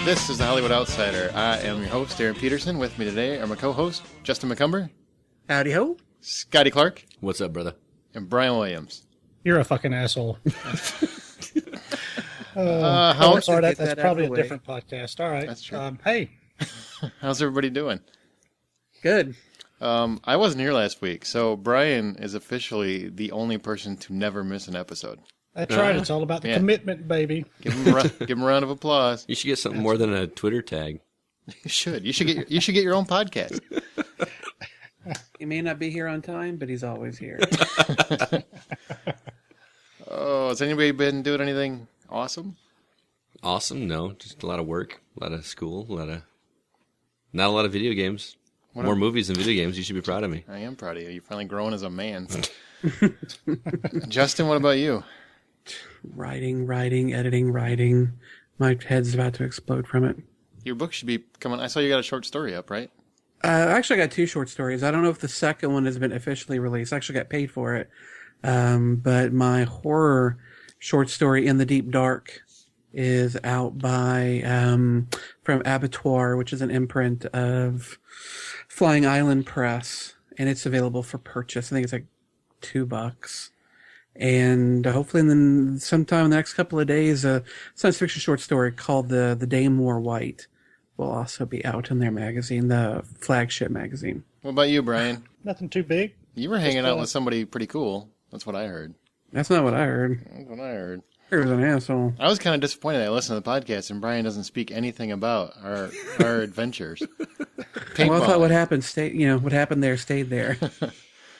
This is the Hollywood Outsider. I am your host, Aaron Peterson. With me today are my co-host, Justin McCumber. Howdy ho. Scotty Clark. What's up, brother? And Brian Williams. You're a fucking asshole. Sorry, that's probably a different podcast. All right. That's true. Hey. How's everybody doing? Good. I wasn't here last week, so Brian is officially the only person to never miss an episode. That's right. It's all about the commitment, baby. Give him a round of applause. You should get something more than a Twitter tag. You should. You should get your own podcast. He may not be here on time, but he's always here. Oh, has anybody been doing anything awesome? Awesome? No, just a lot of work, a lot of school, not a lot of video games. More movies than video games. You should be proud of me. I am proud of you. You're finally growing as a man. Justin, what about you? Writing, editing. My head's about to explode from it. Your book should be coming. I saw you got a short story up, right? Actually, I got two short stories. I don't know if the second one has been officially released. I actually got paid for it. But my horror short story, In the Deep Dark, is out by from Abattoir, which is an imprint of Flying Island Press, and it's available for purchase. I think it's like $2. And hopefully sometime in the next couple of days, a science fiction short story called The Dame Wore White will also be out in their magazine, the flagship magazine. What about you, Brian? Nothing too big. You were hanging out with somebody pretty cool. That's what I heard. That's not what I heard. That's what I heard. He was an asshole. I was kind of disappointed. I listened to the podcast and Brian doesn't speak anything about our adventures. Well, I thought what happened what happened there stayed there.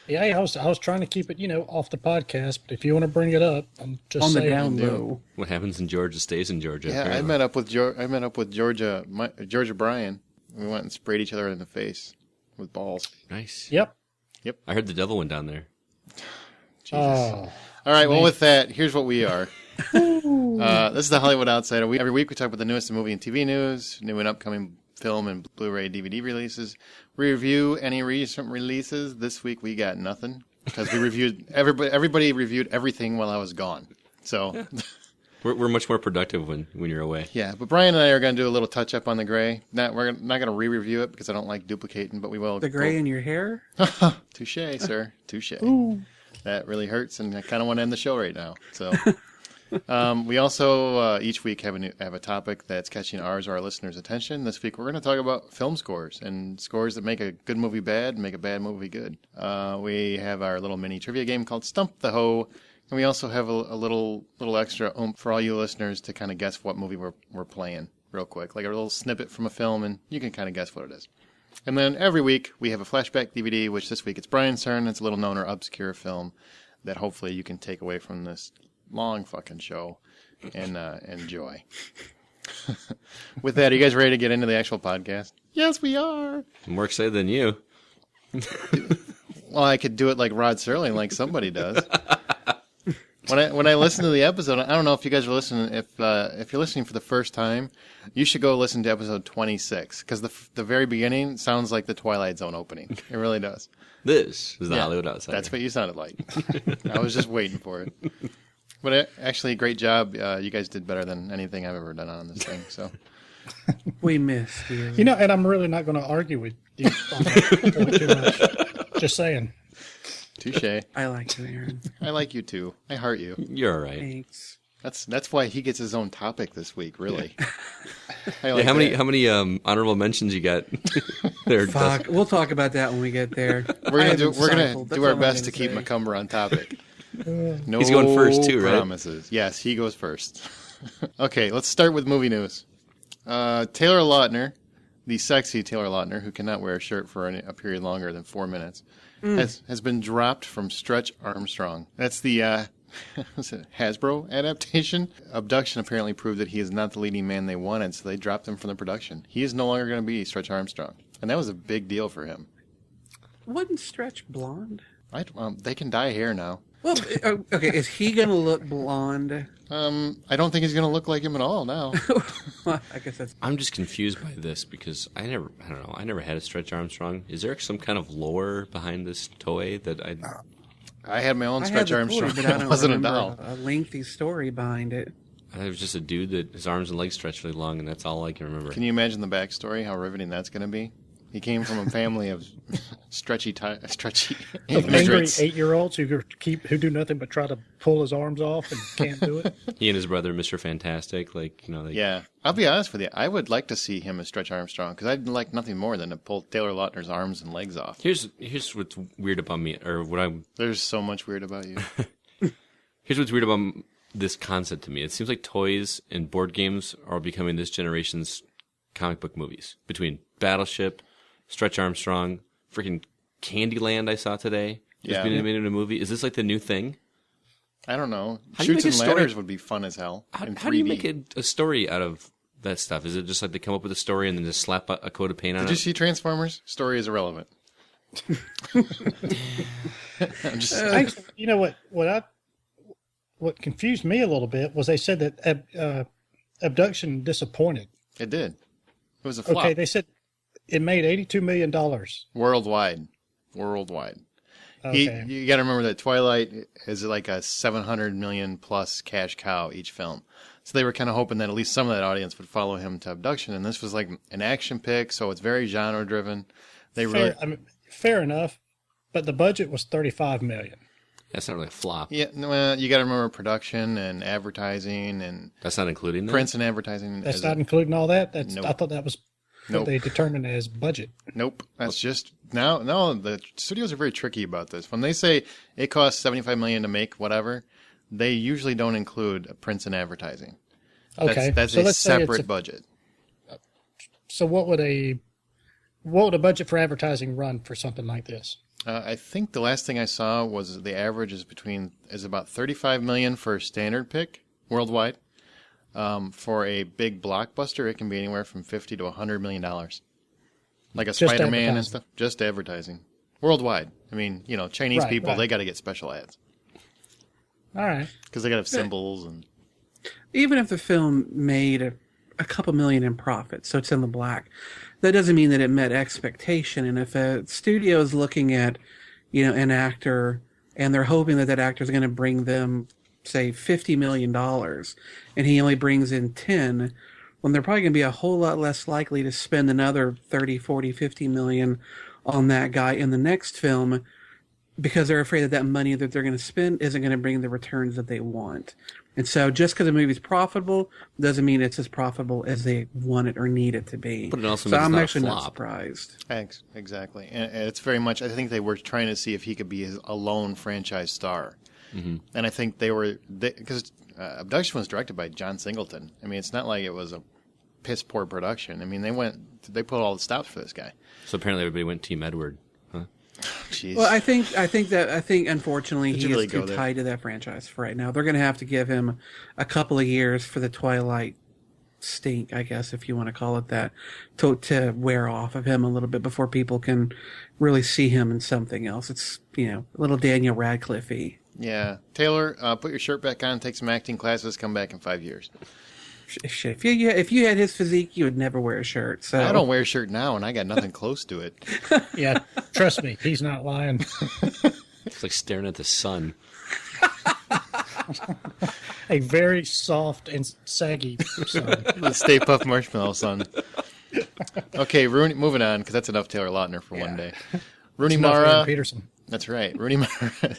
Yeah, I was trying to keep it, off the podcast, but if you want to bring it up, I'm just on saying. The down low. What happens in Georgia stays in Georgia. Yeah, apparently. I met up with Georgia Brian. We went and sprayed each other in the face with balls. Nice. Yep. I heard the devil went down there. Jesus. All right, well, with that, here's what we are. This is the Hollywood Outsider. Every week we talk about the newest movie and TV news, new and upcoming film and Blu-ray DVD releases. We review any recent releases. This week we got nothing because we reviewed everybody reviewed everything while I was gone. So we're much more productive when you're away. Yeah, but Brian and I are going to do a little touch up on The Gray. We're not going to re-review it because I don't like duplicating, but we will. The gray in your hair? Touche, sir. Touche. Ooh. That really hurts, and I kind of want to end the show right now. So, we also each week have a topic that's catching ours or our listeners' attention. This week we're going to talk about film scores and scores that make a good movie bad and make a bad movie good. We have our little mini trivia game called Stump the HO, and we also have a little extra oomph for all you listeners to kind of guess what movie we're playing real quick, like a little snippet from a film, and you can kind of guess what it is. And then every week we have a Flashback DVD, which this week it's Brian's turn. It's a little known or obscure film that hopefully you can take away from this long fucking show and enjoy. With that, are you guys ready to get into the actual podcast? Yes, we are. I'm more excited than you. Well, I could do it like Rod Serling, like somebody does. When I listen to the episode, I don't know if you guys are listening. If you're listening for the first time, you should go listen to episode 26 because the very beginning sounds like the Twilight Zone opening. It really does. This is the Hollywood Outsider. That's what you sounded like. I was just waiting for it. But actually, great job. You guys did better than anything I've ever done on this thing. So We missed you. And I'm really not going to argue with you on that point too much. Just saying. touche. I like you, Aaron. I like you too. I heart you. You're all right. Thanks. That's why he gets his own topic this week. Really. How many honorable mentions you got? There. Fuck. We'll talk about that when we get there. We're gonna do our best to keep McCumber on topic. No, he's going first too, right? Promises. Yes, he goes first. Okay, let's start with movie news. Taylor Lautner, the sexy Taylor Lautner, who cannot wear a shirt for a period longer than 4 minutes, has been dropped from Stretch Armstrong. That's the Hasbro adaptation. Abduction apparently proved that he is not the leading man they wanted, so they dropped him from the production. He is no longer going to be Stretch Armstrong, and that was a big deal for him. Wasn't Stretch blonde? They can dye hair now. Well, okay, is he going to look blonde? I don't think he's going to look like him at all now. Well, I guess that's... I'm just confused by this because I never had a Stretch Armstrong. Is there some kind of lore behind this toy that I had my own Stretch Armstrong. But I don't wasn't a remember doll. a lengthy story behind it. It was just a dude that his arms and legs stretched really long, and that's all I can remember. Can you imagine the backstory? How riveting that's going to be? He came from a family of stretchy angry 8-year-olds who do nothing but try to pull his arms off and can't do it. He and his brother, Mr. Fantastic, yeah, I'll be honest with you. I would like to see him as Stretch Armstrong because I'd like nothing more than to pull Taylor Lautner's arms and legs off. Here's what's weird about me, or what I'm. There's so much weird about you. Here's what's weird about this concept to me. It seems like toys and board games are becoming this generation's comic book movies. Between Battleship, Stretch Armstrong, freaking Candyland I saw today. It's being made into a movie. Is this like the new thing? I don't know. Chutes and Ladders would be fun as hell. How do you make a story out of that stuff? Is it just like they come up with a story and then just slap a coat of paint on it? Did you see Transformers? Story is irrelevant. You know what confused me a little bit was they said that Abduction disappointed. It did. It was a flop. Okay, they said it made $82 million. Worldwide. Okay. You got to remember that Twilight is like a 700 million plus cash cow each film. So they were kind of hoping that at least some of that audience would follow him to Abduction. And this was like an action pick, so it's very genre driven. Fair enough, but the budget was $35 million. That's not really a flop. Yeah, well, you got to remember production and advertising and that's not including that? Prints and advertising. That's not including all that. Nope. I thought that was what they determined as budget. Nope. That's just now. No, the studios are very tricky about this. When they say it costs $75 million to make whatever, they usually don't include prints and advertising. Okay, that's a separate budget. So what would a budget for advertising run for something like this? I think the last thing I saw was the average is about $35 million for a standard pick worldwide. For a big blockbuster, it can be anywhere from $50 to $100 million. Like a Spider-Man and stuff. Just advertising. Worldwide. I mean, Chinese people, they got to get special ads. All right. Because they got to have symbols. And even if the film made a couple million in profit, so it's in the black, that doesn't mean that it met expectation. And if a studio is looking at, an actor and they're hoping that actor is going to bring them, say, $50 million, and he only brings in 10, well, they're probably going to be a whole lot less likely to spend another 30, 40, 50 million on that guy in the next film because they're afraid that money that they're going to spend isn't going to bring the returns that they want. And so just because a movie's profitable doesn't mean it's as profitable as they want it or need it to be. But it also so means I'm not actually a flop. not surprised. Thanks. Exactly. And it's very much, I think they were trying to see if he could be a lone franchise star. Mm-hmm. And I think because Abduction was directed by John Singleton. I mean, it's not like it was a piss poor production. I mean, they put all the stops for this guy. So apparently everybody went Team Edward. Huh? Jeez. Well, I think unfortunately he really is too tied to that franchise for right now. They're going to have to give him a couple of years for the Twilight stink, I guess, if you want to call it that, to wear off of him a little bit before people can really see him in something else. It's, a little Daniel Radcliffe-y. Yeah. Taylor, put your shirt back on, take some acting classes, come back in 5 years. Shit, if you had his physique, you would never wear a shirt. So I don't wear a shirt now, and I got nothing close to it. Yeah, trust me, he's not lying. It's like staring at the sun. A very soft and saggy sun. The Stay Puft Marshmallow sun. Okay, moving on, because that's enough Taylor Lautner for one day. Rooney Mara. Peterson. That's right. Rooney Mara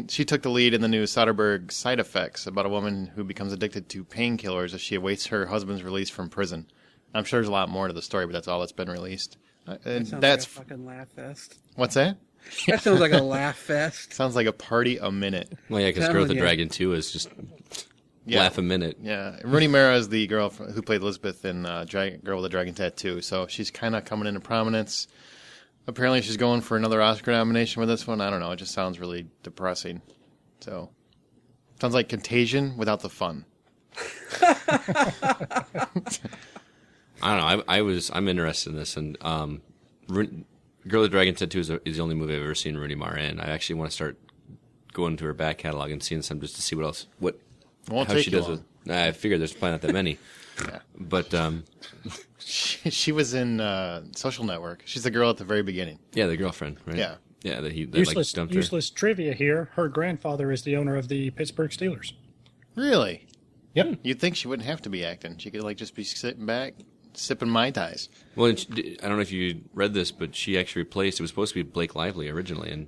she took the lead in the new Soderbergh Side Effects about a woman who becomes addicted to painkillers as she awaits her husband's release from prison. I'm sure there's a lot more to the story, but that's all that's been released. That's like a fucking laugh fest. What's that? That sounds like a laugh fest. Sounds like a party a minute. Well, yeah, because Girl with the Dragon 2 is just laugh a minute. Yeah. Rooney Mara is the girl who played Elizabeth in Girl with the Dragon Tattoo, so she's kind of coming into prominence. Apparently she's going for another Oscar nomination with this one. I don't know. It just sounds really depressing. So, sounds like Contagion without the fun. I don't know. I'm interested in this, and Girl with the Dragon Tattoo is the only movie I've ever seen Rooney Mara in. I actually want to start going to her back catalog and seeing some just to see what else how she does with. I figured there's probably not that many. Yeah. But she was in Social Network. She's the girl at the very beginning. Yeah, the girlfriend, right? Yeah. Yeah, that useless, dumped her. Useless trivia here. Her grandfather is the owner of the Pittsburgh Steelers. Really? Yep. You'd think she wouldn't have to be acting. She could like just be sitting back, sipping Mai Tais. Well, I don't know if you read this, but she actually replaced. It was supposed to be Blake Lively originally,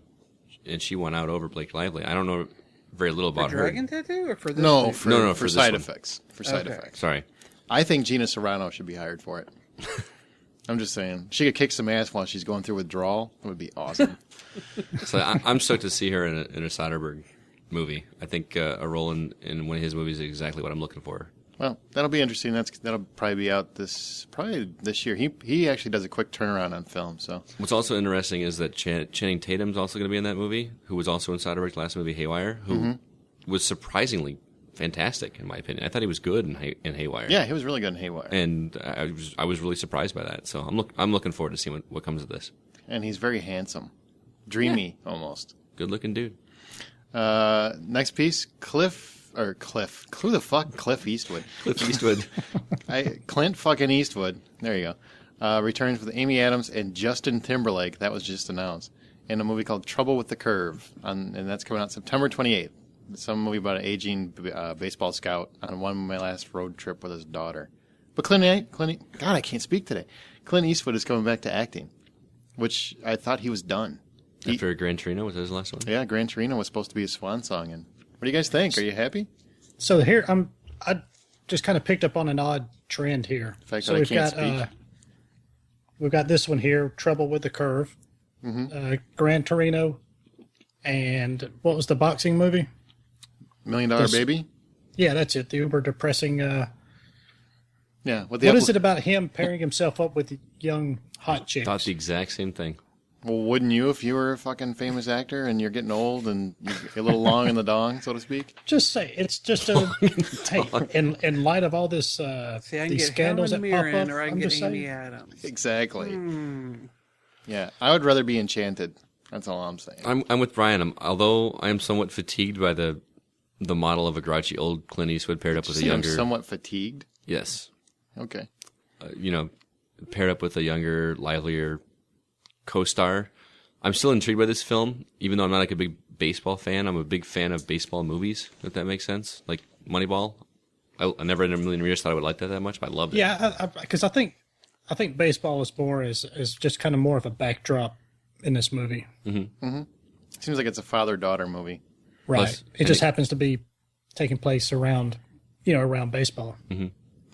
and she won out over Blake Lively. I don't know very little about her. Dragon tattoo or for this? No, thing? for side effects. For side Okay. effects. Sorry. I think Gina Serrano should be hired for it. I'm just saying. She could kick some ass while she's going through withdrawal. It would be awesome. So I'm stoked to see her in a Soderbergh movie. I think a role in one of his movies is exactly what I'm looking for. Well, that'll be interesting. That'll probably be out this year. He actually does a quick turnaround on film. So What's also interesting is that Channing Tatum's also going to be in that movie, who was also in Soderbergh's last movie, Haywire, who was surprisingly fantastic in my opinion. I thought he was good in Haywire. yeah, he was really good in Haywire, And I was really surprised by that. So I'm looking forward to seeing what comes of this. and he's very handsome, dreamy almost. Good looking dude. Next piece, Cliff. Who the fuck? Cliff Eastwood. Clint Eastwood. Clint fucking Eastwood. There you go. Returns with Amy Adams and Justin Timberlake. That was just announced in a movie called Trouble with the Curve, and that's coming out September 28th. Some movie about an aging baseball scout on one last road trip with his daughter. But God, I can't speak today. Clint Eastwood is coming back to acting, which I thought he was done. After Gran Torino was his last one. Yeah, Gran Torino was supposed to be his swan song. And what do you guys think? Are you happy? So here I just kind of picked up on an odd trend here. The fact So that I we've can't got speak. we've got this one here, Trouble with the Curve, Gran Torino, and what was the boxing movie? $1 Million Baby? Yeah, that's it. The uber depressing. Yeah. What is it about him pairing himself up with young hot chicks? Thought the exact same thing. Well, wouldn't you if you were a fucking famous actor and you're getting old and you're a little long in the dong, so to speak? Just say it's just a hey. In light of all this, See, I can these get scandals Helen that pop Mirren up, or I can I'm get just Amy saying. Adams. Exactly. Yeah, I would rather be Enchanted. That's all I'm saying. I'm with Brian. Although I am somewhat fatigued by the model of a grouchy old Clint Eastwood paired up with a I'm younger. somewhat fatigued. Yes. Okay. Paired up with a younger, livelier co-star. I'm still intrigued by this film, even though I'm not like a big baseball fan. I'm a big fan of baseball movies, if that makes sense. Like Moneyball. I never in a million years thought I would like that much, but I loved it. Yeah, because I think baseball is more is just kind of more of a backdrop in this movie. Seems like it's a father-daughter movie. Right. Plus, It just happens to be taking place around baseball.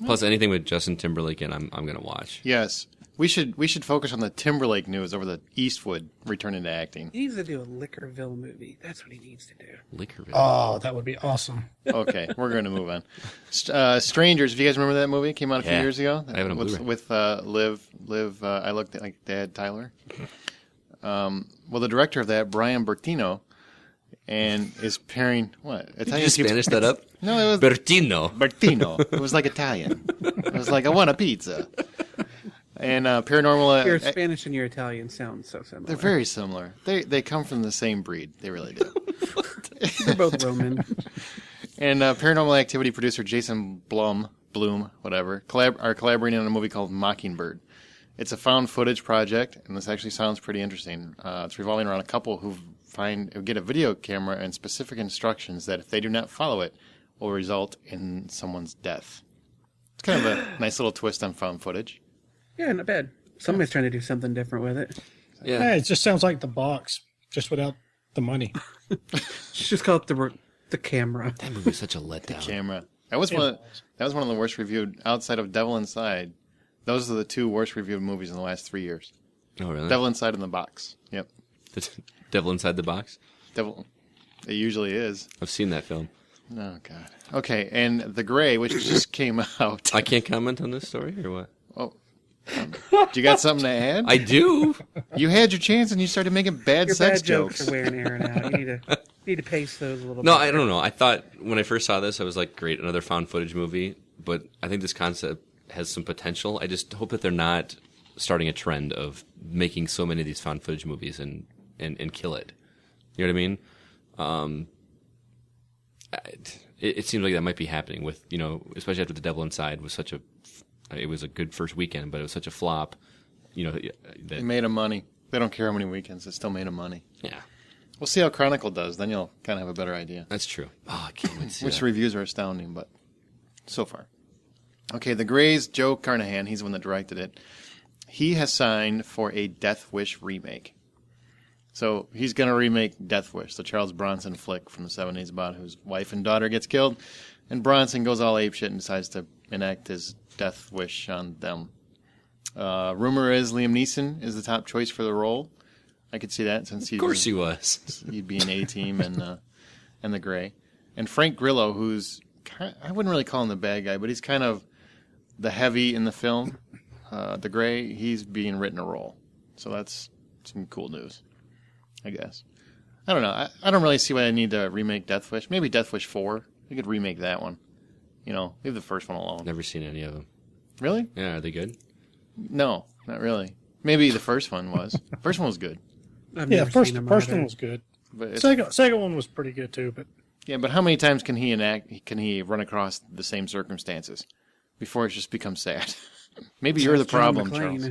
Plus, anything with Justin Timberlake in, I'm going to watch. Yes. We should focus on the Timberlake news over the Eastwood returning to acting. He needs to do a Lickerville movie. That's what he needs to do. Liquorville. Oh, that would be awesome. Okay, we're going to move on. Strangers. Do you guys remember that movie? It came out a few Yeah. years ago. I have it on Blu-ray. With Liv. I looked like Dad Tyler. Well, the director of that, Brian Bertino, and is pairing what? Did you Spanish that up? No, it was Bertino. Bertino. It was like Italian. It was like I want a pizza. And paranormal. Your Spanish and your Italian sound so similar. They're very similar. They come from the same breed. They really do. They're both Roman. And Paranormal Activity producer Jason Bloom, whatever, are collaborating on a movie called Mockingbird. It's a found footage project, and this actually sounds pretty interesting. It's revolving around a couple who get a video camera and specific instructions that if they do not follow it, will result in someone's death. It's kind of a nice little twist on found footage. Yeah, not bad. Somebody's trying to do something different with it. Yeah. Yeah, it just sounds like The Box, just without the money. Just call it the camera. That movie was such a letdown. Camera. That was one of the worst reviewed outside of Devil Inside. Those are the two worst reviewed movies in the last 3 years. Oh, really? Devil Inside and The Box. Yep. The Devil Inside the Box? Devil. It usually is. I've seen that film. Oh, God. Okay, and The Gray, which just came out. I can't comment on this story, or what? Oh. Do you got something to add? I do. You had your chance and you started making bad Your sex bad jokes jokes. are wearing Aaron out. You need to pace those a little No, bit. I don't know. I thought when I first saw this, I was like, great, another found footage movie. But I think this concept has some potential. I just hope that they're not starting a trend of making so many of these found footage movies and kill it. You know what I mean? It seems like that might be happening with, especially after The Devil Inside was it was a good first weekend, but it was such a flop. It made them money. They don't care how many weekends. It still made them money. Yeah, We'll see how Chronicle does. Then you'll kind of have a better idea. that's true. Oh, I can't wait to see Which that. reviews are astounding, but So far. Okay, The Grey's Joe Carnahan, he's the one that directed it. He has signed for a Death Wish remake. So he's going to remake Death Wish, the Charles Bronson flick from the 70s about whose wife and daughter gets killed. And Bronson goes all apeshit and decides to enact his death wish on them. Rumor is Liam Neeson is the top choice for the role. I could see that since of course he was. He'd be an A-team and the Grey. And Frank Grillo, who's I wouldn't really call him the bad guy, but he's kind of the heavy in the film. The Grey, he's being written a role. So that's some cool news, I guess. I don't know. I don't really see why I need to remake Death Wish. Maybe Death Wish 4. We could remake that one. You know, leave the first one alone. Never seen any of them. Really? Yeah, are they good? No, not really. Maybe the first one was. First one was good. First one was good. But second one was pretty good too. But yeah, but how many times can he run across the same circumstances before it just becomes sad? Maybe you're the problem, Charles.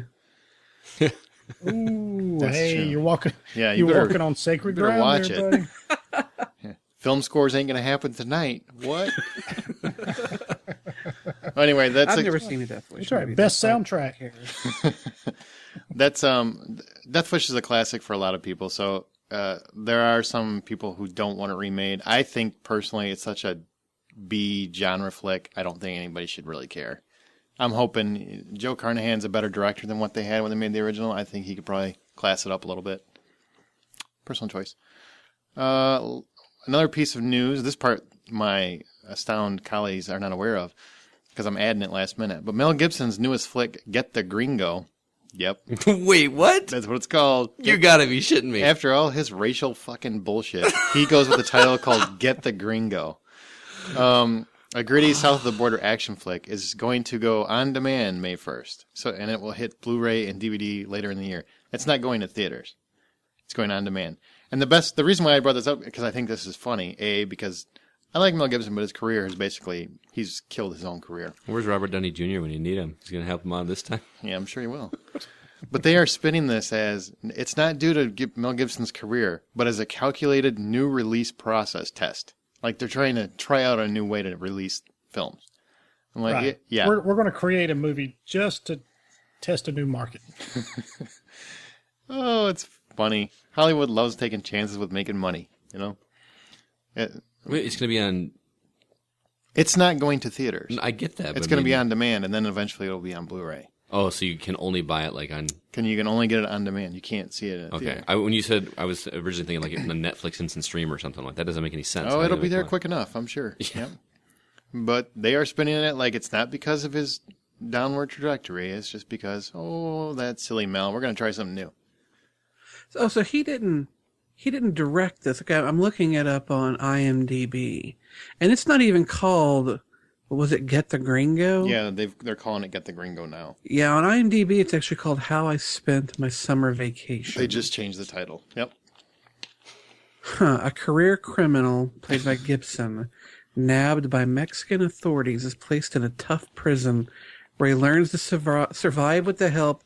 Ooh, That's hey, true. you're walking. Yeah, you're walking on sacred better ground watch there, it. buddy. Yeah. Film scores ain't gonna happen tonight. What? Anyway, I've never seen a Death Wish. That's right. Best soundtrack here. That's Death Wish is a classic for a lot of people. So there are some people who don't want it remade. I think personally, it's such a B genre flick. I don't think anybody should really care. I'm hoping Joe Carnahan's a better director than what they had when they made the original. I think he could probably class it up a little bit. Personal choice. Another piece of news. This part my astound colleagues are not aware of because I'm adding it last minute. But Mel Gibson's newest flick, Get the Gringo. Yep. Wait, what? That's what it's called. You gotta be shitting me. After all his racial fucking bullshit, he goes with the title called Get the Gringo. A gritty south of the border action flick is going to go on demand May 1st. And it will hit Blu-ray and DVD later in the year. It's not going to theaters. It's going on demand. And the reason why I brought this up, because I think this is funny, because I like Mel Gibson, but his career is he's killed his own career. Where's Robert Downey Jr. when you need him? He's going to help him out this time? Yeah, I'm sure he will. But they are spinning this as, it's not due to Mel Gibson's career, but as a calculated new release process test. Like they're trying to try out a new way to release films. I'm like, right. Yeah. We're going to create a movie just to test a new market. Oh, it's funny. Hollywood loves taking chances with making money, you know? Wait, it's going to be on... It's not going to theaters. I get that. It's going to be on demand, and then eventually it'll be on Blu-ray. Oh, so you can only buy it like on... You can only get it on demand. You can't see it in a theater. When you said, I was originally thinking like the Netflix instant stream or something like that. Doesn't make any sense. Oh, it'll be there quick enough, I'm sure. Yeah. But they are spinning it like it's not because of his downward trajectory. It's just because, that silly Mel. We're going to try something new. So he didn't direct this. Okay, I'm looking it up on IMDb, and it's not even called. Was it Get the Gringo? Yeah, they're calling it Get the Gringo now. Yeah, on IMDb it's actually called How I Spent My Summer Vacation. They just changed the title. Yep. A career criminal played by Gibson, nabbed by Mexican authorities, is placed in a tough prison where he learns to survive with the help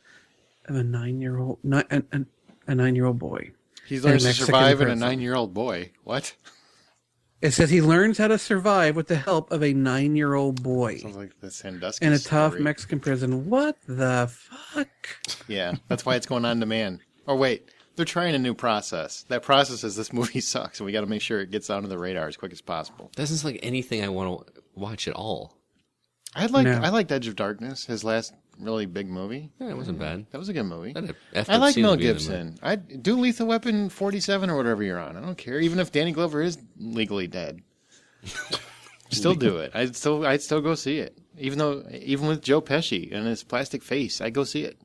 of a 9-year-old boy. He learns to Mexican survive in a prison. 9-year-old boy. What? It says he learns how to survive with the help of a 9-year-old boy Sounds like the Sandusky in a tough story. Mexican prison. What the fuck? Yeah, that's why it's going on demand. Oh, wait. They're trying a new process. That process is this movie sucks, and we got to make sure it gets onto the radar as quick as possible. Doesn't sound like anything I want to watch at all. I liked Edge of Darkness, his last really big movie. Yeah, it wasn't bad. That was a good movie. That I like seems Mel to be in the Gibson. I do Lethal Weapon 47 or whatever you're on. I don't care. Even if Danny Glover is legally dead. Still do it. I'd still go see it. Even with Joe Pesci and his plastic face, I'd go see it.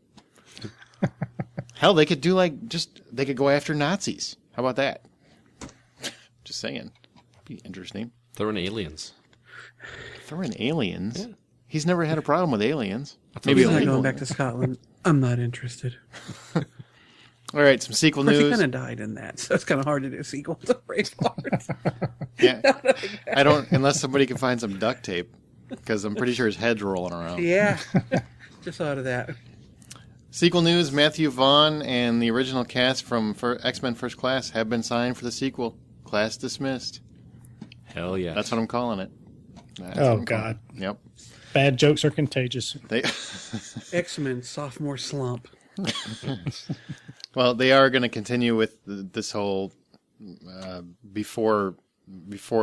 Hell, they could do they could go after Nazis. How about that? Just saying. Be interesting. Throw in aliens. Throw in aliens? Yeah. He's never had a problem with aliens. Maybe he's not going back to Scotland. I'm not interested. All right, some sequel Of course, news. he kind of died in that, so it's kind of hard to do a sequel to Braveheart. Yeah, I don't unless somebody can find some duct tape, because I'm pretty sure his head's rolling around. Yeah, just thought of that. Sequel news: Matthew Vaughn and the original cast from X-Men First Class have been signed for the sequel. Class dismissed. Hell yeah. That's what I'm calling it. Oh, God. Yep. Bad jokes are contagious. They X-Men sophomore slump. Well, they are going to continue with this whole before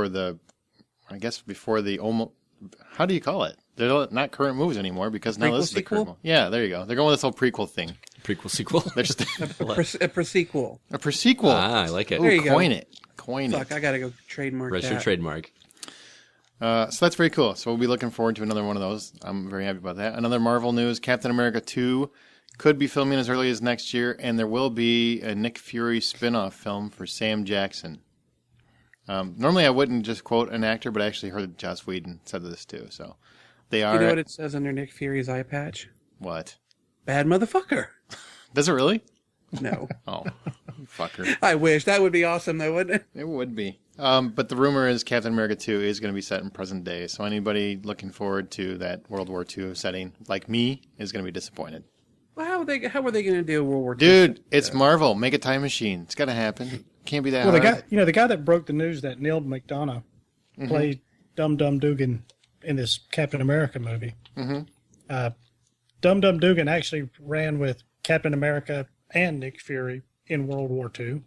the almost, how do you call it? They're not current movies anymore because now Prequel, this is the current sequel? one. Yeah, there you go. They're going with this whole prequel thing. Prequel, sequel. They're just A prequel. a prequel. Ah, I like it. There you go. Coin Fuck, it. I gotta go trademark Registered that. trademark. So that's very cool. So we'll be looking forward to another one of those. I'm very happy about that. Another Marvel news: Captain America 2 could be filming as early as next year, and there will be a Nick Fury spin-off film for Sam Jackson. Normally I wouldn't just quote an actor, but I actually heard Joss Whedon said this too. So they are. You know what it says under Nick Fury's eye patch? What? Bad motherfucker. Does it really? No. Oh, fucker. I wish. That would be awesome, though, wouldn't it? It would be. But the rumor is Captain America 2 is going to be set in present day. So anybody looking forward to that World War II setting, like me, is going to be disappointed. Well, how are they going to do World War II? Dude, it's Marvel. Make a time machine. It's got to happen. Can't be that Well, hard. the guy that broke the news that Neil McDonough played Dum Dum Dugan in this Captain America movie. Dum Dum Dugan actually ran with Captain America and Nick Fury in World War II.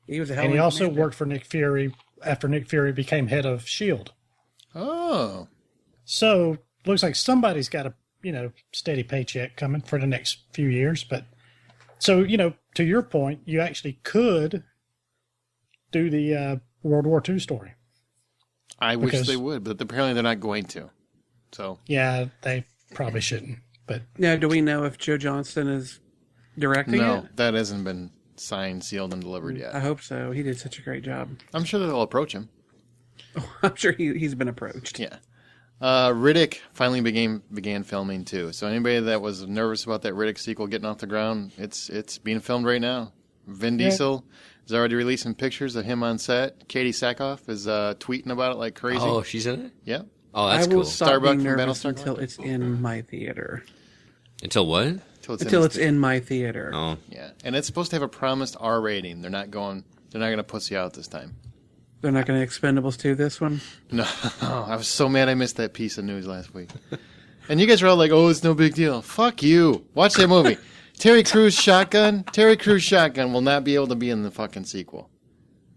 He was a hell And of he a also commander. worked for Nick Fury after Nick Fury became head of S.H.I.E.L.D. Oh. So looks like somebody's got a steady paycheck coming for the next few years. But so to your point, you actually could do the World War II story. I wish Because- they would, but apparently they're not going to. So Yeah, they probably shouldn't. But Now, do we know if Joe Johnston is directing no, it? that hasn't been signed, sealed, and delivered yet. I hope so. He did such a great job. I'm sure they'll approach him. I'm sure he's been approached. Yeah. Riddick finally began filming too. So anybody that was nervous about that Riddick sequel getting off the ground, it's being filmed right now. Vin Diesel is already releasing pictures of him on set. Katie Sackhoff is tweeting about it like crazy. Oh, she's in it? Yeah. Oh, that's I will cool. stop Starbuck being from nervous Battlestar until Galactica? it's in my theater. Until what? Until it's in my theater. Oh. Yeah, and it's supposed to have a promised R rating. They're not going to pussy out this time. They're not going to Expendables 2 this one? No, I was so mad I missed that piece of news last week. And you guys were all like, "Oh, it's no big deal." Fuck you. Watch that movie. Terry Crews shotgun will not be able to be in the fucking sequel.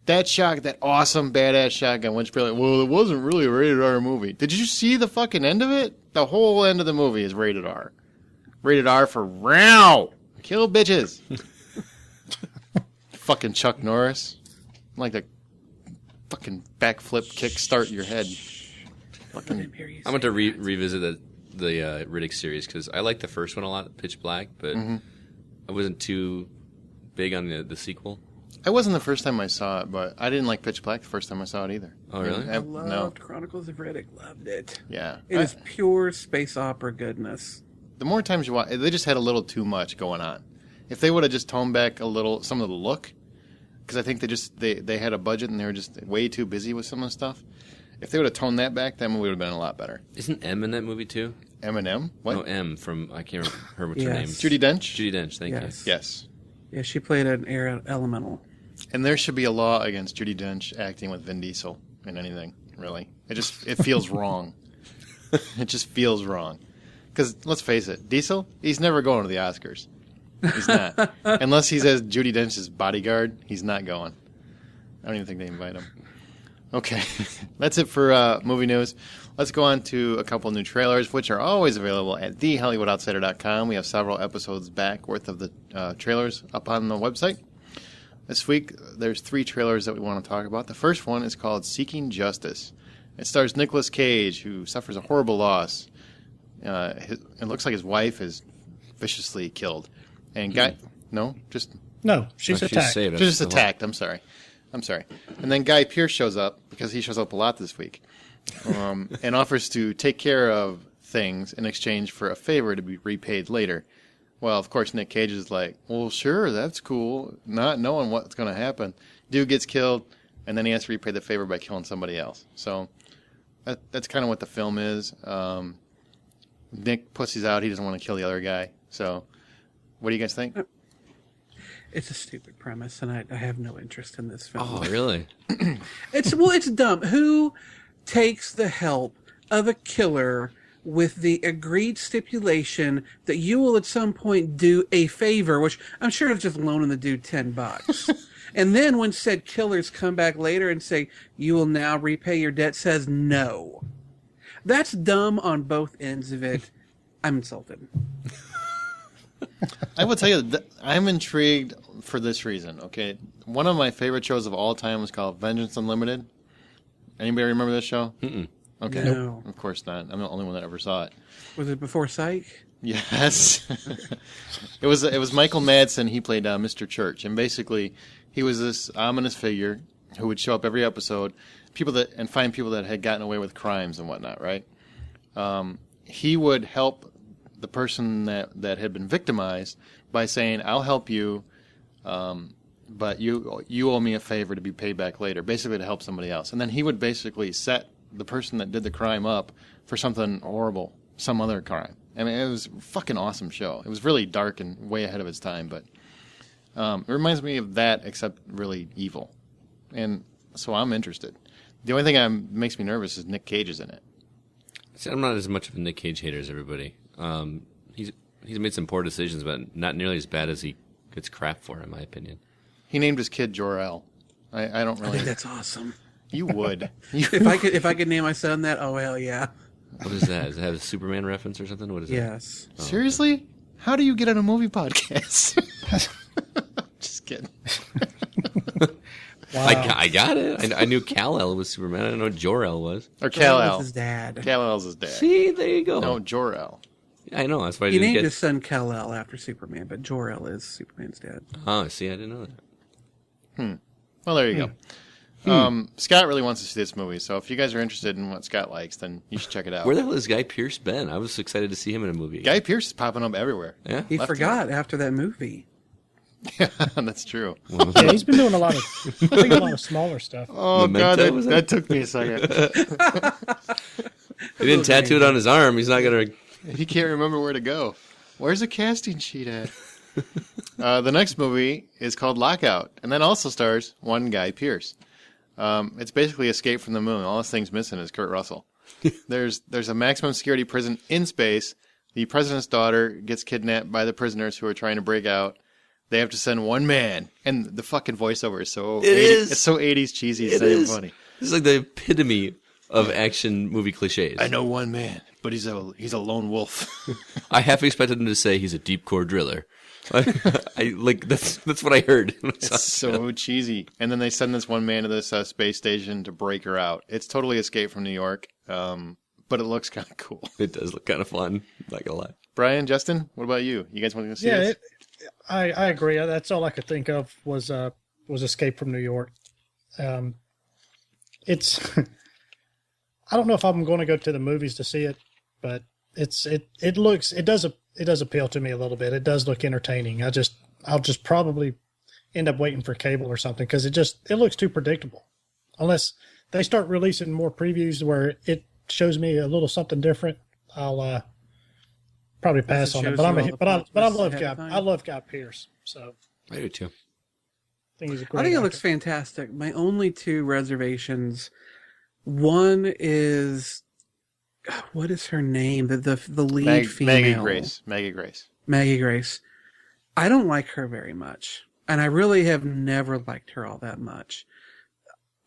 That awesome badass shotgun, which be like, well, it wasn't really a rated R movie. Did you see the fucking end of it? The whole end of the movie is rated R. Rated R for row. Kill bitches. Fucking Chuck Norris. Like the fucking backflip kickstart your head. Fucking. I want to revisit the Riddick series because I like the first one a lot, Pitch Black, but I wasn't too big on the sequel. It wasn't the first time I saw it, but I didn't like Pitch Black the first time I saw it either. Oh, really? I No. loved Chronicles of Riddick. Loved it. Yeah. It is pure space opera goodness. The more times you watch, they just had a little too much going on. If they would have just toned back a little, some of the look, because I think they had a budget and they were just way too busy with some of the stuff. If they would have toned that back, that movie would have been a lot better. Isn't M in that movie too? Eminem? What? No, M from, I can't remember what's her name. Yes. Judi Dench? Judi Dench, thank Yes. Yes. Yeah, she played an air elemental. And there should be a law against Judi Dench acting with Vin Diesel in anything, really. It feels wrong. It just feels wrong. Because, let's face it, Diesel, he's never going to the Oscars. He's not. Unless he's as Judi Dench's bodyguard, he's not going. I don't even think they invite him. Okay. That's it for movie news. Let's go on to a couple new trailers, which are always available at thehollywoodoutsiders.com. We have several episodes back worth of the trailers up on the website. This week, there's 3 trailers that we want to talk about. The first one is called Seeking Justice. It stars Nicolas Cage, who suffers a horrible loss. It looks like his wife is viciously killed. And no, she's attacked. saved. just attacked. I'm sorry. And then Guy Pearce shows up, because he shows up a lot this week, and offers to take care of things in exchange for a favor to be repaid later. Well, of course, Nick Cage is like, well, sure, that's cool, not knowing what's going to happen. Dude gets killed, and then he has to repay the favor by killing somebody else. So that's kind of what the film is. Nick pussies out. He doesn't want to kill the other guy. So what do you guys think? It's a stupid premise, and I have no interest in this film. Oh, really? It's dumb. Who takes the help of a killer with the agreed stipulation that you will at some point do a favor, which I'm sure is just loaning the dude $10. And then when said killers come back later and say, you will now repay your debt, says no. That's dumb on both ends of it. I'm insulted. I will tell you, I'm intrigued for this reason, okay? One of my favorite shows of all time was called Vengeance Unlimited. Anybody remember this show? Mm-mm. Okay. No. Of course not. I'm the only one that ever saw it. Was it before Psych? Yes. It was Michael Madsen. He played Mr. Church. And basically, he was this ominous figure who would show up every episode, and find people that had gotten away with crimes and whatnot, right? He would help the person that had been victimized by saying, I'll help you, but you owe me a favor to be paid back later, basically to help somebody else. And then he would basically set the person that did the crime up for something horrible, some other crime. I mean, it was a fucking awesome show. It was really dark and way ahead of its time, but it reminds me of that, except really evil. And so I'm interested. The only thing that makes me nervous is Nick Cage is in it. See, I'm not as much of a Nick Cage hater as everybody. He's made some poor decisions, but not nearly as bad as he gets crap for, in my opinion. He named his kid Jor-El. I don't I really. think that's awesome. You would. If I could name my son that, oh hell yeah. What is that? Does it have a Superman reference or something? What is Yes. that? Oh, Seriously? How do you get on a movie podcast? Just kidding. Wow. I got it. I knew Kal-El was Superman. I didn't know what Jor-El was. Or That Kal-El. was his dad. Kal-El's his dad. See, there you go. No, Jor-El. I know. That's why I He didn't named get. his son Kal-El after Superman, but Jor-El is Superman's dad. Oh, see, I didn't know that. Well, there you go. Scott really wants to see this movie, so if you guys are interested in what Scott likes, then you should check it out. Where the hell has Guy Pearce been? I was excited to see him in a movie. Guy Pearce is popping up everywhere. Yeah. He Left forgot after that movie. Yeah, that's true. Yeah, he's been doing a lot of smaller stuff. Oh, Memento, God, was that took me a second. He didn't tattoo it on his arm. He's not gonna. He can't remember where to go. Where's the casting sheet at? The next movie is called Lockout, and that also stars one Guy Pearce. It's basically Escape from the Moon. All this thing's missing is Kurt Russell. There's a maximum security prison in space. The president's daughter gets kidnapped by the prisoners who are trying to break out. They have to send one man, and the fucking voiceover is so 80s, it's so 80s cheesy. It's not even funny. This is like the epitome of action movie cliches. I know one man, but he's a lone wolf. I half expected him to say he's a deep core driller. I like that's what I heard. It's so cheesy. And then they send this one man to this space station to break her out. It's totally Escape from New York, but it looks kind of cool. It does look kind of fun. Not gonna lie. Brian, Justin, what about you? You guys want to see Yeah, this? I agree. That's all I could think of was Escape from New York. It's I don't know if I'm going to go to the movies to see it, but it does appeal to me a little bit. It does look entertaining. I'll just probably end up waiting for cable or something because it looks too predictable. Unless they start releasing more previews where it shows me a little something different, I'll probably pass on it. But I love Guy Pearce, so I do too. I think he's a great I think it actor. looks fantastic. My only two reservations, one is, what is her name? The lead female. Maggie Grace. Maggie Grace. I don't like her very much. And I really have never liked her all that much.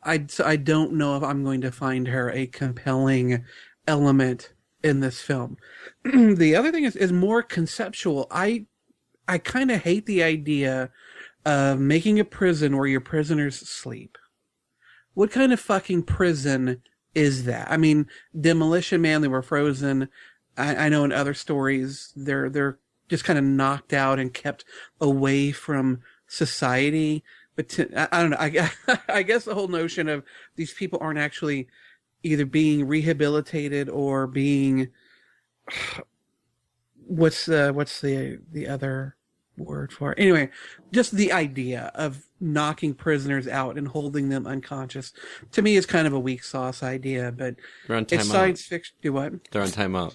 I don't know if I'm going to find her a compelling element in this film. The other thing is more conceptual. I kind of hate the idea of making a prison where your prisoners sleep. What kind of fucking prison is that? I mean, Demolition Man, they were frozen. I know in other stories they're just kind of knocked out and kept away from society. But I don't know. I guess the whole notion of these people aren't actually either being rehabilitated or being what's the other word for it? Anyway, just the idea of knocking prisoners out and holding them unconscious to me is kind of a weak sauce idea, but They're on it's timeout. science fiction. Do what? They're on timeout.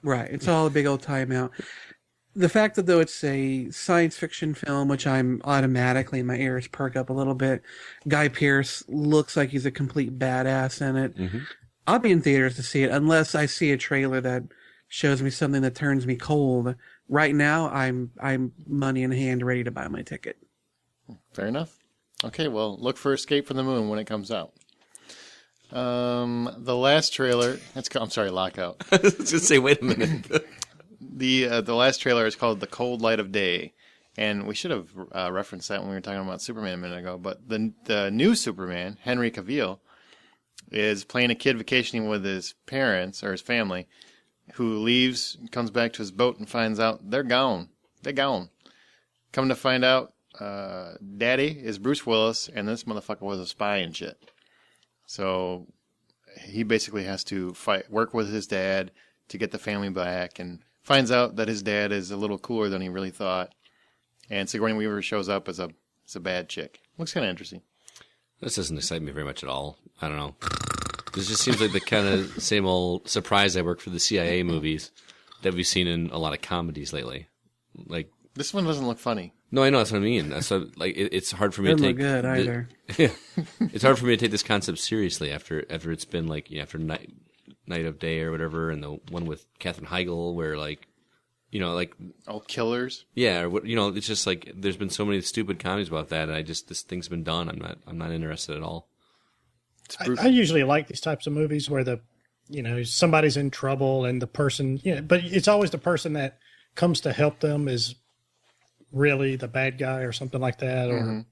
Right. It's all a big old timeout. The fact that though it's a science fiction film, which I'm automatically, my ears perk up a little bit. Guy Pearce looks like he's a complete badass in it. Mm-hmm. I'll be in theaters to see it unless I see a trailer that shows me something that turns me cold. Right now, I'm money in hand, ready to buy my ticket. Fair enough. Okay, well, look for Escape from the Moon when it comes out. The last trailer, I'm sorry, Lockout. I was going to say, wait a minute. The last trailer is called The Cold Light of Day, and we should have referenced that when we were talking about Superman a minute ago. But the new Superman, Henry Cavill, is playing a kid vacationing with his parents or his family, who leaves, comes back to his boat, and finds out they're gone. They're gone. Come to find out, Daddy is Bruce Willis, and this motherfucker was a spy and shit. So he basically has to work with his dad to get the family back, and finds out that his dad is a little cooler than he really thought. And Sigourney Weaver shows up as a bad chick. Looks kind of interesting. This doesn't excite me very much at all. I don't know. This just seems like the kind of same old surprise I work for the CIA movies that we've seen in a lot of comedies lately. Like, this one doesn't look funny. No, I know, that's what I mean. That's what, like, it's hard for me Doesn't to look take. good either. It's hard for me to take this concept seriously after it's been like, after Night of Day or whatever, and the one with Katherine Heigl where like, all killers. Yeah, or what, it's just like there's been so many stupid comedies about that, and this thing's been done. I'm not interested at all. I usually like these types of movies where somebody's in trouble and the person, but it's always the person that comes to help them is really the bad guy or something like that. Or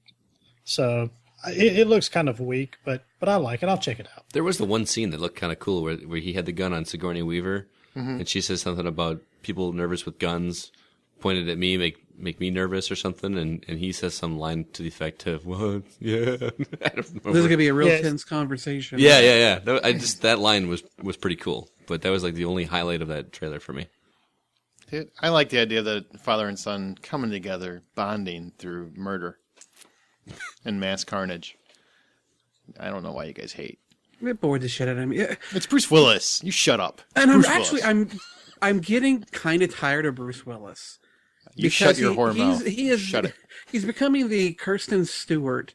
so it looks kind of weak, but I like it. I'll check it out. There was the one scene that looked kind of cool where he had the gun on Sigourney Weaver, and she says something about people nervous with guns pointed at me make me nervous or something, and he says some line to the effect of, what? Yeah. I don't remember. This is gonna be a real tense conversation. Yeah. That line was pretty cool, but that was like the only highlight of that trailer for me. Dude, I like the idea that father and son coming together, bonding through murder and mass carnage. I don't know why you guys hate. It bored the shit out of me. It's Bruce Willis. You shut up. And Bruce I'm getting kind of tired of Bruce Willis. You shut your whore mouth. Shut it. He's becoming the Kirsten Stewart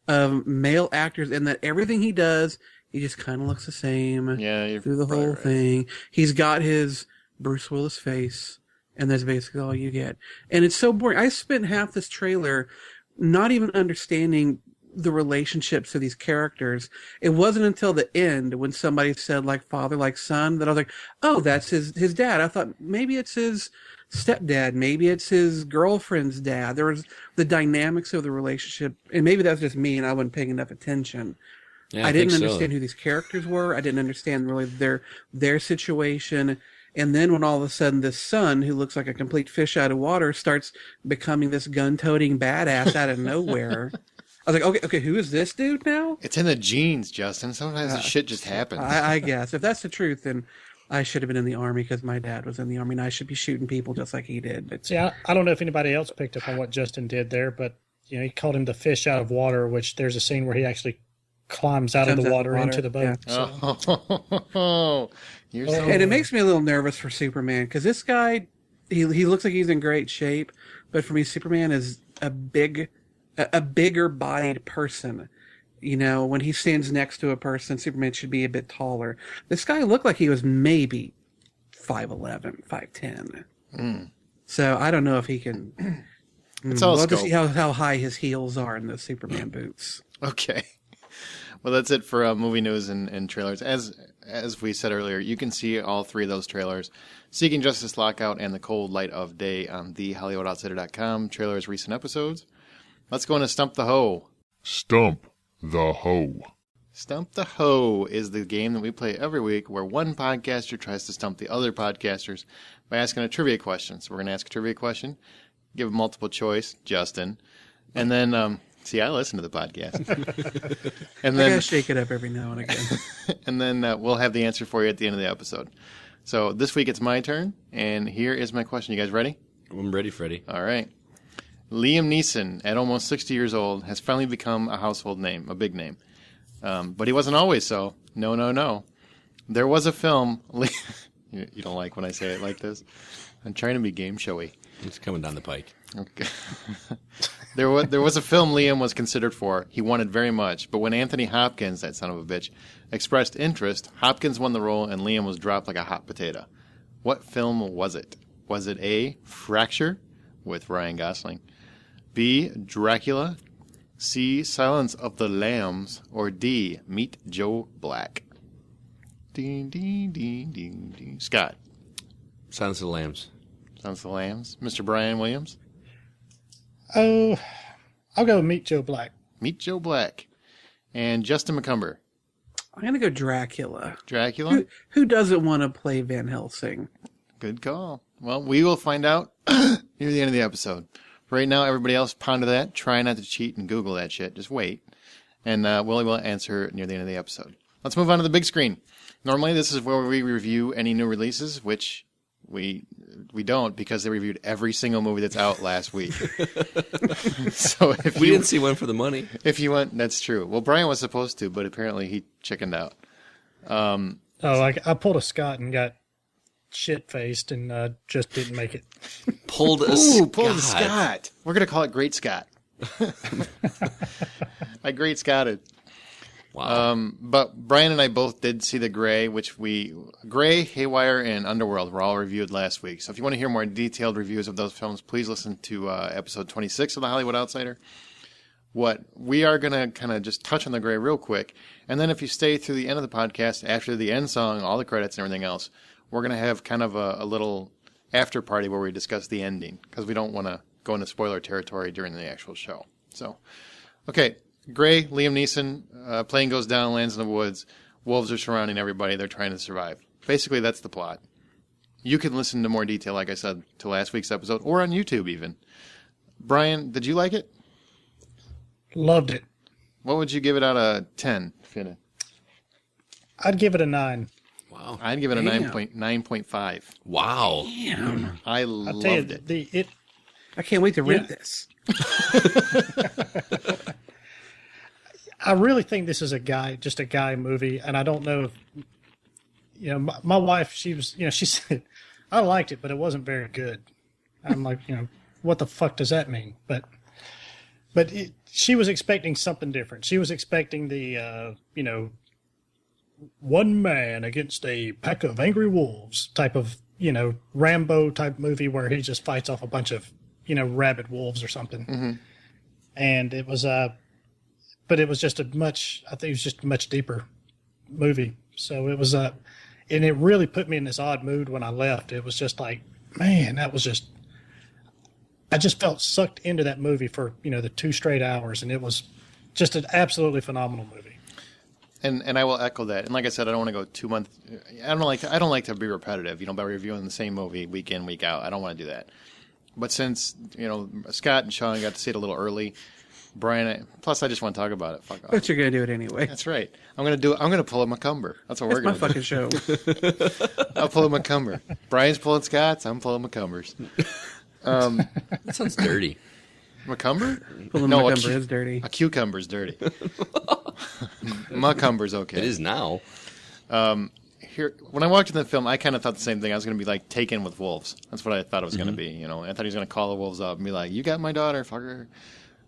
of male actors in that everything he does, he just kind of looks the same through the whole thing. He's got his Bruce Willis face, and that's basically all you get. And it's so boring. I spent half this trailer not even understanding the relationships of these characters. It wasn't until the end when somebody said like father, like son, that I was like, oh, that's his dad. I thought maybe it's his stepdad, maybe it's his girlfriend's dad. There was the dynamics of the relationship, and maybe that's just me and I wasn't paying enough attention. I didn't understand who these characters were. I didn't understand really their situation. And then when all of a sudden this son, who looks like a complete fish out of water, starts becoming this gun-toting badass out of nowhere, I was like, okay, who is this dude now? It's in the genes, Justin. Sometimes the shit just happens. I guess. If that's the truth, then I should have been in the Army because my dad was in the Army, and I should be shooting people just like he did. But see, I don't know if anybody else picked up on what Justin did there, but he called him the fish out of water, which there's a scene where he actually climbs out of the water into the boat. Yeah. So. And it makes me a little nervous for Superman because this guy, he looks like he's in great shape, but for me, Superman is a bigger bodied person. When he stands next to a person, Superman should be a bit taller. This guy looked like he was maybe 5'11", 5'10". So I don't know if he can. We'll just see how high his heels are in those Superman boots. Okay. Well, that's it for movie news and trailers. As we said earlier, you can see all three of those trailers, Seeking Justice, Lockout, and The Cold Light of Day on thehollywoodoutsiders.com. Trailers, recent episodes. Let's go into Stump the HO. Stump the HO. Stump the HO is the game that we play every week where one podcaster tries to stump the other podcasters by asking a trivia question. So we're going to ask a trivia question, give a multiple choice, Justin, and then... See, I listen to the podcast. And then I gotta shake it up every now and again. And then we'll have the answer for you at the end of the episode. So this week it's my turn, and here is my question. You guys ready? I'm ready, Freddie. All right. Liam Neeson, at almost 60 years old, has finally become a household name, a big name. But he wasn't always so. No. There was a film... You don't like when I say it like this? I'm trying to be game showy. It's coming down the pike. Okay. There was a film Liam was considered for. He wanted very much, but when Anthony Hopkins, that son of a bitch, expressed interest, Hopkins won the role and Liam was dropped like a hot potato. What film was it? Was it A, Fracture, with Ryan Gosling, B, Dracula, C, Silence of the Lambs, or D, Meet Joe Black? Ding, ding, ding, ding, ding. Scott. Silence of the Lambs. Silence of the Lambs. Mr. Brian Williams. Oh, I'll go with Meet Joe Black. Meet Joe Black. And Justin McCumber. I'm going to go Dracula. Dracula? Who doesn't want to play Van Helsing? Good call. Well, we will find out near the end of the episode. Right now, everybody else ponder that. Try not to cheat and Google that shit. Just wait. And Willie will answer near the end of the episode. Let's move on to the big screen. Normally, this is where we review any new releases, which we don't because they reviewed every single movie that's out last week. So if We didn't see one for the money. If you want, that's true. Well, Brian was supposed to, but apparently he chickened out. I pulled a Scott and got shit-faced and just didn't make it. Pulled a Pulled a Scott. We're going to call it Great Scott. I Great Scotted. Wow. But Brian and I both did see The Gray, Gray, Haywire, and Underworld were all reviewed last week. So if you want to hear more detailed reviews of those films, please listen to episode 26 of The Hollywood Outsider. What we are going to kind of just touch on The Gray real quick. And then if you stay through the end of the podcast, after the end song, all the credits and everything else, we're going to have kind of a little after party where we discuss the ending because we don't want to go into spoiler territory during the actual show. So, okay. Gray, Liam Neeson, plane goes down, lands in the woods. Wolves are surrounding everybody. They're trying to survive. Basically, that's the plot. You can listen to more detail, like I said, to last week's episode, or on YouTube even. Brian, did you like it? Loved it. What would you give it out of 10, Finn? I'd give it a 9. Wow. I'd give it a 9.5. Wow. Damn. I I'll loved tell you, it. I can't wait to rent this. I really think this is just a guy movie, and I don't know if, my wife, she said, I liked it, but it wasn't very good. I'm like, what the fuck does that mean? But she was expecting something different. She was expecting the, one man against a pack of angry wolves type of, Rambo type movie where he just fights off a bunch of, rabid wolves or something. Mm-hmm. And it was, but it was just I think it was just a much deeper movie. So it was, and it really put me in this odd mood when I left. It was just like, man, I just felt sucked into that movie for, the 2 straight hours. And it was just an absolutely phenomenal movie. And I will echo that. And like I said, I don't want to go 2 months. I don't like to be repetitive, by reviewing the same movie week in, week out. I don't want to do that. But since, Scott and Sean got to see it a little early, Brian, plus I just want to talk about it. Fuck off. But you're going to do it anyway. That's right. I'm going to pull a McCumber. That's what we're going to do. That's my fucking show. I'll pull a McCumber. Brian's pulling Scott's. I'm pulling McCumbers. That sounds dirty. McCumber? Pulling No, McCumber is dirty. A cucumber's dirty. McCumber's okay. It is now. Here, when I walked in the film, I kind of thought the same thing. I was going to be like taken with wolves. That's what I thought it was going to be. I thought he was going to call the wolves up and be like, "You got my daughter, fucker."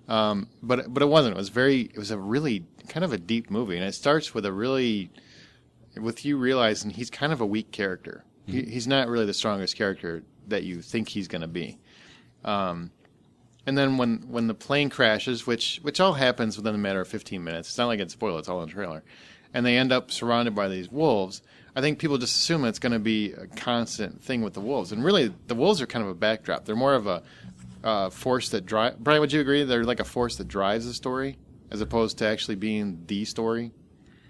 But it wasn't. It was a really kind of a deep movie, and it starts with with you realizing he's kind of a weak character. He's not really the strongest character that you think he's going to be. And then when the plane crashes, which all happens within a matter of 15 minutes, it's not like it's spoiled, it's all in the trailer, and they end up surrounded by these wolves, I think people just assume it's going to be a constant thing with the wolves. And really, the wolves are kind of a backdrop. They're more of a force that drives... Brian, would you agree? They're like a force that drives the story as opposed to actually being the story?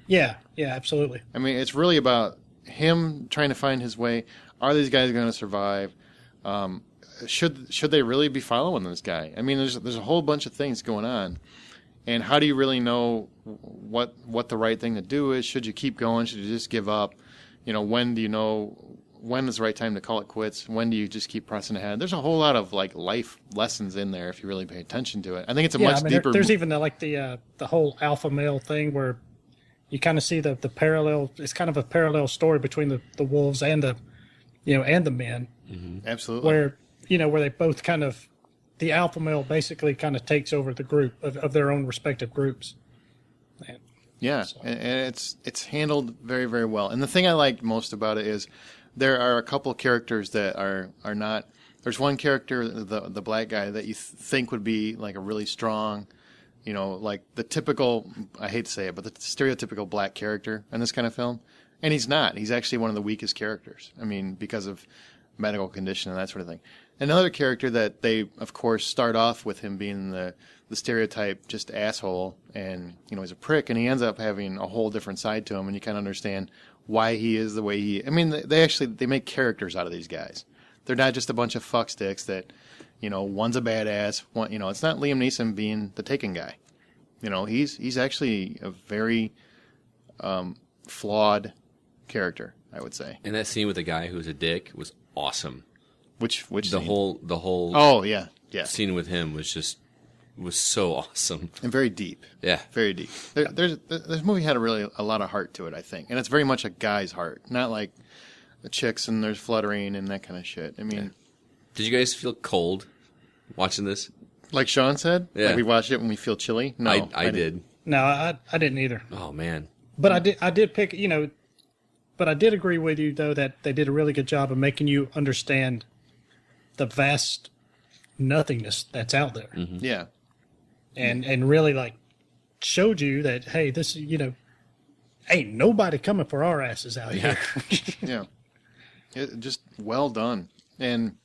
Yeah, absolutely. I mean, it's really about him trying to find his way. Are these guys going to survive? Should they really be following this guy? I mean, there's a whole bunch of things going on. And how do you really know what the right thing to do is? Should you keep going? Should you just give up? When do you know when is the right time to call it quits? When do you just keep pressing ahead? There's a whole lot of life lessons in there if you really pay attention to it. I think it's a much deeper. There's even the whole alpha male thing where you kind of see the parallel. It's kind of a parallel story between the wolves and the and the men. Mm-hmm. Absolutely. Where where they both kind of, the alpha male basically kind of takes over the group of their own respective groups. Yeah, and it's handled very, very well. And the thing I like most about it is there are a couple characters that are not. There's one character, the black guy, that you think would be like a really strong, like the typical, I hate to say it, but the stereotypical black character in this kind of film. And he's not. He's actually one of the weakest characters. I mean, because of medical condition and that sort of thing. Another character that they, of course, start off with him being the stereotype just asshole, and he's a prick, and he ends up having a whole different side to him, and you kind of understand why he is the way he. I mean, they make characters out of these guys. They're not just a bunch of fucksticks that, one's a badass. One, it's not Liam Neeson being the Taken guy. He's actually a very flawed character, I would say. And that scene with the guy who's a dick was awesome. Which the scene? whole oh yeah scene with him was so awesome and very deep. Yeah, very deep. This movie had a lot of heart to it, I think, and it's very much a guy's heart, not like the chicks and there's fluttering and that kind of shit. I mean, did you guys feel cold watching this? Like Sean said, yeah, like we watched it when we feel chilly. No, I did. No, I didn't either. Oh man, but I did pick. But I did agree with you though that they did a really good job of making you understand the vast nothingness that's out there. Mm-hmm. Yeah. And really like showed you that, hey, this ain't nobody coming for our asses out here. Yeah. Just well done. And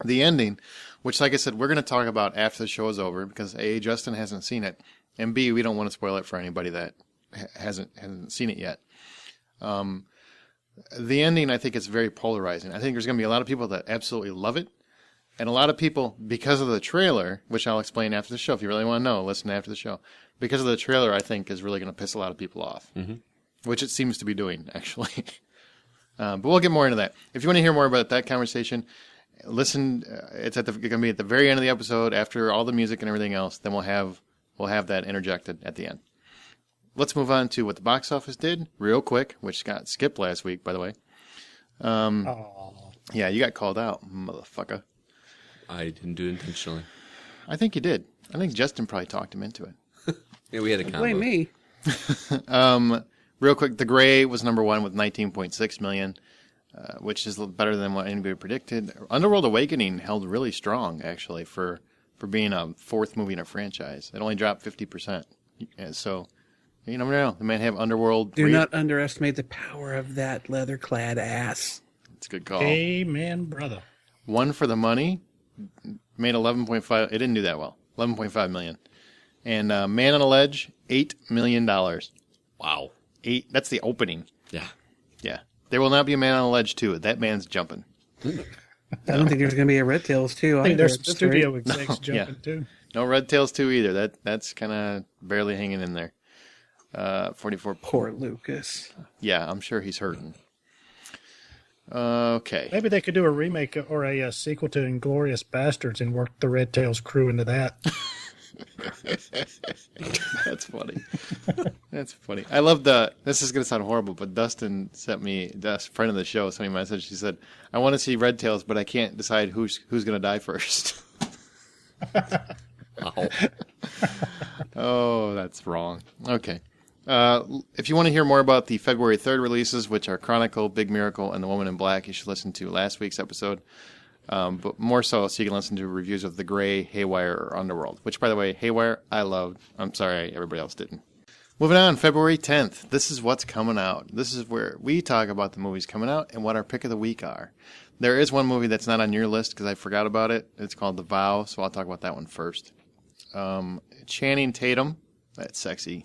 the ending, which like I said, we're going to talk about after the show is over because A, Justin hasn't seen it, and B, we don't want to spoil it for anybody that hasn't seen it yet. The ending, I think, is very polarizing. I think there's going to be a lot of people that absolutely love it, and a lot of people, because of the trailer, which I'll explain after the show. If you really want to know, listen after the show. Because of the trailer, I think, is really going to piss a lot of people off, which it seems to be doing, actually. But we'll get more into that. If you want to hear more about that conversation, listen. It's going to be at the very end of the episode, after all the music and everything else. Then we'll have that interjected at the end. Let's move on to what the box office did real quick, which got skipped last week, by the way. Yeah, you got called out, motherfucker. I didn't do it intentionally. I think you did. I think Justin probably talked him into it. Yeah, we had a combo. Blame me. Real quick, The Gray was number one with 19.6 million, which is better than what anybody predicted. Underworld Awakening held really strong, actually, for being a fourth movie in a franchise. It only dropped 50%. So, you never know. They might have Underworld. Do not underestimate the power of that leather-clad ass. It's a good call. Amen, brother. One for the Money made 11.5. It didn't do that well. 11.5 million. And Man on a Ledge, $8 million. Wow. 8. That's the opening. Yeah. Yeah. There will not be a Man on a Ledge 2. That man's jumping. I don't think there's going to be a Red Tails 2. I think there's some studio execs jumping too. No Red Tails 2 either. That's kind of barely hanging in there. 44. Poor Lucas. Yeah, I'm sure he's hurting. Okay. Maybe they could do a remake or a sequel to Inglourious Bastards and work the Red Tails crew into that. That's funny. That's funny. I love this is going to sound horrible, but Dustin sent me, a friend of the show, sent me a message. She said, I want to see Red Tails, but I can't decide who's going to die first. Oh. Oh, that's wrong. Okay. If you want to hear more about the February 3rd releases, which are Chronicle, Big Miracle, and The Woman in Black, you should listen to last week's episode. But more so you can listen to reviews of The Gray, Haywire, or Underworld, which, by the way, Haywire, I loved. I'm sorry everybody else didn't. Moving on, February 10th. This is what's coming out. This is where we talk about the movies coming out and what our pick of the week are. There is one movie that's not on your list because I forgot about it. It's called The Vow, so I'll talk about that one first. Channing Tatum, that sexy,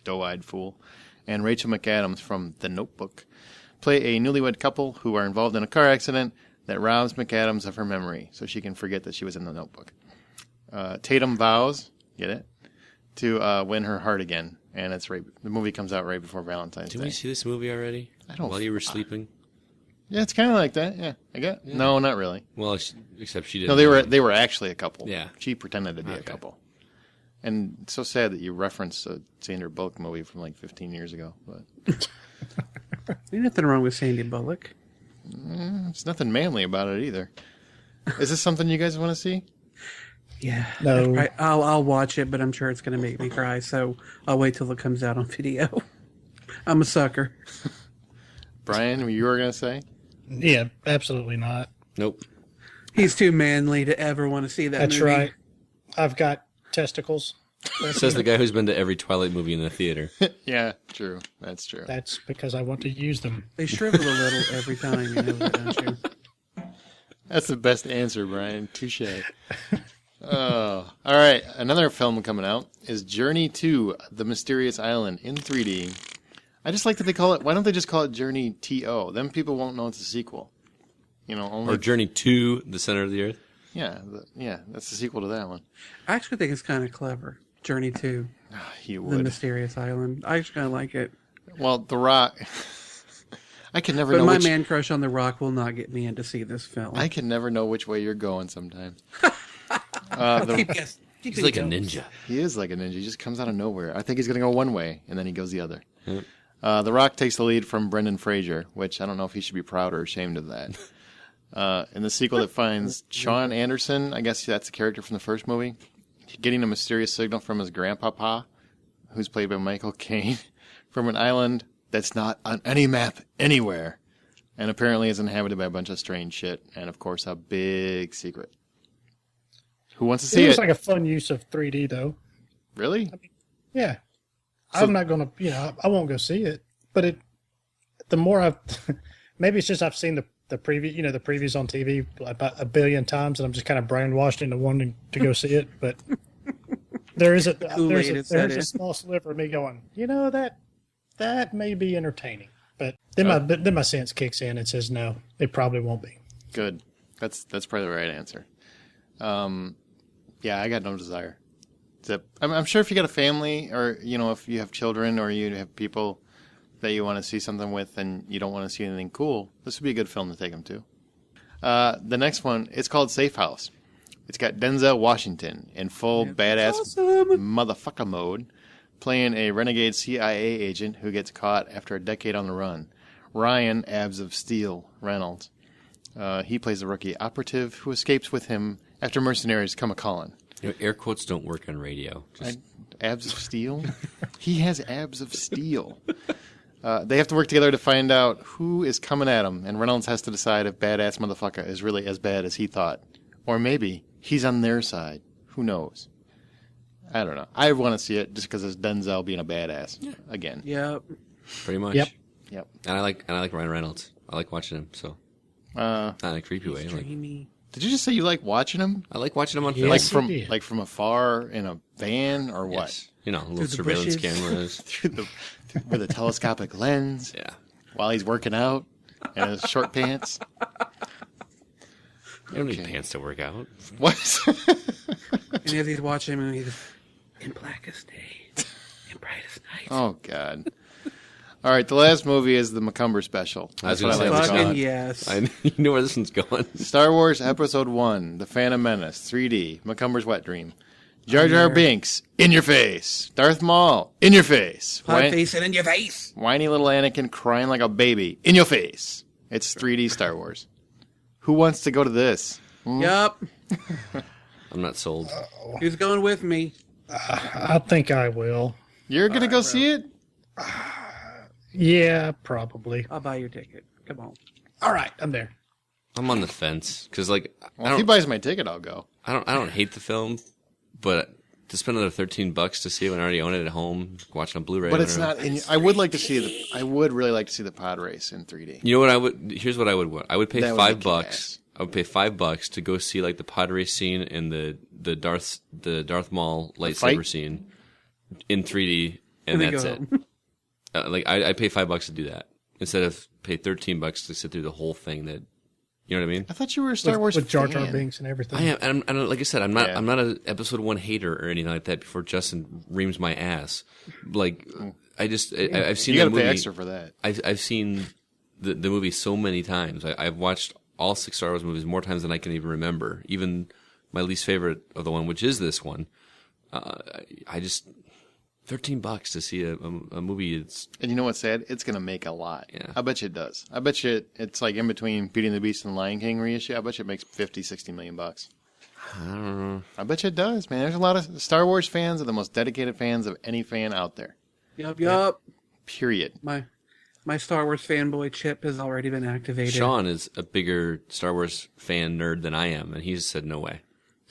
doe-eyed fool, and Rachel McAdams from The Notebook play a newlywed couple who are involved in a car accident that robs McAdams of her memory so she can forget that she was in the Notebook. Tatum vows, get it, to win her heart again, and the movie comes out right before Valentine's Day. Did we see this movie already? While you were sleeping? Yeah, it's kind of like that. Yeah, yeah. No, not really. Well, except she didn't. No, they were actually a couple. Yeah, she pretended to be a couple. And it's so sad that you referenced a Sandra Bullock movie from like 15 years ago. But there's nothing wrong with Sandy Bullock. There's nothing manly about it either. Is this something you guys want to see? Yeah. No. I'll watch it, but I'm sure it's going to make me cry, so I'll wait till it comes out on video. I'm a sucker. Brian, you were going to say? Yeah, absolutely not. Nope. He's too manly to ever want to see that That's movie. right. I've got testicles. Says the guy who's been to every Twilight movie in the theater. Yeah, true. That's true. That's because I want to use them. They shrivel a little every time, you know that, don't you? That's the best answer, Brian. Touche. Oh, all right. Another film coming out is Journey to the Mysterious Island in 3D. I just like that they call it. Why don't they just call it Journey TO? Then people won't know it's a sequel. You know, only Or Journey to the Center of the Earth. yeah, that's the sequel to that one. I actually think it's kind of clever. Journey to He the would. Mysterious Island. I actually kind of like it. Well, The Rock. I can never But know my which. man crush on The Rock will not get me in to see this film. I can never know which way you're going. Sometimes. He's like a ninja. He is like a ninja. He just comes out of nowhere. I think he's going to go one way, and then he goes the other. The Rock takes the lead from Brendan Fraser, which I don't know if he should be proud or ashamed of that. In the sequel that finds Sean Anderson, I guess that's the character from the first movie, getting a mysterious signal from his grandpapa, who's played by Michael Caine, from an island that's not on any map anywhere, and apparently is inhabited by a bunch of strange shit, and of course a big secret. Who wants to see It it? looks like a fun use of 3D, though. Really? Yeah. I'm not going to, I won't go see it. But the more I've, maybe it's just I've seen the preview, the previews on TV about a billion times, and I'm just kind of brainwashed into wanting to go see it. But there's a small sliver of me going, that may be entertaining. But then my sense kicks in and says, no, it probably won't be. Good. That's probably the right answer. Yeah, I got no desire. I'm sure if you got a family, or if you have children, or you have people that you want to see something with, and you don't want to see anything cool, this would be a good film to take them to. The next one, it's called Safe House. It's got Denzel Washington in full badass motherfucker mode, playing a renegade CIA agent who gets caught after a decade on the run. Ryan Abs of Steel Reynolds. He plays a rookie operative who escapes with him after mercenaries come a-calling. Air quotes don't work on radio. Abs of steel? He has abs of steel. They have to work together to find out who is coming at him, and Reynolds has to decide if badass motherfucker is really as bad as he thought. Or maybe he's on their side. Who knows? I don't know. I want to see it just because it's Denzel being a badass again. Yep. Pretty much. Yep. And I like Ryan Reynolds. I like watching him, so not in a creepy way. Dreamy. Did you just say you like watching him? I like watching him on film. Yes. Like from Yeah. afar in a van or what? Yes. Little the surveillance bushes. cameras. With a telescopic lens Yeah. while he's working out in his short pants. You don't need pants to work out. What? And as he's watching him, he's in blackest day, in brightest night. Oh, God. All right, the last movie is the Macumber special. I was That's gonna what say I like to call Fucking it. yes. You know where this one's going. Star Wars Episode 1, The Phantom Menace, 3D, Macumber's Wet Dream. Jar Jar Binks, in your face. Darth Maul, in your face. Hot face and in your face. Whiny little Anakin crying like a baby, in your face. It's 3D Star Wars. Who wants to go to this? Yup. I'm not sold. Who's going with me? I think I will. You're going to go see it? Yeah, probably. I'll buy your ticket. Come on. All right, I'm there. I'm on the fence because, Well, if he buys my ticket, I'll go. I don't hate the film, but to spend another $13 to see it when I already own it at home, watching on Blu-ray. But it's not. I would like to see I would really like to see the pod race in 3D. You know what Here's what I would want. I would pay That would be $5. kick-ass. I would pay $5 to go see like the pod race scene and the Darth Maul lightsaber fight? scene in 3D, and then that's go it. home. I'd pay $5 to do that instead of pay $13 to sit through the whole thing. That you know what I mean? I thought you were a Star Wars with Jar Jar fan. Binks and everything. I am, and I'm like I said, I'm not. Yeah. I'm not an episode 1 hater or anything like that. Before Justin reams my ass, like I've seen You got the to movie. pay extra for that. I've seen the movie so many times. I've watched all 6 Star Wars movies more times than I can even remember. Even my least favorite of the one, which is this one. $13 to see a movie. It's And you know what's sad? It's going to make a lot. Yeah. I bet you it does. I bet you it's like in between Beauty and the Beast and Lion King reissue. I bet you it makes $50-60 million. I don't know. I bet you it does, man. There's a lot of Star Wars fans are the most dedicated fans of any fan out there. Yup. Period. My Star Wars fanboy chip has already been activated. Sean is a bigger Star Wars fan nerd than I am, and he's said no way.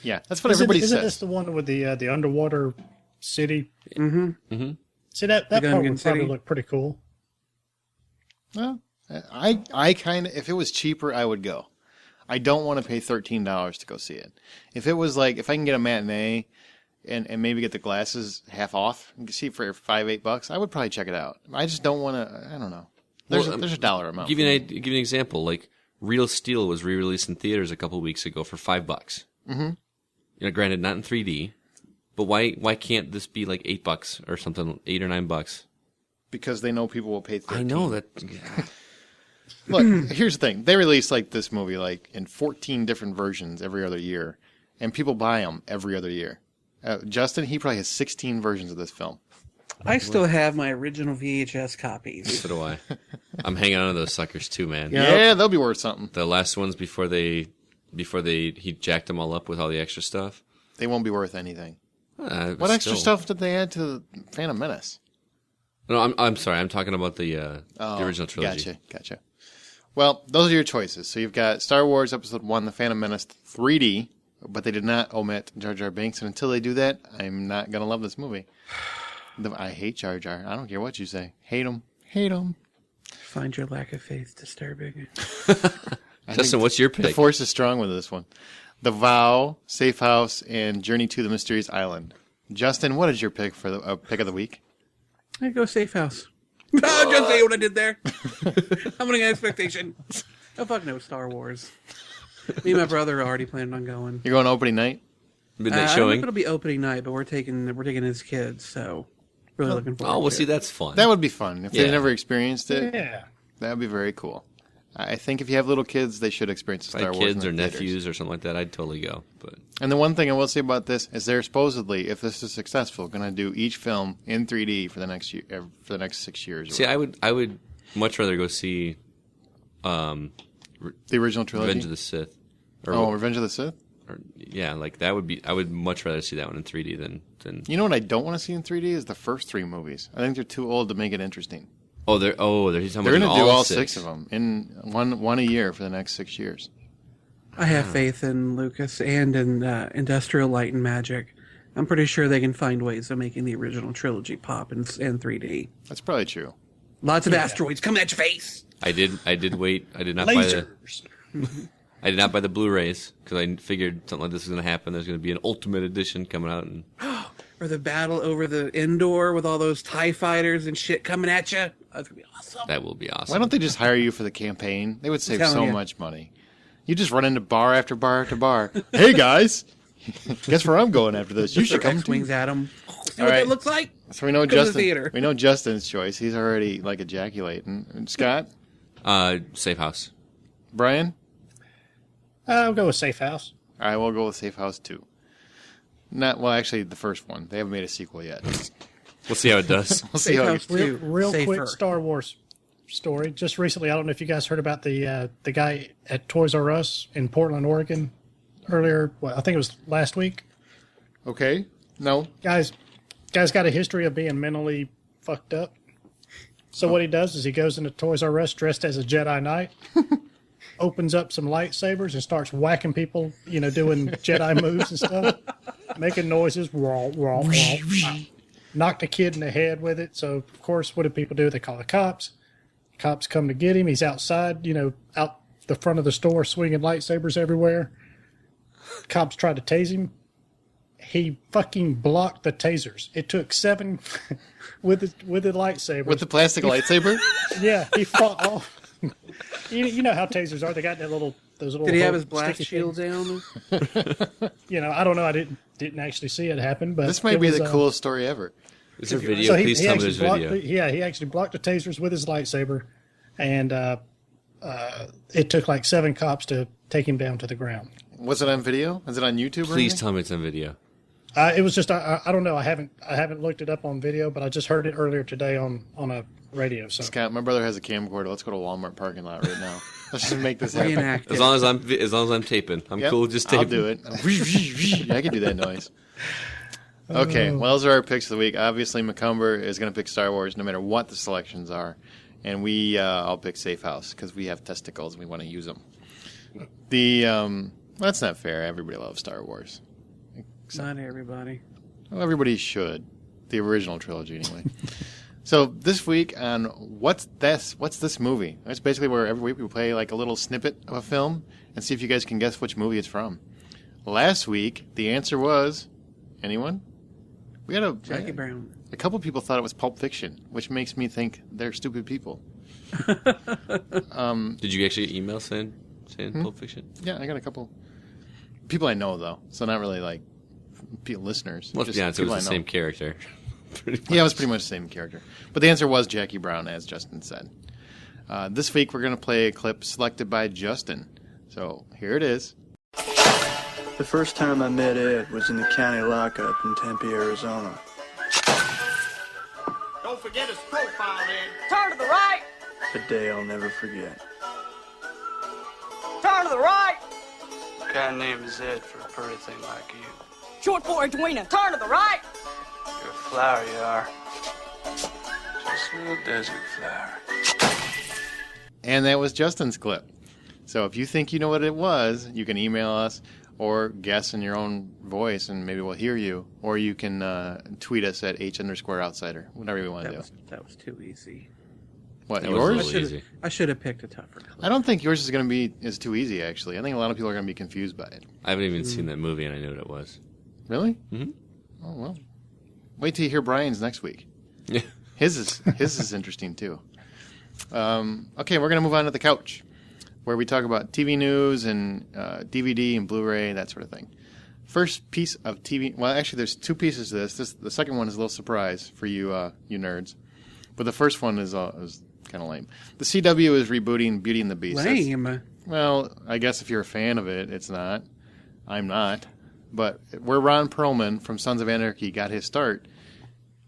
Yeah, that's what everybody Isn't says. this the one with the underwater city? Mm-hmm. See, that part Gungan would probably City. look pretty cool. Well, I kind of, if it was cheaper, I would go. I don't want to pay $13 to go see it. If it was like, if I can get a matinee and maybe get the glasses half off and see it for $5-8, I would probably check it out. I just don't want to, I don't know. There's a dollar amount. Give you an example. Like Real Steel was re-released in theaters a couple weeks ago for $5. Mm-hmm. You know, granted, not in 3D, but why can't this be like $8 or something, $8 or $9? Because they know people will pay $13. I know that. Look, here's the thing. They release like this movie like in 14 different versions every other year, and people buy them every other year. Justin, he probably has 16 versions of this film. I still have my original VHS copies. So do I. I'm hanging on to those suckers too, man. Yeah, they'll be worth something. The last ones before he jacked them all up with all the extra stuff. They won't be worth anything. But What extra still. stuff did they add to Phantom Menace? No, I'm sorry. I'm talking about the original trilogy. Gotcha. Well, those are your choices. So you've got Star Wars Episode 1, The Phantom Menace 3D, but they did not omit Jar Jar Binks, and until they do that, I'm not going to love this movie. I hate Jar Jar. I don't care what you say. Hate him. Hate him. Find your lack of faith disturbing. Justin, what's your pick? The Force is strong with this one. The Vow, Safe House, and Journey to the Mysterious Island. Justin, what is your pick for the pick of the week? I go Safe House. Oh, just say what I did there. I'm running an expectation. Oh, fuck no, Star Wars. Me and my brother are already planning on going. You're going opening night? Midnight I don't know showing. if it'll be opening night, but we're taking his kids, so really looking forward Oh, well, to see, it. that's fun. That would be fun. If Yeah. they never experienced it, Yeah. that would be very cool. I think if you have little kids, they should experience If I Star had Wars. kids in or the theaters. nephews or something like that, I'd totally go. But And the one thing I will say about this is they're supposedly, if this is successful, going to do each film in 3D for the next year, for the next 6 years. or see, I would much rather go see the original trilogy. Revenge of the Sith. Revenge of the Sith. Yeah, like that would be. I would much rather see that one in 3D than. You know what I don't want to see in 3D is the first 3 movies. I think they're too old to make it interesting. They're he's talking They're about going to do all 6 6 of them in one a year for the next 6 years. I have faith in Lucas and in Industrial Light and Magic. I'm pretty sure they can find ways of making the original trilogy pop in 3D. That's probably true. Lots of asteroids coming at your face. I did wait. I did not Lasers. I did not buy the Blu-rays because I figured something like this was going to happen. There's going to be an Ultimate Edition coming out, and Or the battle over the indoor with all those TIE fighters and shit coming at you. That's going to be awesome. that will be awesome. Why don't they just hire you for the campaign? They would save telling so you. much money. You just run into bar after bar after bar. Hey guys, guess where I'm going after this? You should come too. X-Wings at them. See All what right. that looks like? So we know Go to the Justin. theater. We know Justin's choice. He's already like ejaculating. And Scott, Safe House. Brian. I'll go with Safe House. All right, we'll go with Safe House 2. Actually, the first one. They haven't made a sequel yet. We'll see how it does. We'll see Safe how House it Real, 2. real Safer. quick Star Wars story. Just recently, I don't know if you guys heard about the guy at Toys R Us in Portland, Oregon. Earlier, I think it was last week. Okay. No. Guy's got a history of being mentally fucked up. So what he does is he goes into Toys R Us dressed as a Jedi Knight, opens up some lightsabers and starts whacking people, doing Jedi moves and stuff, making noises, knocked a kid in the head with it. So, of course, what do people do? They call the cops. Cops come to get him. He's outside, out the front of the store swinging lightsabers everywhere. Cops tried to tase him. He fucking blocked the tasers. It took 7 with the lightsaber. With the plastic lightsaber? Yeah, he fought off. You know how tasers are. They got those little. Did he have his blast sticky shield things. down? I don't know. I didn't actually see it happen, but This might it be was, the coolest story ever. Is there So video? he Please tell me actually there's blocked video. he actually blocked the tasers with his lightsaber, and it took like 7 cops to take him down to the ground. Was it on video? Is it on YouTube? or Please anything? tell me it's on video. It was just I don't know. I haven't looked it up on video, but I just heard it earlier today on a radio. So Scott, my brother has a camcorder. Let's go to Walmart parking lot right now. Let's just make this happen. Reenact As it. long as I'm taping, I'm Yep, cool. Just taping. I'll do it. I can do that noise. Okay, well, those are our picks of the week. Obviously, McCumber is going to pick Star Wars no matter what the selections are. And we all pick Safe House because we have testicles and we want to use them. That's not fair. Everybody loves Star Wars. Not everybody. Well, everybody should. The original trilogy, anyway. So this week on What's This Movie? That's basically where every week we play like a little snippet of a film and see if you guys can guess which movie it's from. Last week, the answer was... Anyone? We had Jackie Brown. A couple people thought it was Pulp Fiction, which makes me think they're stupid people. Did you actually get email saying Pulp Fiction? Yeah, I got a couple. People I know, though, so not really like listeners. Let's be honest, it people was the I know. same character. Yeah, it was pretty much the same character. But the answer was Jackie Brown, as Justin said. This week we're going to play a clip selected by Justin. So here it is. The first time I met Ed was in the county lockup in Tempe, Arizona. Don't forget his profile, Ed. Turn to the right. A day I'll never forget. Turn to the right. A guy named Ed for a pretty thing like you. Short for Edwina. Turn to the right. You're a flower, you are. Just a little desert flower. And that was Justin's clip. So if you think you know what it was, you can email us or guess in your own voice and maybe we'll hear you. Or you can tweet us at H_outsider, whatever you want to do. That was too easy. What, That was a yours? little easy. I should have picked a tougher clip. I don't think yours is going to be too easy, actually. I think a lot of people are going to be confused by it. I haven't even seen that movie, and I knew what it was. Really? Mhm. Oh, well. Wait till you hear Brian's next week. Yeah. His is interesting, too. Okay, we're going to move on to the couch, where we talk about TV news and DVD and Blu-ray, that sort of thing. First piece of TV... Well, actually, there's two pieces to this. The second one is a little surprise for you nerds. But the first one is kind of lame. The CW is rebooting Beauty and the Beast. Lame. Well, I guess if you're a fan of it, it's not. I'm not. But where Ron Perlman from Sons of Anarchy got his start,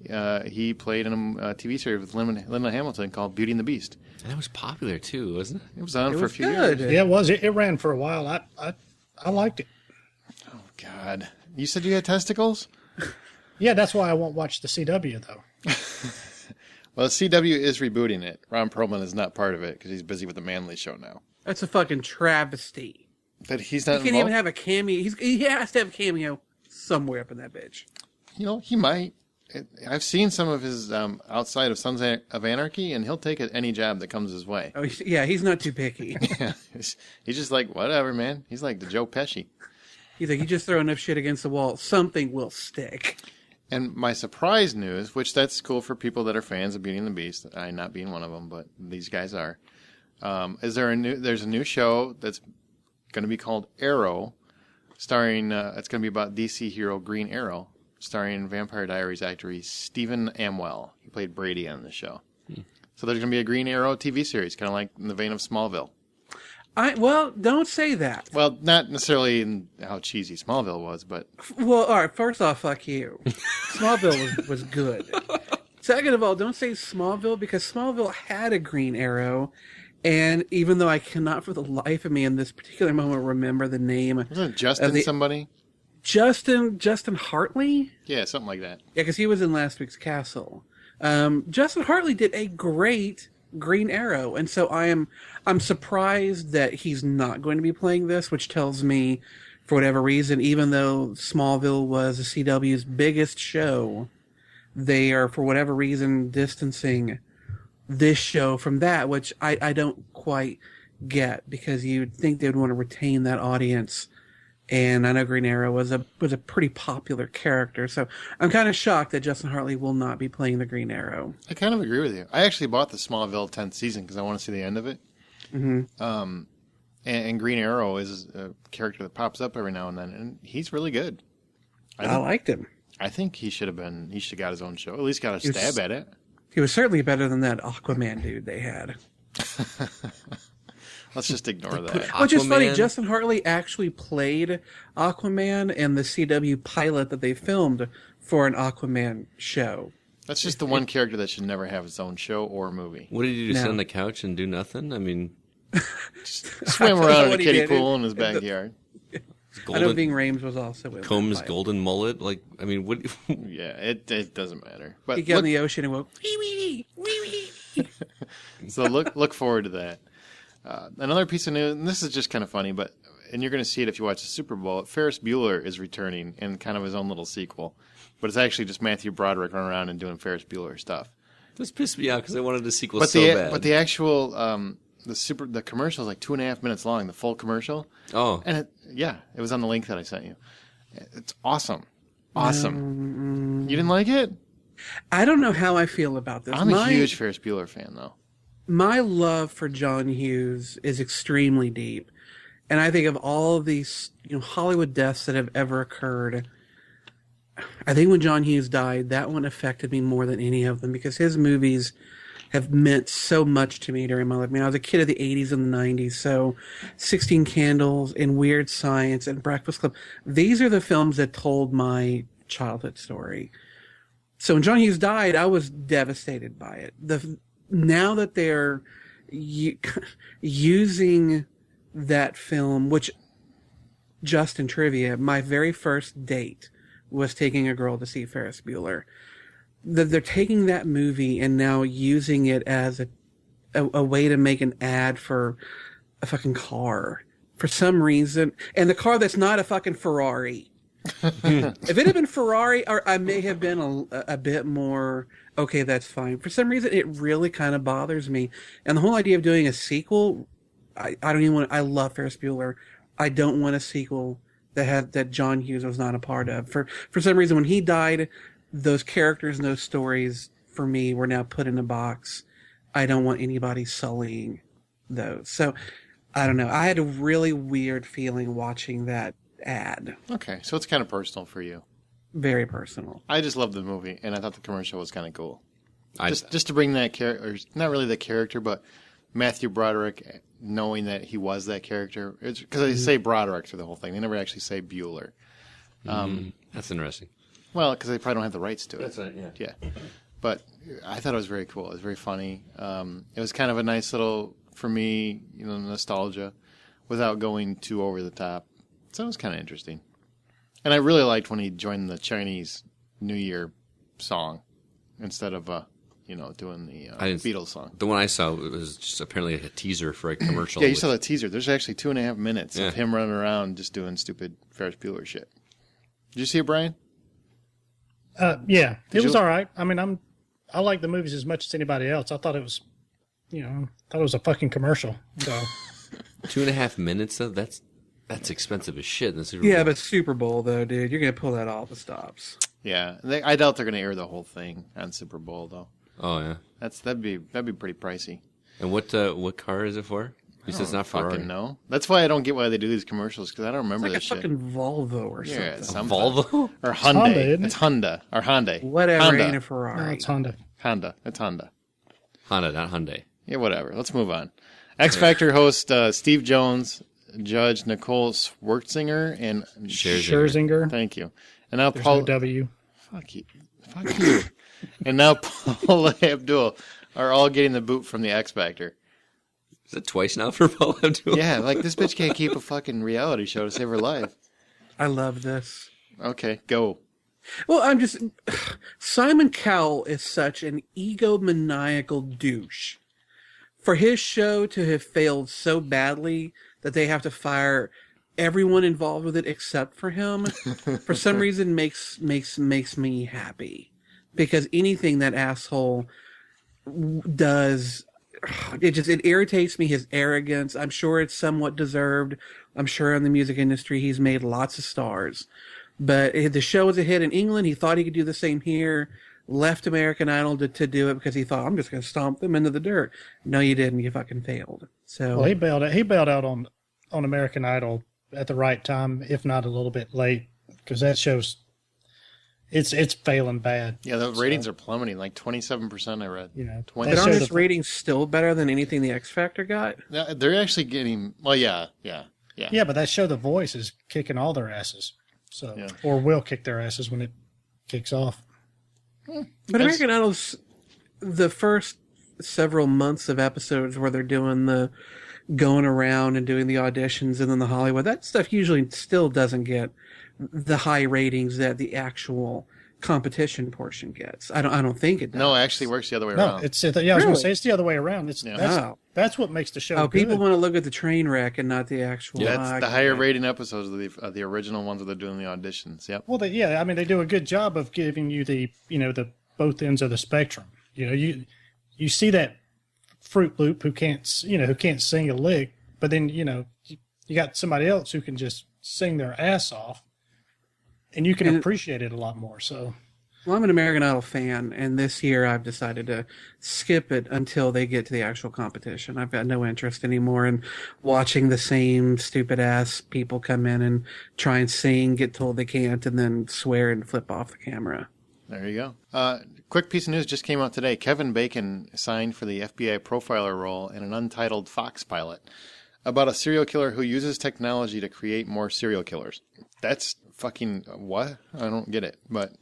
he played in a TV series with Linda Hamilton called Beauty and the Beast. And that was popular, too, wasn't it? It was on for a few good. years. yeah, it was. It ran for a while. I liked it. Oh, God. You said you had testicles? Yeah, that's why I won't watch the CW though. Well, CW is rebooting it. Ron Perlman is not part of it because he's busy with the Manly show now. That's a fucking travesty. But he's He not can't involved? even have a cameo. He has to have a cameo somewhere up in that bitch. You know, he might. I've seen some of his outside of Sons of Anarchy, and he'll take any job that comes his way. Oh, yeah, he's not too picky. Yeah, he's just like, whatever, man. He's like the Joe Pesci. He's like, you just throw enough shit against the wall, something will stick. And my surprise news, which that's cool for people that are fans of Beauty and the Beast, I not being one of them, but these guys are, is there's a new show that's going to be called Arrow, starring, it's going to be about DC hero Green Arrow, starring Vampire Diaries actor Stephen Amell. He played Brady on the show. So there's going to be a Green Arrow TV series, kind of like in the vein of Smallville. Well, don't say that. Well, not necessarily in how cheesy Smallville was, but... Well, all right, first off, fuck you. Smallville was good. Second of all, don't say Smallville, because Smallville had a Green Arrow, and even though I cannot for the life of me in this particular moment remember the name... Wasn't it Justin somebody? Justin Hartley? Yeah, something like that. Yeah, because he was in last week's Castle. Justin Hartley did a great Green Arrow, and so I'm surprised that he's not going to be playing this, which tells me, for whatever reason, even though Smallville was the CW's biggest show, they are, for whatever reason, distancing this show from that, which I don't quite get, because you'd think they would want to retain that audience. And I know Green Arrow was a pretty popular character, so I'm kind of shocked that Justin Hartley will not be playing the Green Arrow. I kind of agree with you. I actually bought the Smallville 10th season because I want to see the end of it. Mm-hmm. And Green Arrow is a character that pops up every now and then, and he's really good. I liked him. I think he should have got his own show. At least got a stab at it. He was certainly better than that Aquaman dude they had. Let's just ignore that. Which is funny, Aquaman. Justin Hartley actually played Aquaman in the CW pilot that they filmed for an Aquaman show. That's just the one character that should never have its own show or movie. What did he do? No. Sit on the couch and do nothing? I mean, Swim around in a what he kiddie did. pool in his backyard. I know Ving Rhames was also with comb his him. golden mullet. Like, I mean, what? Yeah, it doesn't matter. But He got in the ocean and went, wee wee wee wee. so look forward to that. Another piece of news, and this is just kind of funny, and you're going to see it if you watch the Super Bowl. Ferris Bueller is returning in kind of his own little sequel, but it's actually just Matthew Broderick running around and doing Ferris Bueller stuff. This pissed me out because I wanted a sequel But so bad. But the actual the commercial is like 2.5 minutes long, the full commercial. Oh, And it was on the link that I sent you. It's awesome. You didn't like it? I don't know how I feel about this. I'm a huge Ferris Bueller fan, though. My love for John Hughes is extremely deep. And I think of all of these, Hollywood deaths that have ever occurred, I think when John Hughes died, that one affected me more than any of them because his movies have meant so much to me during my life. I mean, I was a kid of the 80s and the 90s, so 16 Candles and Weird Science and Breakfast Club, these are the films that told my childhood story. So when John Hughes died, I was devastated by it. Now that they're using that film, which, just in trivia, my very first date was taking a girl to see Ferris Bueller. They're taking that movie and now using it as a way to make an ad for a fucking car for some reason. And the car that's not a fucking Ferrari. If it had been Ferrari, or I may have been a bit more, okay, that's fine. For some reason, it really kind of bothers me. And the whole idea of doing a sequel, I don't even want. I love Ferris Bueller. I don't want a sequel that John Hughes was not a part of. For some reason, when he died, those characters and those stories for me were now put in a box. I don't want anybody sullying those. So I don't know. I had a really weird feeling watching that ad. Okay, so it's kind of personal for you. Very personal. I just loved the movie, and I thought the commercial was kind of cool. Just to bring that character, not really the character, but Matthew Broderick, knowing that he was that character. Because they say Broderick through the whole thing. They never actually say Bueller. that's interesting. Well, because they probably don't have the rights to it. That's right, yeah. Yeah. But I thought it was very cool. It was very funny. It was kind of a nice little, for me, nostalgia without going too over the top. So it was kind of interesting. And I really liked when he joined the Chinese New Year song instead of, doing the Beatles song. The one I saw was just apparently like a teaser for a commercial. Yeah, you saw the teaser. There's actually 2.5 minutes Yeah. of him running around just doing stupid Ferris Bueller shit. Did you see it, Brian? Yeah, it was you- all right. I mean, I like the movies as much as anybody else. I thought it was, thought it was a fucking commercial. So 2.5 minutes though. That's expensive as shit in the Super Bowl. Yeah, but Super Bowl though, dude, you're gonna pull that off the stops. Yeah. I doubt they're going to air the whole thing on Super Bowl, though. Oh yeah. That'd be pretty pricey. And what car is it for? You said it's not Ferrari. Fucking know. That's why I don't get why they do these commercials, because I don't remember Like a this shit. fucking Volvo or something. Yeah, something. Volvo. Or Hyundai. Honda, isn't it? It's Honda. Or Hyundai. Whatever, Honda. ain't a no, Ferrari. it's Honda. Honda. It's Honda. Honda, not Hyundai. Yeah, whatever. Let's move on. X Factor host Steve Jones, Judge Nicole Scherzinger, and Scherzinger. Thank you. And now There's Paul. no W. Fuck you. Fuck you. And now Paula Abdul are all getting the boot from the X Factor. Is it twice now for Paul Abdul? Yeah, like this bitch can't keep a fucking reality show to save her life. I love this. Okay, go. Well, Simon Cowell is such an egomaniacal douche. For his show to have failed so badly that they have to fire everyone involved with it except for him, for some reason makes me happy. Because anything that asshole does, it irritates me, his arrogance. I'm sure it's somewhat deserved. I'm sure in the music industry he's made lots of stars. But the show was a hit in England. He thought he could do the same here. Left American Idol to do it because he thought, I'm just going to stomp them into the dirt. No, you didn't. You fucking failed. So Well, he bailed out on American Idol at the right time, if not a little bit late, because that show's it's failing bad. Yeah, the ratings are plummeting, like 27%. I read. You know, 20. But That aren't shows his the- ratings still better than anything the X Factor got? Yeah, they're actually getting. Well, yeah. Yeah, but that show The Voice is kicking all their asses. So, Yeah. or will kick their asses when it kicks off. But American Idol's the first several months of episodes where they're doing the going around and doing the auditions and then the Hollywood. That stuff usually still doesn't get the high ratings that the actual competition portion gets. I don't think it does. No, it actually works the other way No, around. I was going Really? to say it's the other way around. That's what makes the show. Oh, people good. want to look at the train wreck and not the actual. That's the higher rating episodes of the original ones where they're doing the auditions. Yep. Well, they do a good job of giving you the both ends of the spectrum. You see that Fruit Loop who can't sing a lick, but then you got somebody else who can just sing their ass off, and you can appreciate it a lot more. So, well, I'm an American Idol fan, and this year I've decided to skip it until they get to the actual competition. I've got no interest anymore in watching the same stupid ass people come in and try and sing, get told they can't, and then swear and flip off the camera. There you go. Quick piece of news just came out today. Kevin Bacon signed for the FBI profiler role in an untitled Fox pilot about a serial killer who uses technology to create more serial killers. That's fucking what? I don't get it. But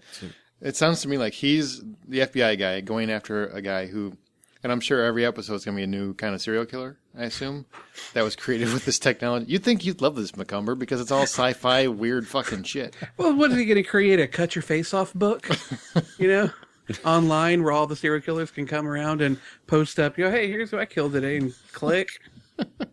it sounds to me like he's the FBI guy going after a guy who, and I'm sure every episode is going to be a new kind of serial killer, I assume, that was created with this technology. You'd think you'd love this, McCumber, because it's all sci-fi, weird fucking shit. Well, what is he going to create? A cut your face off book? Online where all the serial killers can come around and post up, hey, here's who I killed today, and click.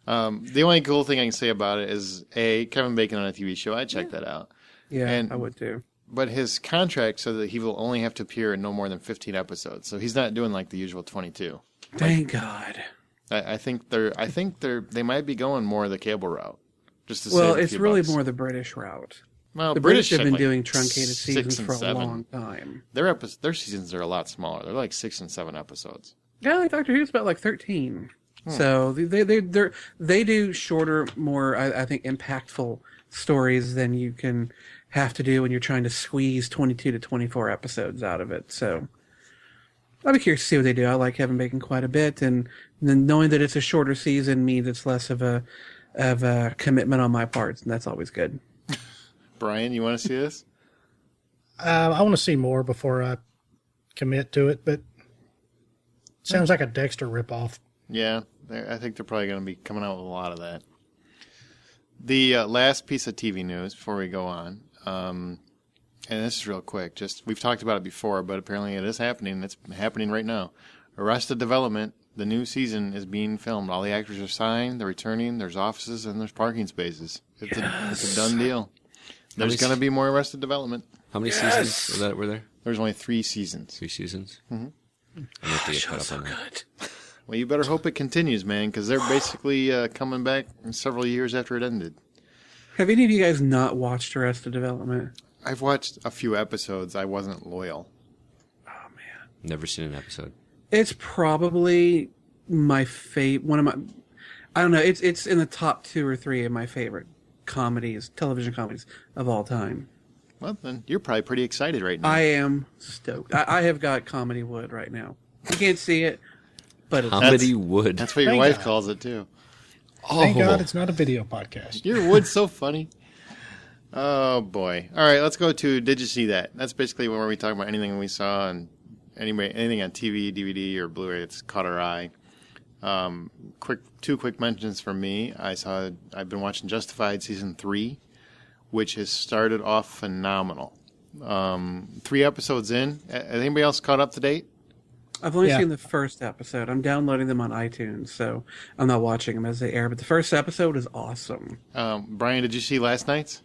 The only cool thing I can say about it is, Kevin Bacon on a TV show. I'd check that out. Yeah, And- I would too. But his contract said that he will only have to appear in no more than 15 episodes. So he's not doing like the usual 22. Thank God. I think they might be going more the cable route. Just to Well, save a it's few really bucks. more the British route. Well, The British have had, been like, doing truncated 6 seasons and for a 7. long time. Their seasons are a lot smaller. They're like 6 and 7 episodes. Yeah, like Doctor Who's about like 13. So they do shorter, more I think impactful stories than you can have to do when you're trying to squeeze 22 to 24 episodes out of it. So I'll be curious to see what they do. I like Kevin Bacon quite a bit, and then knowing that it's a shorter season means it's less of a commitment on my part, and that's always good. Brian, you want to see this? I want to see more before I commit to it, but sounds like a Dexter ripoff. Yeah, I think they're probably going to be coming out with a lot of that. The last piece of TV news before we go on, and this is real quick. We've talked about it before, but apparently it is happening. It's happening right now. Arrested Development, the new season is being filmed. All the actors are signed. They're returning. There's offices and there's parking spaces. It's a done deal. There's going to be more Arrested Development. How many seasons were there? There's only 3 seasons. 3 seasons? Mm-hmm. I have to get caught up on that. Well, you better hope it continues, man, because they're basically coming back several years after it ended. Have any of you guys not watched Arrested Development? I've watched a few episodes. I wasn't loyal. Oh, man. Never seen an episode. It's probably my one of my, I don't know, it's in the top 2 or 3 of my favorite television comedies of all time. Well, then you're probably pretty excited right now. I am stoked. I have got comedy wood right now. You can't see it, but it's Comedy wood. That's what your Thank wife God. calls it, too. Thank God it's not a video podcast. Your wood's so funny. Oh, boy. All right, let's go to Did You See That? That's basically where we talk about anything we saw and anything on TV, DVD, or Blu-ray that's caught our eye. Two quick mentions from me. I've been watching Justified Season 3, which has started off phenomenal. 3 episodes in. Anybody else caught up to date? I've only Yeah. seen the first episode. I'm downloading them on iTunes, so I'm not watching them as they air. But the first episode is awesome. Brian, did you see last night's?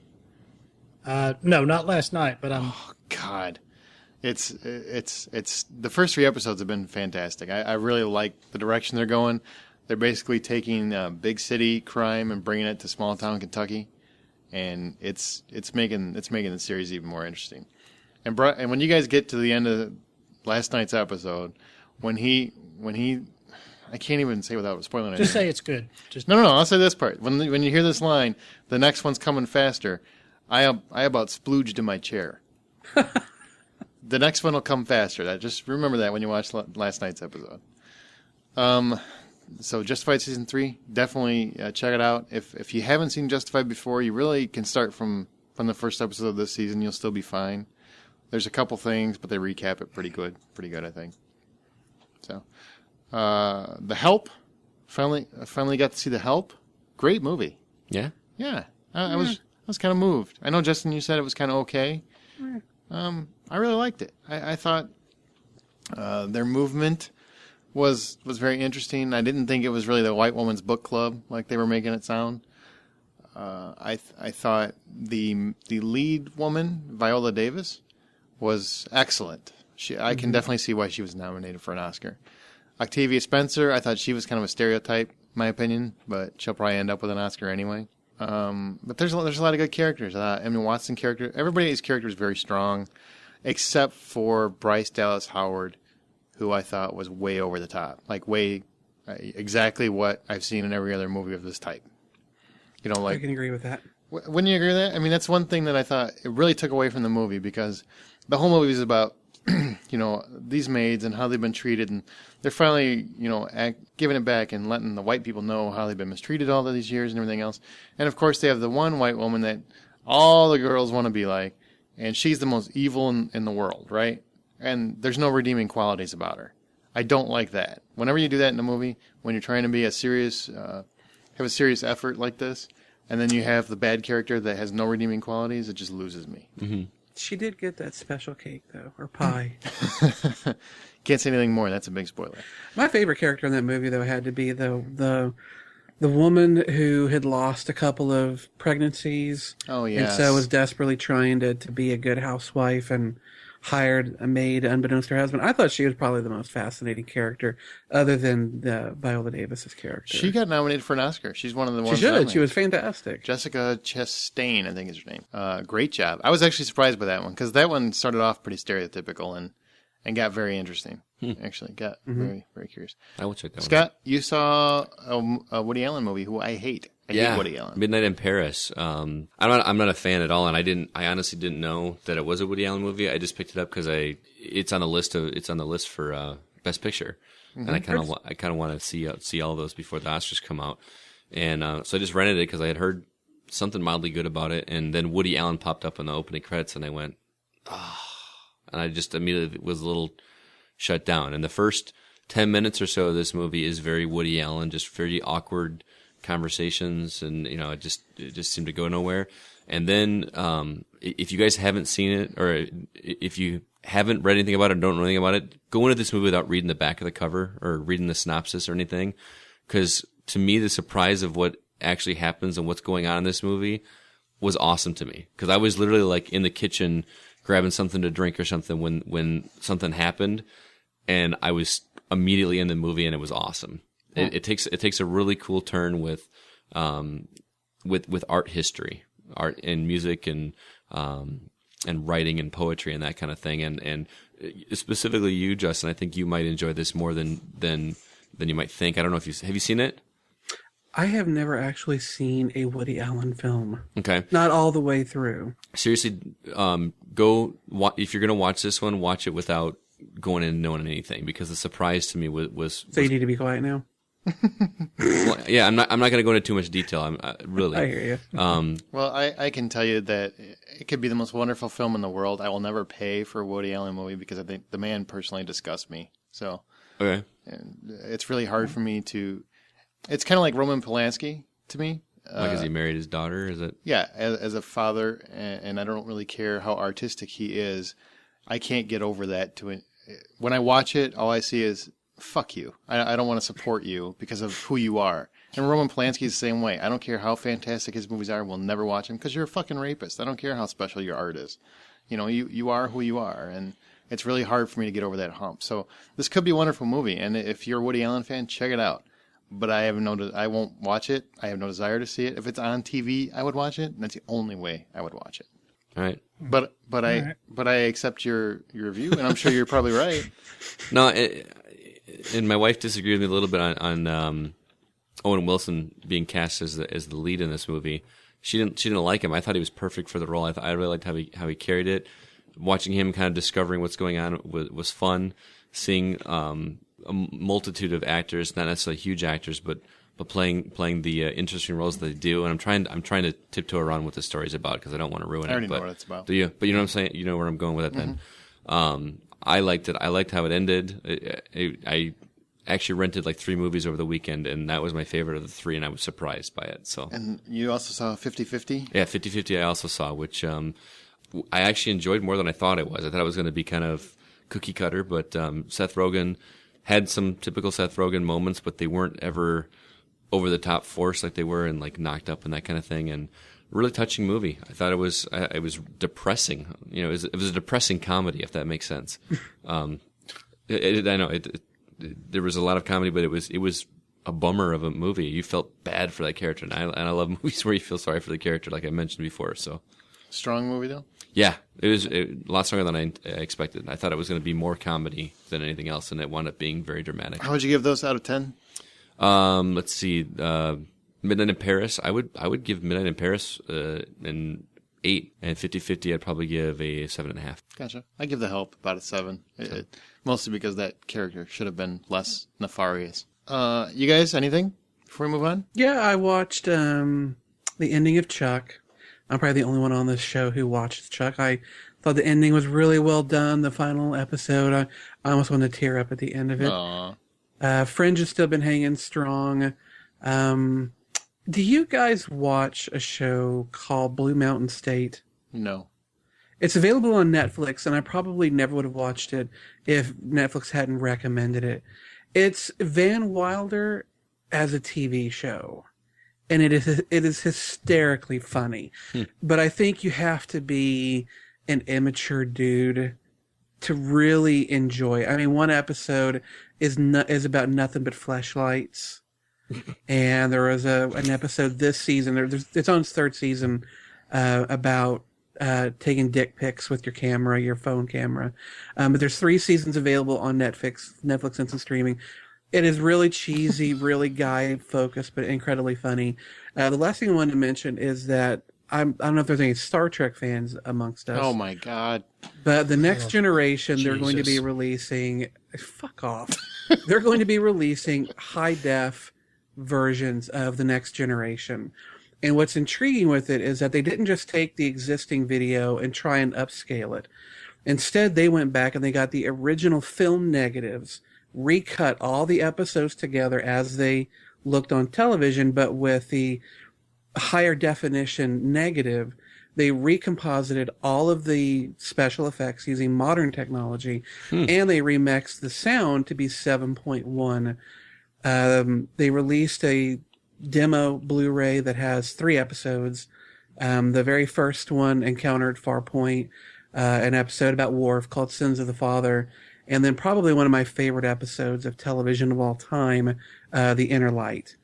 No, not last night, but I'm. God, it's the first 3 episodes have been fantastic. I really like the direction they're going. They're basically taking big city crime and bringing it to small town Kentucky, and it's making the series even more interesting. And when you guys get to the end of last night's episode, when he I can't even say without spoiling it. Just say it's good. Just No. I'll say this part. When you hear this line, the next one's coming faster. I about splooged in my chair. the next one will come faster. Just remember that when you watch last night's episode. So Justified Season 3, definitely check it out. If you haven't seen Justified before, you really can start from the first episode of this season. You'll still be fine. There's a couple things, but they recap it pretty good, I think. So, The Help, finally got to see The Help. Great movie. Yeah? Yeah. I was kind of moved. I know, Justin, you said it was kind of okay. I really liked it. I thought their movement was very interesting. I didn't think it was really the white woman's book club like they were making it sound. I thought the lead woman, Viola Davis, was excellent. I can definitely see why she was nominated for an Oscar. Octavia Spencer, I thought she was kind of a stereotype, in my opinion, but she'll probably end up with an Oscar anyway. But there's a lot of good characters. Emma Watson character, everybody's character is very strong, except for Bryce Dallas Howard, who I thought was way over the top, like exactly what I've seen in every other movie of this type. I can agree with that. Wouldn't you agree with that? I mean, that's one thing that I thought it really took away from the movie, because the whole movie is about, these maids and how they've been treated, and they're finally, giving it back and letting the white people know how they've been mistreated all of these years and everything else. And of course, they have the one white woman that all the girls want to be like, and she's the most evil in the world, right? And there's no redeeming qualities about her. I don't like that. Whenever you do that in a movie, when you're trying to be have a serious effort like this, and then you have the bad character that has no redeeming qualities, it just loses me. Mm-hmm. She did get that special cake, though, or pie. Can't say anything more. That's a big spoiler. My favorite character in that movie, though, had to be the woman who had lost a couple of pregnancies. Oh, yes. And so was desperately trying to be a good housewife and hired a maid unbeknownst to her husband. I thought she was probably the most fascinating character, other than Viola Davis's character. She got nominated for an Oscar. She's one of the ones. She should. Nominated. She was fantastic. Jessica Chastain, I think is her name. Great job. I was actually surprised by that one, because that one started off pretty stereotypical and got very interesting. Actually, got very, very curious. I will check that one. Scott, you saw a Woody Allen movie who I hate. I hate Woody Allen. Midnight in Paris. I'm not a fan at all, and I honestly didn't know that it was a Woody Allen movie. I just picked it up because it's on the list for Best Picture, and I kind of want to see all those before the Oscars come out, and so I just rented it because I had heard something mildly good about it, and then Woody Allen popped up in the opening credits, and I went, and I just immediately was a little shut down. And the first 10 minutes or so of this movie is very Woody Allen, just very awkward conversations, and it just seemed to go nowhere. And then if you guys haven't seen it, or if you haven't read anything about it or don't know anything about it, go into this movie without reading the back of the cover or reading the synopsis or anything, because to me the surprise of what actually happens and what's going on in this movie was awesome to me, because I was literally like in the kitchen grabbing something to drink or something when something happened, and I was immediately in the movie, and it was awesome. It takes a really cool turn with art history, art and music, and writing and poetry and that kind of thing. And specifically you, Justin, I think you might enjoy this more than you might think. I don't know if have you seen it? I have never actually seen a Woody Allen film. Okay. Not all the way through. Seriously, if you're going to watch this one, watch it without going in knowing anything, because the surprise to me was So you need to be quiet now? Well, yeah, I'm not going to go into too much detail. Really. I hear you. Well, I can tell you that it could be the most wonderful film in the world. I will never pay for a Woody Allen movie because I think the man personally disgusts me. So, okay. And it's really hard for me to. It's kind of like Roman Polanski to me. Like, is he married his daughter? Is it? Yeah, as a father, and I don't really care how artistic he is. I can't get over that. When I watch it, all I see is fuck you. I don't want to support you because of who you are. And Roman Polanski is the same way. I don't care how fantastic his movies are. We'll never watch them because you're a fucking rapist. I don't care how special your art is. You are who you are, and it's really hard for me to get over that hump. So this could be a wonderful movie, and if you're a Woody Allen fan, check it out. But I won't watch it. I have no desire to see it. If it's on TV, I would watch it. And that's the only way I would watch it. All right. But I accept your view, and I'm sure you're probably right. No, and my wife disagreed with me a little bit on Owen Wilson being cast as the lead in this movie. She didn't like him. I thought he was perfect for the role. I really liked how he carried it. watching him kind of discovering what's going on was fun. Seeing a multitude of actors, not necessarily huge actors, but playing the interesting roles that they do. And I'm trying to tiptoe around what the story's about because I don't want to ruin it. I already know what it's about. Do you? But you know what I'm saying? You know where I'm going with it then. I liked it. I liked how it ended. I actually rented like 3 movies over the weekend, and that was my favorite of the 3, and I was surprised by it. So. And you also saw 50-50? Yeah, 50-50 I also saw, which I actually enjoyed more than I thought it was. I thought it was going to be kind of cookie cutter, but Seth Rogen had some typical Seth Rogen moments, but they weren't ever over the top force like they were in like Knocked Up and that kind of thing. And really touching movie. I thought it was depressing. You know, it was a depressing comedy, if that makes sense. I know there was a lot of comedy, but it was a bummer of a movie. You felt bad for that character, and I love movies where you feel sorry for the character, like I mentioned before. So strong movie though. Yeah, it was a lot stronger than I expected. I thought it was going to be more comedy than anything else, and it wound up being very dramatic. How would you give those out of 10? Let's see. Midnight in Paris. I would give Midnight in Paris an 8, and 50-50 I'd probably give a 7.5. Gotcha. I give The Help about a 7. Mostly because that character should have been less nefarious. You guys, anything before we move on? Yeah, I watched the ending of Chuck. I'm probably the only one on this show who watched Chuck. I thought the ending was really well done. The final episode, I almost wanted to tear up at the end of it. Fringe has still been hanging strong. Do you guys watch a show called Blue Mountain State? No. It's available on Netflix, and I probably never would have watched it if Netflix hadn't recommended it. It's Van Wilder as a TV show, and it is hysterically funny. But I think you have to be an immature dude to really enjoy it. I mean, one episode is about nothing but fleshlights. And there was an episode this season, it's on its 3rd season, about taking dick pics with your camera, your phone camera. But there's 3 seasons available on Netflix Instant Streaming. It is really cheesy, really guy-focused, but incredibly funny. The last thing I wanted to mention is that I don't know if there's any Star Trek fans amongst us. Oh, my God. But the Next Generation, they're going to be releasing... Fuck off. They're going to be releasing high-def versions of the Next Generation. And what's intriguing with it is that they didn't just take the existing video and try and upscale it. Instead, they went back and they got the original film negatives, recut all the episodes together as they looked on television, but with the higher definition negative, they recomposited all of the special effects using modern technology, and they remixed the sound to be 7.1. They released a demo Blu-ray that has 3 episodes. The very first one encountered Farpoint, an episode about Worf called Sins of the Father, and then probably one of my favorite episodes of television of all time, The Inner Light.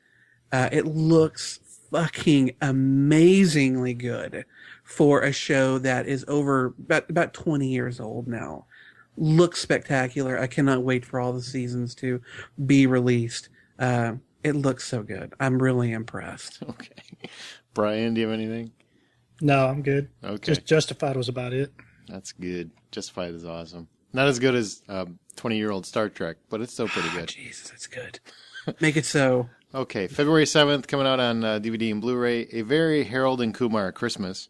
It looks fucking amazingly good for a show that is over about 20 years old now. Looks spectacular. I cannot wait for all the seasons to be released. It looks so good. I'm really impressed. Okay. Brian, do you have anything? No, I'm good. Okay. Just Justified was about it. That's good. Justified is awesome. Not as good as 20-year-old Star Trek, but it's still pretty good. Jesus, it's good. Make it so. Okay, February 7th, coming out on DVD and Blu-ray, a very Harold and Kumar Christmas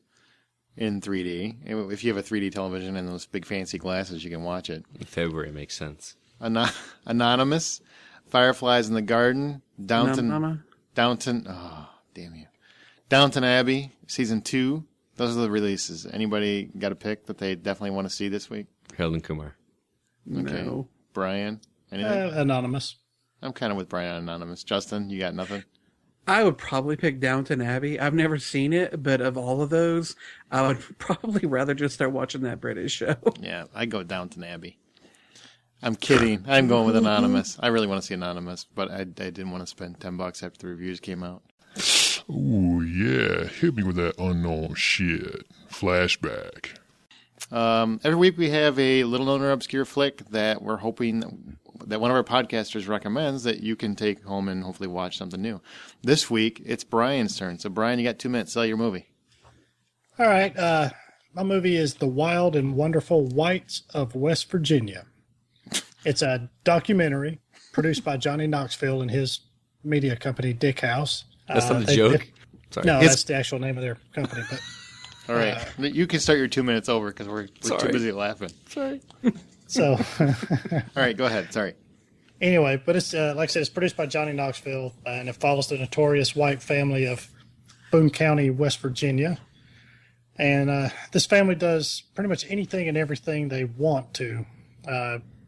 in 3D. If you have a 3D television and those big fancy glasses, you can watch it. February makes sense. Anonymous, Fireflies in the Garden, Downton, oh, damn you. Downton Abbey, Season 2. Those are the releases. Anybody got a pick that they definitely want to see this week? Harold and Kumar. Okay. No. Brian, anything? Anonymous. I'm kind of with Brian on Anonymous. Justin, you got nothing? I would probably pick Downton Abbey. I've never seen it, but of all of those, I would probably rather just start watching that British show. Yeah, I'd go Downton Abbey. I'm kidding. I'm going with Anonymous. I really want to see Anonymous, but I didn't want to spend $10 after the reviews came out. Ooh, yeah. Hit me with that unknown shit. Flashback. Every week we have a little-known or obscure flick that we're hoping that one of our podcasters recommends that you can take home and hopefully watch something new. This week, it's Brian's turn. So, Brian, you got 2 minutes. Sell your movie. All right. My movie is The Wild and Wonderful Whites of West Virginia. It's a documentary produced by Johnny Knoxville and his media company, Dick House. That's not a joke? Sorry. No, that's the actual name of their company. But All right. You can start your 2 minutes over because we're too busy laughing. Sorry. So, all right, go ahead. Sorry. Anyway, but it's like I said, it's produced by Johnny Knoxville, and it follows the notorious white family of Boone County, West Virginia. And this family does pretty much anything and everything they want to.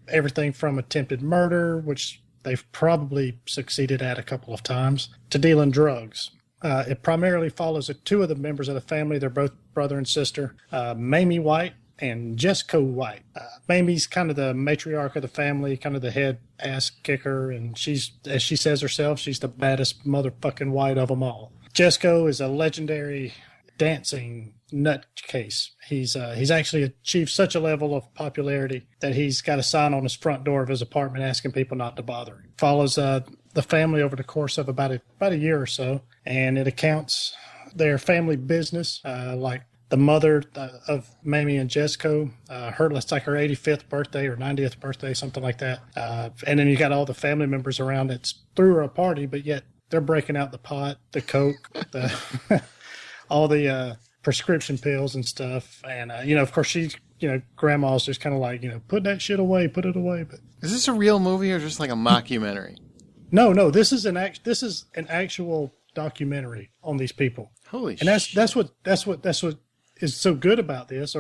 Everything from attempted murder, which they've probably succeeded at a couple of times, to dealing drugs. It primarily follows two of the members of the family. They're both brother and sister, Mamie White and Jessica White. Mamie's kind of the matriarch of the family, kind of the head ass kicker, and she's, as she says herself, she's the baddest motherfucking white of them all. Jessica is a legendary dancing nutcase. He's actually achieved such a level of popularity that he's got a sign on his front door of his apartment asking people not to bother him. Follows the family over the course of about a year or so, and it accounts their family business, like the mother of Mamie and Jessica, it's like her 85th birthday or 90th birthday, something like that. And then you got all the family members around that threw her a party, but yet they're breaking out the pot, the coke, all the prescription pills and stuff. And, of course, grandma's just kind of like, put that shit away, put it away. But is this a real movie or just like a mockumentary? No, this is an actual documentary on these people. Holy shit. And that's what is so good about this,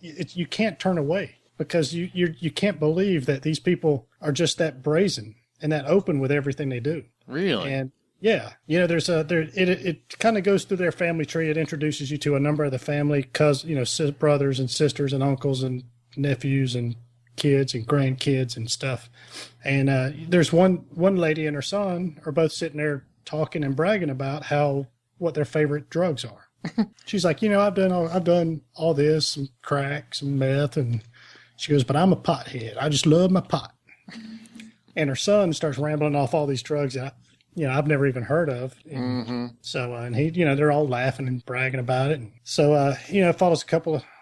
you can't turn away, because you can't believe that these people are just that brazen and that open with everything they do. Really? And yeah, it kind of goes through their family tree. It introduces you to a number of the family, brothers and sisters and uncles and nephews and kids and grandkids and stuff. And there's one lady and her son are both sitting there talking and bragging about what their favorite drugs are. She's like, I've done all this, some crack, some meth, and she goes, but I'm a pothead. I just love my pot. And her son starts rambling off all these drugs that I've never even heard of. And so, and he, they're all laughing and bragging about it. And so, it follows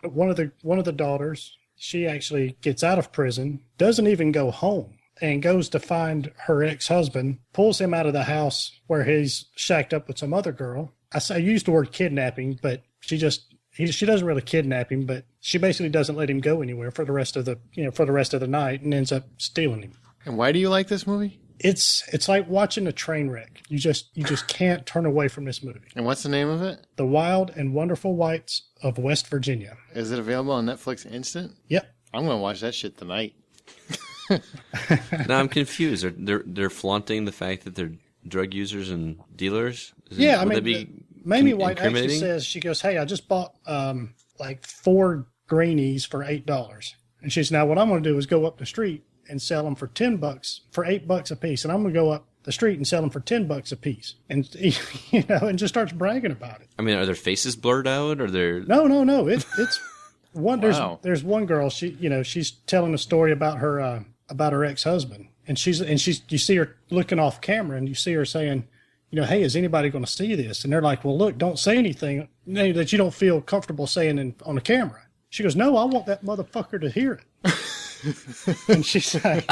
one of the daughters. She actually gets out of prison, doesn't even go home, and goes to find her ex-husband, pulls him out of the house where he's shacked up with some other girl. I used the word kidnapping, but she doesn't really kidnap him, but she basically doesn't let him go anywhere for the rest of the night, and ends up stealing him. And why do you like this movie? It's like watching a train wreck. You just can't turn away from this movie. And what's the name of it? The Wild and Wonderful Whites of West Virginia. Is it available on Netflix Instant? Yep. I'm going to watch that shit tonight. Now I'm confused. They're flaunting the fact that they're drug users and dealers? Mamie White actually says, she goes, hey, I just bought like 4 greenies for $8. And she says, now what I'm going to do is go up the street and sell them for $10, for $8 a piece. And I'm going to go up the street and sell them for $10 a piece. And, and just starts bragging about it. I mean, are their faces blurred out, or they're... No. It's one, wow. There's one girl, she's telling a story about her ex-husband. And you see her looking off camera, and you see her saying, hey, is anybody going to see this? And they're like, well, look, don't say anything that you don't feel comfortable saying on the camera. She goes, no, I want that motherfucker to hear it. And she's like,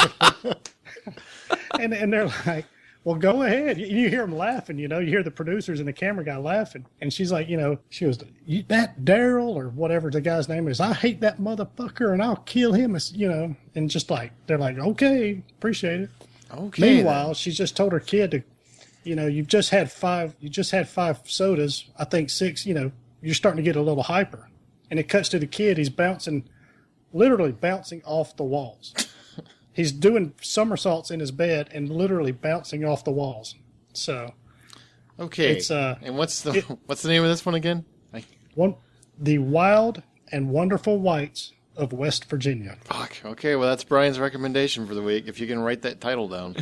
and they're like, well, go ahead. You hear them laughing, you hear the producers and the camera guy laughing. And she's like, she goes, that Daryl or whatever the guy's name is, I hate that motherfucker and I'll kill him, and just like, they're like, okay, appreciate it. Okay. Meanwhile, she's just told her kid to, you've just had 5 sodas, I think 6, you're starting to get a little hyper. And it cuts to the kid, he's literally bouncing off the walls. He's doing somersaults in his bed and literally bouncing off the walls. So, okay. And what's the name of this one again? The Wild and Wonderful Whites of West Virginia. Fuck. Okay, well that's Brian's recommendation for the week. If you can write that title down.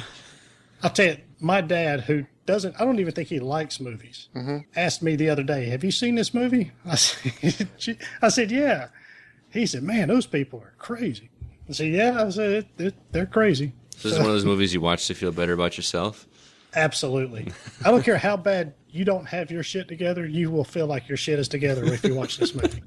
I'll tell you, my dad, who I don't even think he likes movies, asked me the other day, have you seen this movie? I said, yeah. He said, man, those people are crazy. I said, yeah. I said, they're crazy. So this is one of those movies you watch to feel better about yourself? Absolutely. I don't care how bad you don't have your shit together, you will feel like your shit is together if you watch this movie.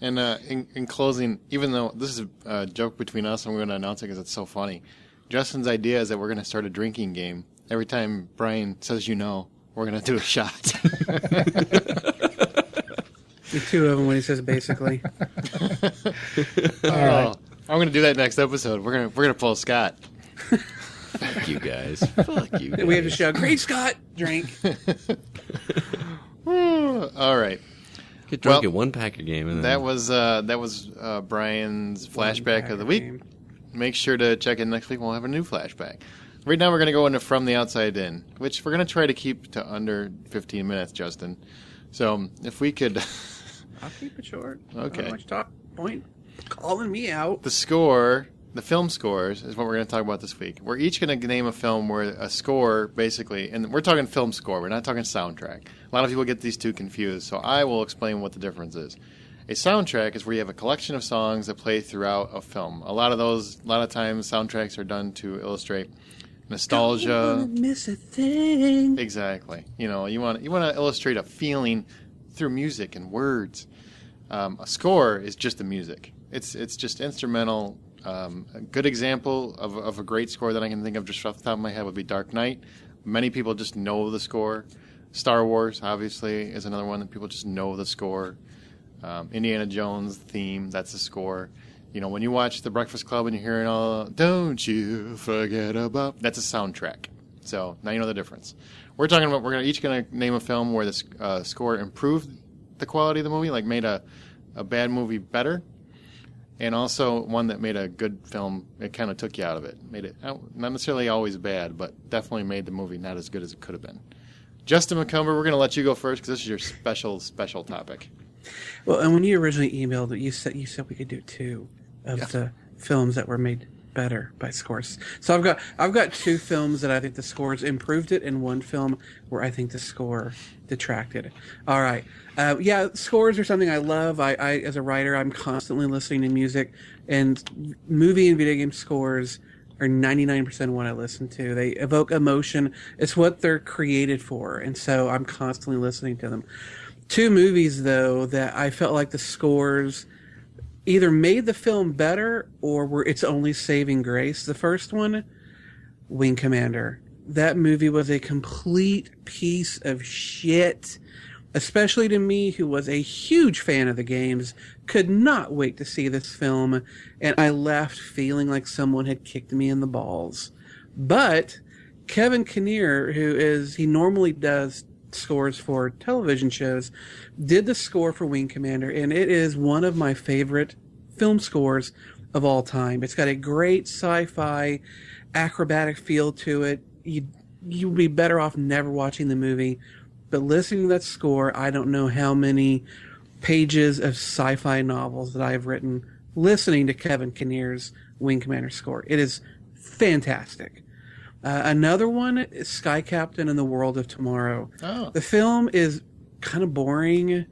And in closing, even though this is a joke between us, and we're going to announce it because it's so funny, Justin's idea is that we're going to start a drinking game. Every time Brian says we're going to do a shot. The two of them when he says basically. All right. I'm going to do that next episode. We're going to pull Scott. Fuck you guys. Fuck you guys. We have to shout, "Great Scott!" Drink. All right. Get drunk at one Packer game. And then... That was Brian's flashback of the week. Game. Make sure to check in next week. We'll have a new flashback. Right now we're going to go into From the Outside In, which we're going to try to keep to under 15 minutes, Justin. So if we could... I'll keep it short. Okay. Not much talk point. Calling me out. The film scores is what we're going to talk about this week. We're each going to name a film where a score basically, and we're talking film score, we're not talking soundtrack. A lot of people get these two confused, so I will explain what the difference is. A soundtrack is where you have a collection of songs that play throughout a film. A lot of times soundtracks are done to illustrate nostalgia. Don't wanna miss a thing. Exactly. You want to illustrate a feeling through music and words. A score is just the music. It's just instrumental. A good example of a great score that I can think of just off the top of my head would be Dark Knight. Many people just know the score. Star Wars, obviously, is another one that people just know the score. Indiana Jones theme, that's the score. When you watch The Breakfast Club and you're hearing all, "Don't you forget about," that's a soundtrack. So now you know the difference. We're each going to name a film where the score improved the quality of the movie, like made a bad movie better. And also one that made a good film, it kind of took you out of it. Made it not necessarily always bad, but definitely made the movie not as good as it could have been. Justin McCumber, we're going to let you go first because this is your special topic. Well, and when you originally emailed it, you said we could do two of the films that were made better by scores. So I've got two films that I think the scores improved it, and one film where I think the score detracted. All right. Scores are something I love. I as a writer, I'm constantly listening to music, and movie and video game scores are 99% of what I listen to. They evoke emotion. It's what they're created for, and so I'm constantly listening to them. Two movies, though, that I felt like the scores either made the film better or were its only saving grace. The first one, Wing Commander. That movie was a complete piece of shit, especially to me, who was a huge fan of the games. Could not wait to see this film, and I left feeling like someone had kicked me in the balls. But Kevin Kinnear, he normally does scores for television shows, did the score for Wing Commander, and it is one of my favorite film scores of all time. It's got a great sci-fi acrobatic feel to it. You would be better off never watching the movie, but listening to that score, I don't know how many pages of sci-fi novels that I've written listening to Kevin Kinnear's Wing Commander score. It is fantastic. Another one is Sky Captain and the World of Tomorrow. Oh. The film is kind of boring,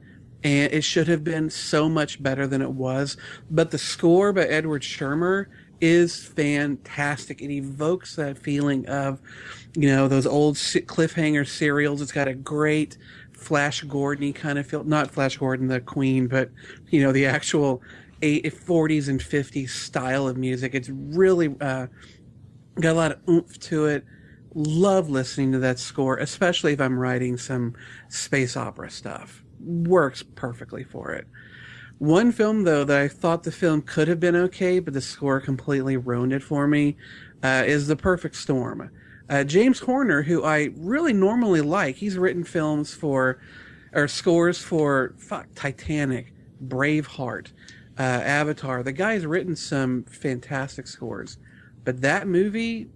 and it should have been so much better than it was. But the score by Edward Shermer is fantastic. It evokes that feeling of, those old cliffhanger serials. It's got a great Flash Gordon-y kind of feel. Not Flash Gordon, the Queen, but, the actual 40s and 50s style of music. It's really... got a lot of oomph to it. Love listening to that score, especially if I'm writing some space opera stuff. Works perfectly for it. One film, though, that I thought the film could have been okay, but the score completely ruined it for me, is The Perfect Storm. James Horner, who I really normally like, he's written scores for Titanic, Braveheart, Avatar. The guy's written some fantastic scores. But that movie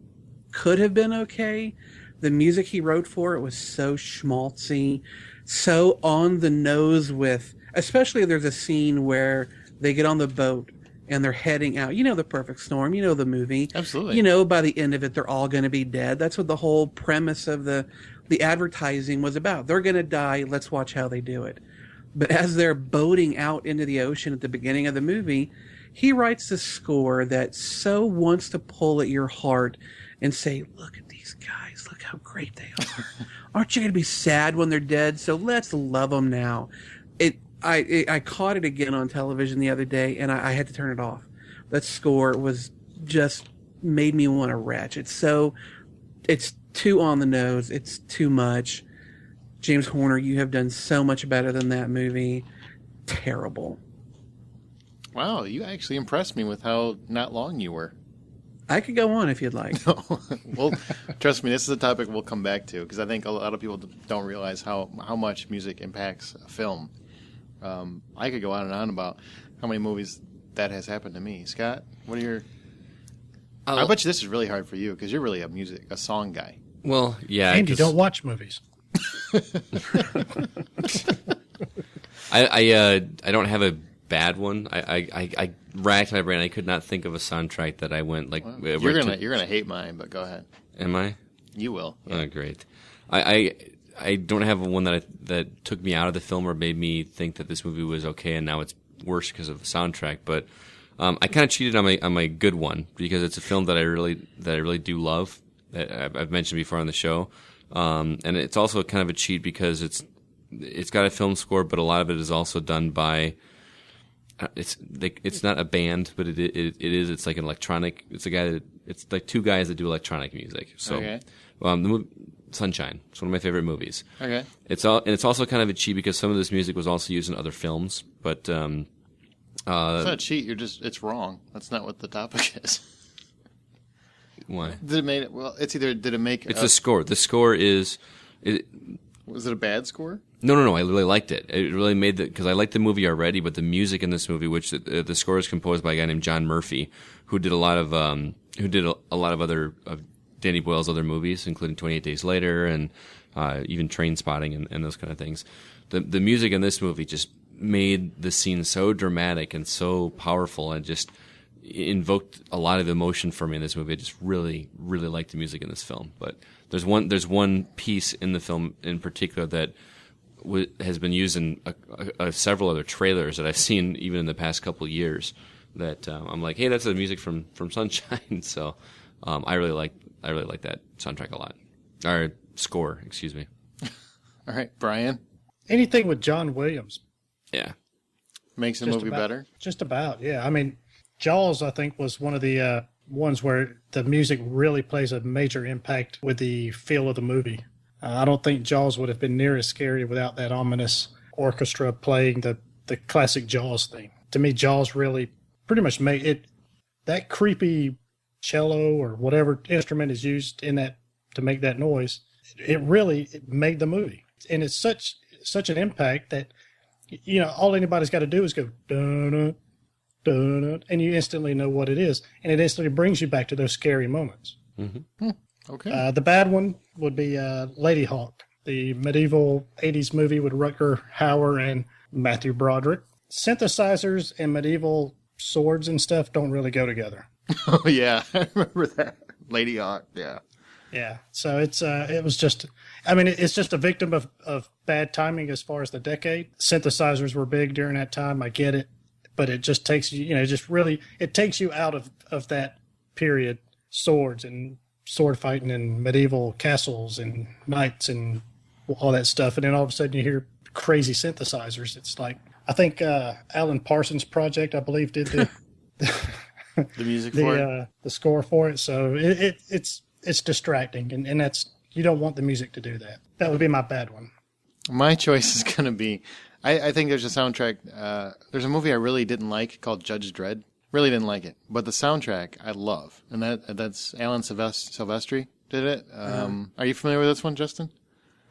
could have been okay. The music he wrote for it was so schmaltzy, so on the nose with, especially there's a scene where they get on the boat and they're heading out. The Perfect Storm, the movie. Absolutely. By the end of it, they're all going to be dead. That's what the whole premise of the advertising was about. They're going to die. Let's watch how they do it. But as they're boating out into the ocean at the beginning of the movie, he writes a score that so wants to pull at your heart and say, look at these guys, look how great they are. Aren't you going to be sad when they're dead? So let's love them now. I caught it again on television the other day, and I had to turn it off. That score was just made me want to retch. It's too on the nose. It's too much. James Horner, you have done so much better than that movie. Terrible. Wow, you actually impressed me with how not long you were. I could go on if you'd like. Well, trust me, this is a topic we'll come back to because I think a lot of people don't realize how much music impacts a film. I could go on and on about how many movies that has happened to me. Scott, what are your... I bet you this is really hard for you because you're really a song guy. Well, yeah. And you don't watch movies. I don't have a bad one. I racked my brain. I could not think of a soundtrack that I went like. Well, you're gonna hate mine, but go ahead. Am I? You will. Yeah. Oh, great. I don't have one that took me out of the film or made me think that this movie was okay and now it's worse because of the soundtrack. But I kind of cheated on my good one because it's a film that I really do love. That I've mentioned before on the show, and it's also kind of a cheat because it's got a film score, but a lot of it is also done by. It's not a band, but it is. It's like an electronic. It's like two guys that do electronic music. So, okay. The movie Sunshine. It's one of my favorite movies. Okay. It's also kind of a cheat because some of this music was also used in other films, but it's not a cheat. It's wrong. That's not what the topic is. Why? Did it make it? Well, it's either did it make. It's the score. The score is. Was it a bad score? No. I really liked it. It really made because I liked the movie already, but the music in this movie, which the score is composed by a guy named John Murphy, who did a lot of other of Danny Boyle's other movies, including 28 Days Later and even Train Spotting and those kind of things. The music in this movie just made the scene so dramatic and so powerful, and just invoked a lot of emotion for me in this movie. I just really, really liked the music in this film. But there's one piece in the film in particular that has been used in several other trailers that I've seen even in the past couple of years. That I'm like, hey, that's the music from Sunshine. So I really like that soundtrack a lot. Or score, excuse me. All right, Brian. Anything with John Williams. Yeah. Makes the movie better? Just about, yeah. I mean, Jaws, I think, was one of the ones where the music really plays a major impact with the feel of the movie. I don't think Jaws would have been near as scary without that ominous orchestra playing the classic Jaws theme. To me, Jaws really pretty much made it, that creepy cello or whatever instrument is used in that to make that noise, it made the movie. And it's such an impact that, you know, all anybody's got to do is go, dun, dun, dun, and you instantly know what it is. And it instantly brings you back to those scary moments. Mm-hmm. Okay. The bad one would be Lady Hawk, the medieval 80s movie with Rutger Hauer and Matthew Broderick. Synthesizers and medieval swords and stuff don't really go together. Oh, yeah. I remember that. Lady Hawk, yeah. Yeah. So it's it's just a victim of bad timing as far as the decade. Synthesizers were big during that time. I get it. But it just takes you, it takes you out of that period. Swords and sword fighting and medieval castles and knights and all that stuff. And then all of a sudden you hear crazy synthesizers. It's like, I think Alan Parsons Project, I believe, did the music for it? The score for it. So it's distracting. And that's, you don't want the music to do that. That would be my bad one. My choice is going to be, I think there's a soundtrack. There's a movie I really didn't like called Judge Dredd. Really didn't like it, but the soundtrack I love, and that's Alan Silvestri did it. Are you familiar with this one, Justin?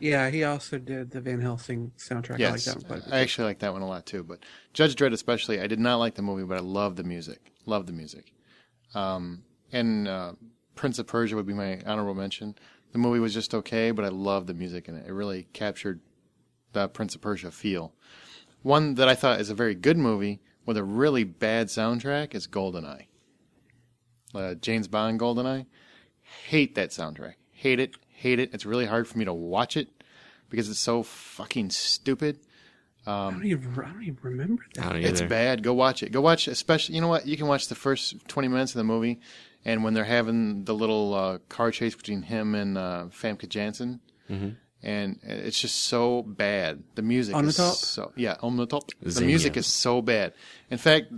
Yeah, he also did the Van Helsing soundtrack. Yes, I like that one. I actually like that one a lot too. But Judge Dredd especially, I did not like the movie, but I love the music. Love the music. And Prince of Persia would be my honorable mention. The movie was just okay, but I love the music in it. It really captured the Prince of Persia feel. One that I thought is a very good movie with a really bad soundtrack is GoldenEye. James Bond GoldenEye. Hate that soundtrack. Hate it. It's really hard for me to watch it because it's so fucking stupid. I don't even remember that. It's bad. Go watch it. Go watch, especially, you know what? You can watch the first 20 minutes of the movie, and when they're having the little car chase between him and Famke Janssen, and it's just so bad. The music On the is top? on the top. The Zania. music is so bad. In fact,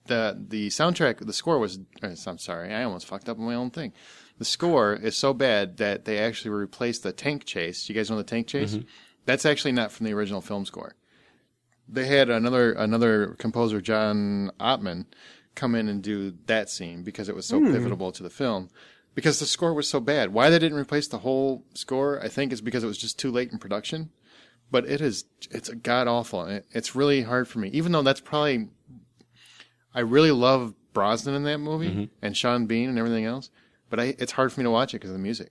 the soundtrack, the score was. I'm sorry, I almost fucked up on my own thing. The score is so bad that they actually replaced the tank chase. You guys know the tank chase? Mm-hmm. That's actually not from the original film score. They had another composer, John Ottman, come in and do that scene because it was so pivotal to the film. Because the score was so bad. Why they didn't replace the whole score, I think, is because it was just too late in production. But it's god awful. It's really hard for me, even though that's probably. I really love Brosnan in that movie and Sean Bean and everything else. But it's hard for me to watch it because of the music.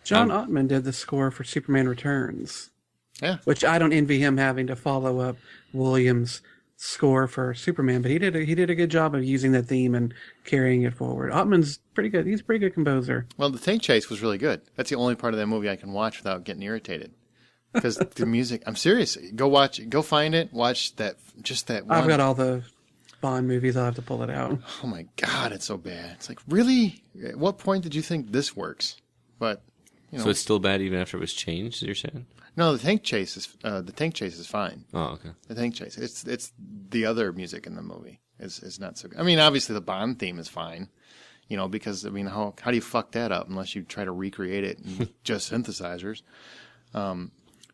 John Ottman did the score for Superman Returns. Yeah. Which I don't envy him having to follow up Williams' score for Superman, but he did a good job of using that theme and carrying it forward. Ottman's pretty good. He's a pretty good composer. Well, the tank chase was really good. That's the only part of that movie I can watch without getting irritated. Because the music, I'm serious. Go find it, watch that one. I've got all the Bond movies. I'll have to pull it out. Oh my God, it's so bad. It's like, really? At what point did you think this works? But, So it's still bad even after it was changed, you're saying? No, the tank chase is fine. Oh, okay. The tank chase. It's the other music in the movie is not so good. I mean, obviously the Bond theme is fine, because how do you fuck that up unless you try to recreate it with just synthesizers?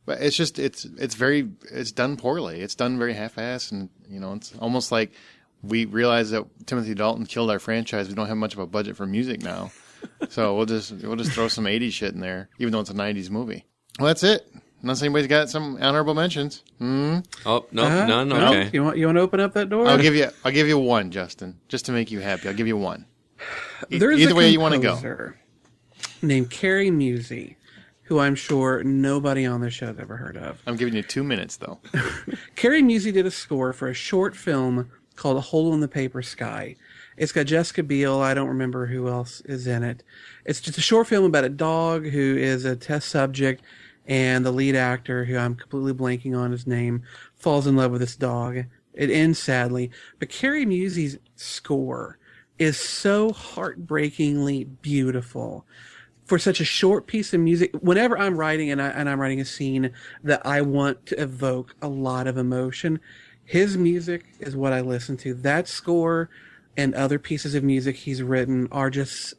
But it's just it's done poorly. It's done very half-assed, and it's almost like we realize that Timothy Dalton killed our franchise. We don't have much of a budget for music now, so we'll just throw some '80s shit in there, even though it's a '90s movie. Well, that's it. Unless anybody's got some honorable mentions. Oh, no, none. Okay. You want to open up that door? I'll give you one, Justin, just to make you happy. I'll give you one. There's Either a way you want to go. composer named Carrie Musey, who I'm sure nobody on this show has ever heard of. I'm giving you 2 minutes, though. Carrie Musey did a score for a short film called A Hole in the Paper Sky. It's got Jessica Biel. I don't remember who else is in it. It's just a short film about a dog who is a test subject, and the lead actor, who I'm completely blanking on his name, falls in love with this dog. It ends sadly. But Carrie Musey's score is so heartbreakingly beautiful. For such a short piece of music, whenever I'm writing and I'm writing a scene that I want to evoke a lot of emotion, his music is what I listen to. That score and other pieces of music he's written are just...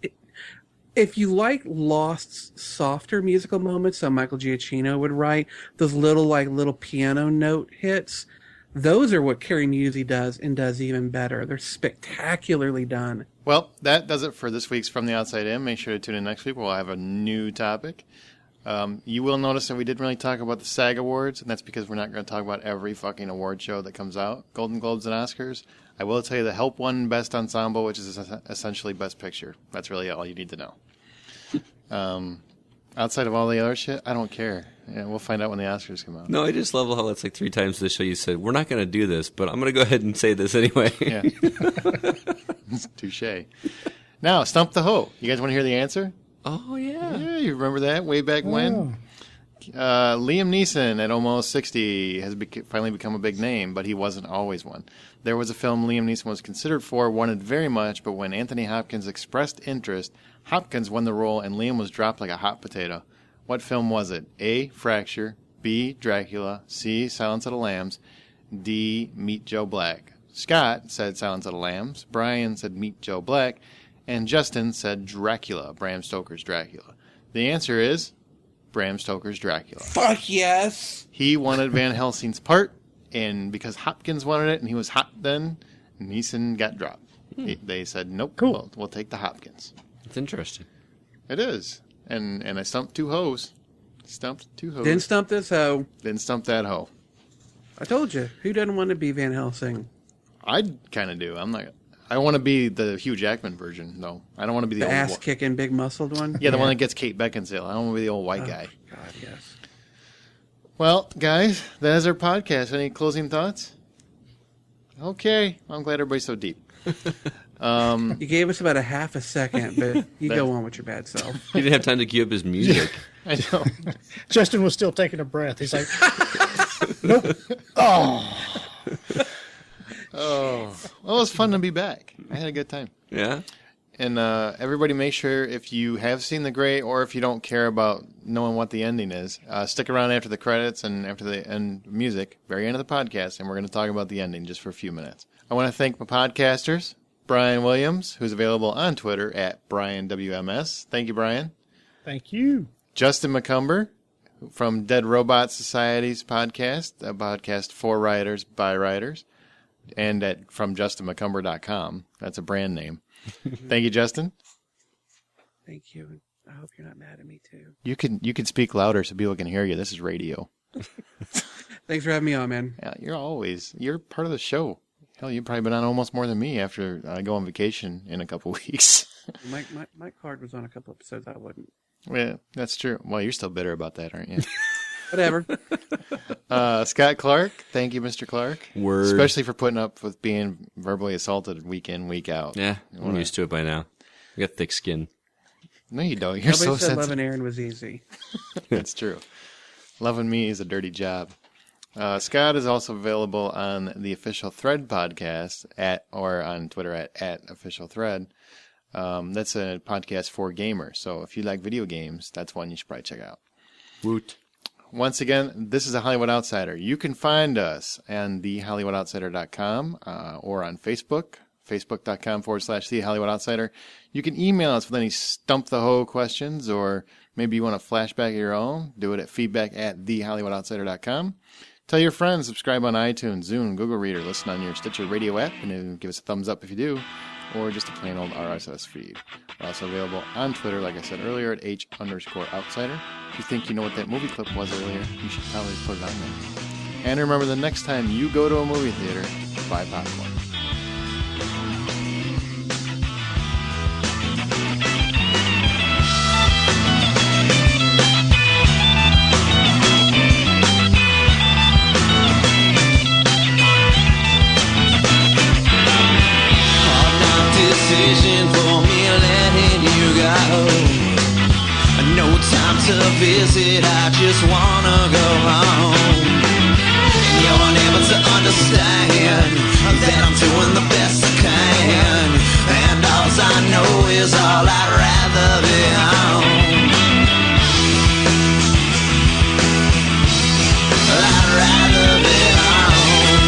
If you like Lost's softer musical moments, so Michael Giacchino would write, those little piano note hits, those are what Carrie Musey does and does even better. They're spectacularly done. Well, that does it for this week's From the Outside In. Make sure to tune in next week. We'll have a new topic. You will notice that we didn't really talk about the SAG Awards, and that's because we're not going to talk about every fucking award show that comes out, Golden Globes and Oscars. I will tell you the Help won Best Ensemble, which is essentially Best Picture. That's really all you need to know. Outside of all the other shit, I don't care. Yeah, we'll find out when the Oscars come out. No, I just love how it's like 3 times this show you said, we're not going to do this, but I'm going to go ahead and say this anyway. Yeah. Touche. Now, Stump the HO. You guys want to hear the answer? Oh, yeah. Yeah, you remember that way back when? Liam Neeson, at almost 60, has finally become a big name, but he wasn't always one. There was a film Liam Neeson was considered for, wanted very much, but when Anthony Hopkins expressed interest, Hopkins won the role and Liam was dropped like a hot potato. What film was it? A. Fracture, B. Dracula, C. Silence of the Lambs, D. Meet Joe Black. Scott said Silence of the Lambs, Brian said Meet Joe Black, and Justin said Dracula, Bram Stoker's Dracula. The answer is Bram Stoker's Dracula. Fuck yes! He wanted Van Helsing's part, and because Hopkins wanted it and he was hot then, Neeson got dropped. They said, nope, cool. We'll take the Hopkins. It's interesting. It is. And I stumped 2 hoes. Stumped 2 hoes. Didn't stump this hoe. Didn't stump that hoe. I told you. Who doesn't want to be Van Helsing? I kind of do. I want to be the Hugh Jackman version, though. I don't want to be the old ass-kicking, big muscled one? Yeah, the one that gets Kate Beckinsale. I don't want to be the old white guy. God, yes. Well, guys, that is our podcast. Any closing thoughts? Okay. I'm glad everybody's so deep. You gave us about a half a second, but you go on with your bad self. He didn't have time to cue up his music. I know. Justin was still taking a breath. He's like, nope. Oh. Oh. Well, it was fun to be back. I had a good time. Yeah? And everybody make sure if you have seen The Great or if you don't care about knowing what the ending is, stick around after the credits and after the end music, very end of the podcast, and we're going to talk about the ending just for a few minutes. I want to thank my podcasters, Brian Williams, who's available on Twitter at BrianWMS. Thank you, Brian. Thank you. Justin McCumber from Dead Robot Society's podcast, a podcast for writers by writers, and from JustinMcCumber.com. That's a brand name. Thank you, Justin. Thank you. I hope you're not mad at me too. You can speak louder so people can hear you. This is radio. Thanks for having me on, man. Yeah, you're part of the show. Hell, you've probably been on almost more than me after I go on vacation in a couple weeks. My card was on a couple episodes. I wouldn't. Yeah, that's true. Well, you're still bitter about that, aren't you? Whatever. Scott Clark, thank you, Mr. Clark. Word. Especially for putting up with being verbally assaulted week in, week out. Yeah, I'm used to it by now. I got thick skin. No, you don't. You're Nobody so said sensitive. loving Aaron was easy. That's true. Loving me is a dirty job. Scott is also available on the Official Thread podcast or on Twitter at Official Thread. That's a podcast for gamers. So if you like video games, that's one you should probably check out. Woot. Once again, this is a Hollywood Outsider. You can find us on thehollywoodoutsider.com or on Facebook, facebook.com/The Hollywood Outsider. You can email us with any Stump the HO questions, or maybe you want a flashback of your own. Do it at feedback@thehollywoodoutsider.com. Tell your friends, subscribe on iTunes, Zune, Google Reader, listen on your Stitcher radio app, and give us a thumbs up if you do, or just a plain old RSS feed. We're also available on Twitter, like I said earlier, at H_outsider. If you think you know what that movie clip was earlier, you should probably put it on there. And remember, the next time you go to a movie theater, buy popcorn. Decision for me letting you go. No time to visit, I just wanna go home. And you're unable to understand that I'm doing the best I can. And all I know is all I'd rather be home. I'd rather be home.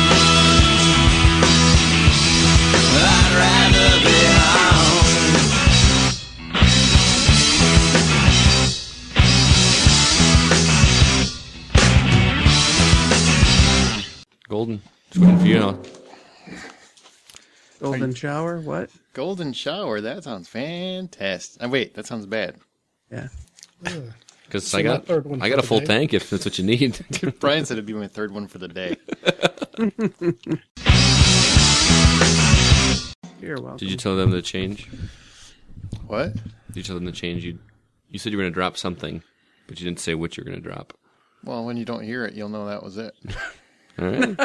I'd rather be home. Golden. It's waiting for you now. Golden shower? What? Golden shower. That sounds fantastic. Wait, that sounds bad. Yeah. Because So I my got third one a for the full day. tank if that's what you need. Brian said it'd be my third one for the day. You're welcome. Did you tell them to change? What? Did you tell them to change? You said you were going to drop something, but you didn't say what you're going to drop. Well, when you don't hear it, you'll know that was it. All right.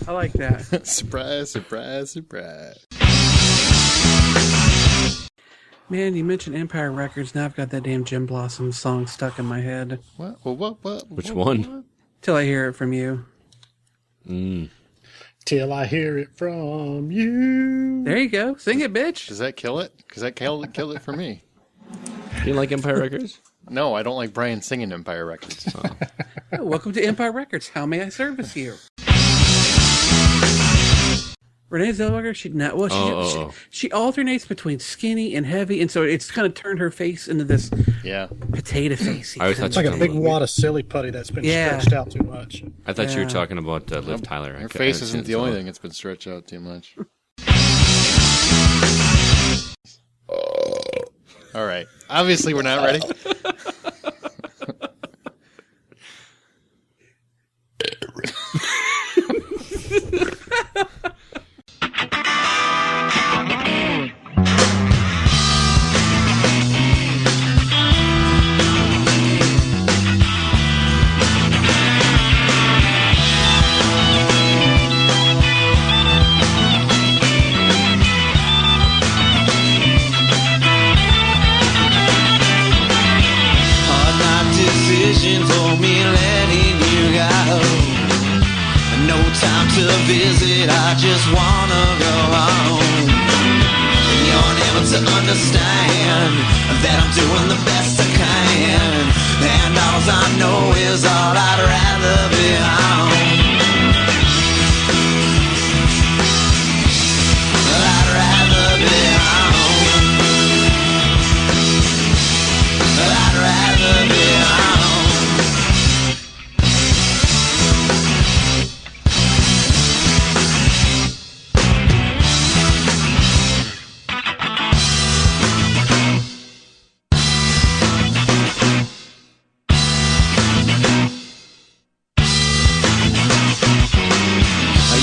I like that. Surprise, surprise, surprise. Man, you mentioned Empire Records. Now I've got that damn Jim Blossom song stuck in my head. What? Which one? Till I hear it from you. Till I hear it from you. There you go. Sing it, bitch. Does that kill it? Because that killed it for me. You didn't like Empire Records? No, I don't like Brian singing Empire Records. Oh, welcome to Empire Records. How may I service you? Renee Zellweger, she alternates between skinny and heavy, and so it's kind of turned her face into this Yeah. potato face. I always thought It's like you a were big talking wad of silly putty that's been Yeah. stretched out too much. about, I thought you were Yeah. talking about Liv Tyler. Her face isn't the only thing that's been stretched out too much. All right. Obviously, we're not ready. Hard not decision for me letting you go. No time to visit, I just wanna go home. able to understand that I'm doing the best I can. And all I know is all I'd rather be home. I'd rather be home. I'd rather be home.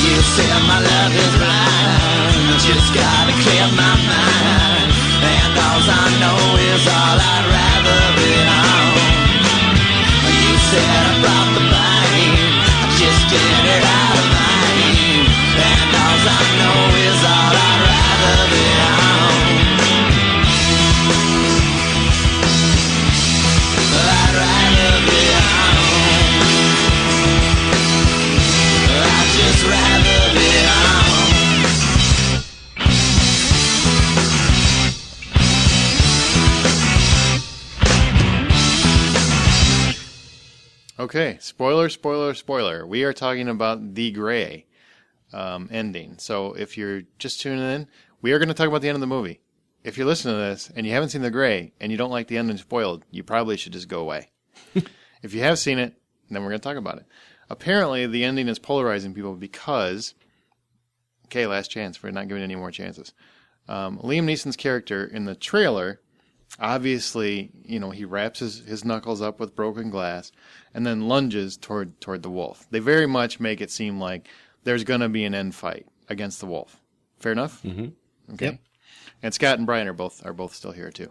You said my love is blind, I just gotta clear my mind. And all I know is all I'd rather be home. You said I brought the pain, I just get it out of mine. And all I know is all I'd rather be home. I'd rather be home. I'd just rather be home. Okay, spoiler. We are talking about the Gray ending. So if you're just tuning in, we are going to talk about the end of the movie. If you're listening to this and you haven't seen the Gray and you don't like the ending spoiled, you probably should just go away. If you have seen it, then we're going to talk about it. Apparently, the ending is polarizing people because, okay, last chance. We're not giving any more chances. Liam Neeson's character in the trailer, obviously, he wraps his knuckles up with broken glass and then lunges toward the wolf. They very much make it seem like there's going to be an end fight against the wolf. Fair enough? Mm-hmm. Okay. Yep. And Scott and Brian are both still here too.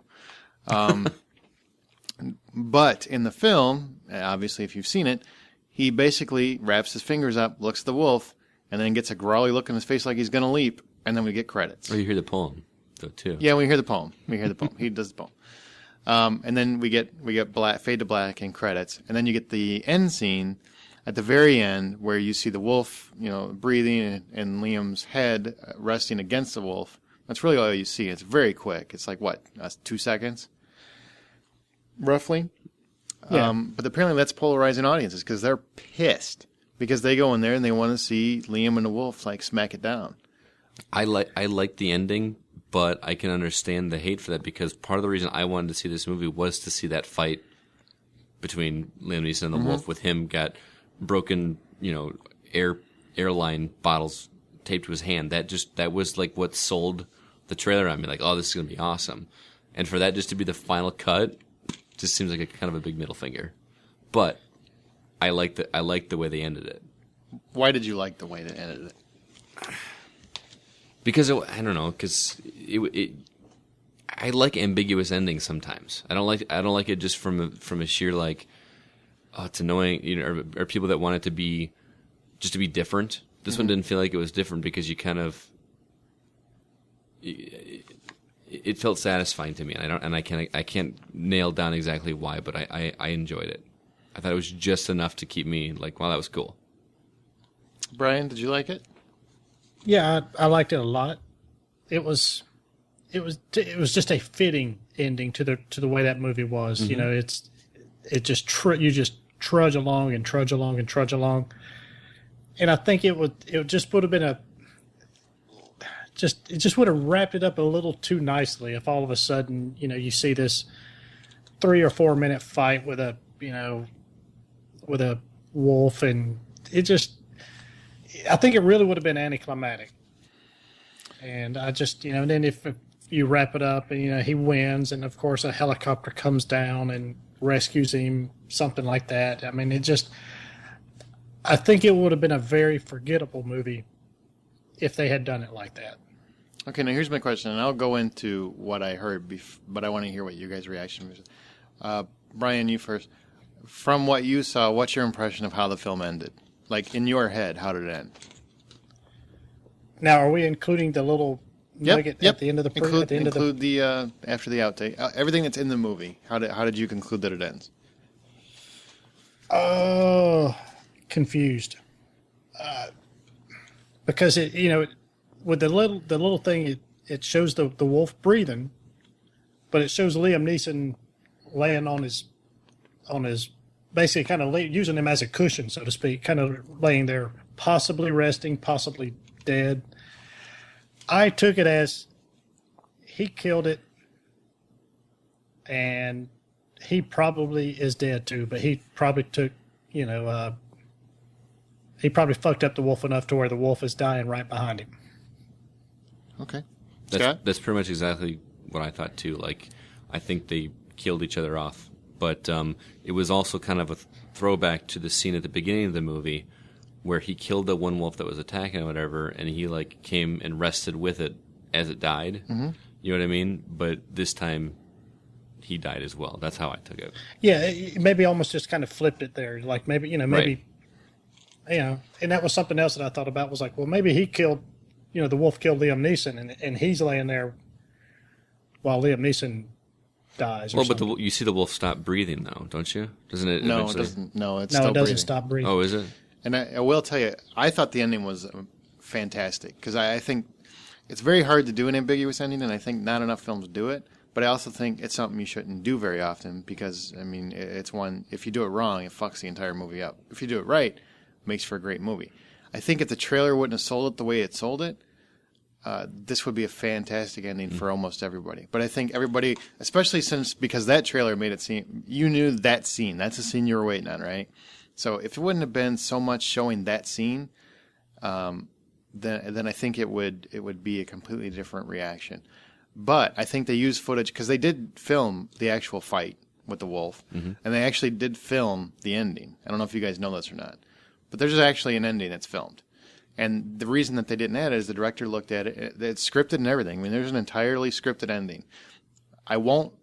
But in the film, obviously, if you've seen it, he basically wraps his fingers up, looks at the wolf, and then gets a growly look in his face like he's going to leap, and then we get credits. Oh, you hear the poem, though, too. Yeah, we hear the poem. He does the poem. And then we get fade to black and credits, and then you get the end scene at the very end where you see the wolf, breathing and Liam's head resting against the wolf. That's really all you see. It's very quick. It's like, 2 seconds? Roughly? Yeah. But apparently that's polarizing audiences because they're pissed because they go in there and they want to see Liam and the wolf smack it down. I like the ending, but I can understand the hate for that because part of the reason I wanted to see this movie was to see that fight between Liam Neeson and the wolf with him got broken, airline bottles taped to his hand. That was like what sold the trailer on me. Like, oh, this is going to be awesome. And for that just to be the final cut just seems like a kind of a big middle finger. But I like the way they ended it. Why did you like the way they ended it? Because I don't know. Because I like ambiguous endings sometimes. I don't like it just from a sheer it's annoying. Or people that want it to be just to be different. This one didn't feel like it was different because you kind of it felt satisfying to me, and I can't nail down exactly why, but I enjoyed it. I thought it was just enough to keep me like, wow, that was cool. Brian, did you like it? Yeah, I liked it a lot. It was just a fitting ending to the way that movie was. Mm-hmm. You just trudge along and trudge along and trudge along, and I think it just would have been it just would have wrapped it up a little too nicely if all of a sudden you see this 3 or 4 minute fight with a wolf, and I think it really would have been anticlimactic. And I just, and then if you wrap it up and, he wins, and of course a helicopter comes down and rescues him, something like that. I mean, I think it would have been a very forgettable movie if they had done it like that. Okay, now here's my question, and I'll go into what I heard, but I want to hear what you guys' reaction was. Brian, you first. From what you saw, what's your impression of how the film ended? Like, in your head, how did it end? Now, are we including the little nugget at the end of the include the after the outtake, everything that's in the movie? How did you conclude that it ends? Confused. Because with the little thing it shows the wolf breathing, but it shows Liam Neeson laying on his basically kind of using him as a cushion, so to speak, kind of laying there, possibly resting, possibly dead. I took it as he killed it, and he probably is dead too, but he probably took, he probably fucked up the wolf enough to where the wolf is dying right behind him. Okay. That's pretty much exactly what I thought too. Like, I think they killed each other off. But it was also kind of a throwback to the scene at the beginning of the movie where he killed the one wolf that was attacking or whatever, and he like came and rested with it as it died. Mm-hmm. You know what I mean? But this time he died as well. That's how I took it. Yeah, maybe almost just kind of flipped it there. Like maybe, Right. And that was something else that I thought about was like, well, maybe he killed, the wolf killed Liam Neeson, and he's laying there while Liam Neeson dies. Well, but you see the wolf stop breathing, though, don't you? Doesn't it? No, eventually? it doesn't. No, it doesn't breathing. stop breathing. Oh, is it? And I will tell you, I thought the ending was fantastic because I think it's very hard to do an ambiguous ending, and I think not enough films do it. But I also think it's something you shouldn't do very often because, I mean, it's one, if you do it wrong, it fucks the entire movie up. If you do it right, it makes for a great movie. I think if the trailer wouldn't have sold it the way it sold it, this would be a fantastic ending for almost everybody. But I think everybody, especially because that trailer made it seem, you knew that scene. That's the scene you were waiting on, right? So if it wouldn't have been so much showing that scene, then I think it would be a completely different reaction. But I think they used footage because they did film the actual fight with the wolf, and they actually did film the ending. I don't know if you guys know this or not, but there's actually an ending that's filmed. And the reason that they didn't add it is the director looked at it. It's scripted and everything. I mean, there's an entirely scripted ending. I won't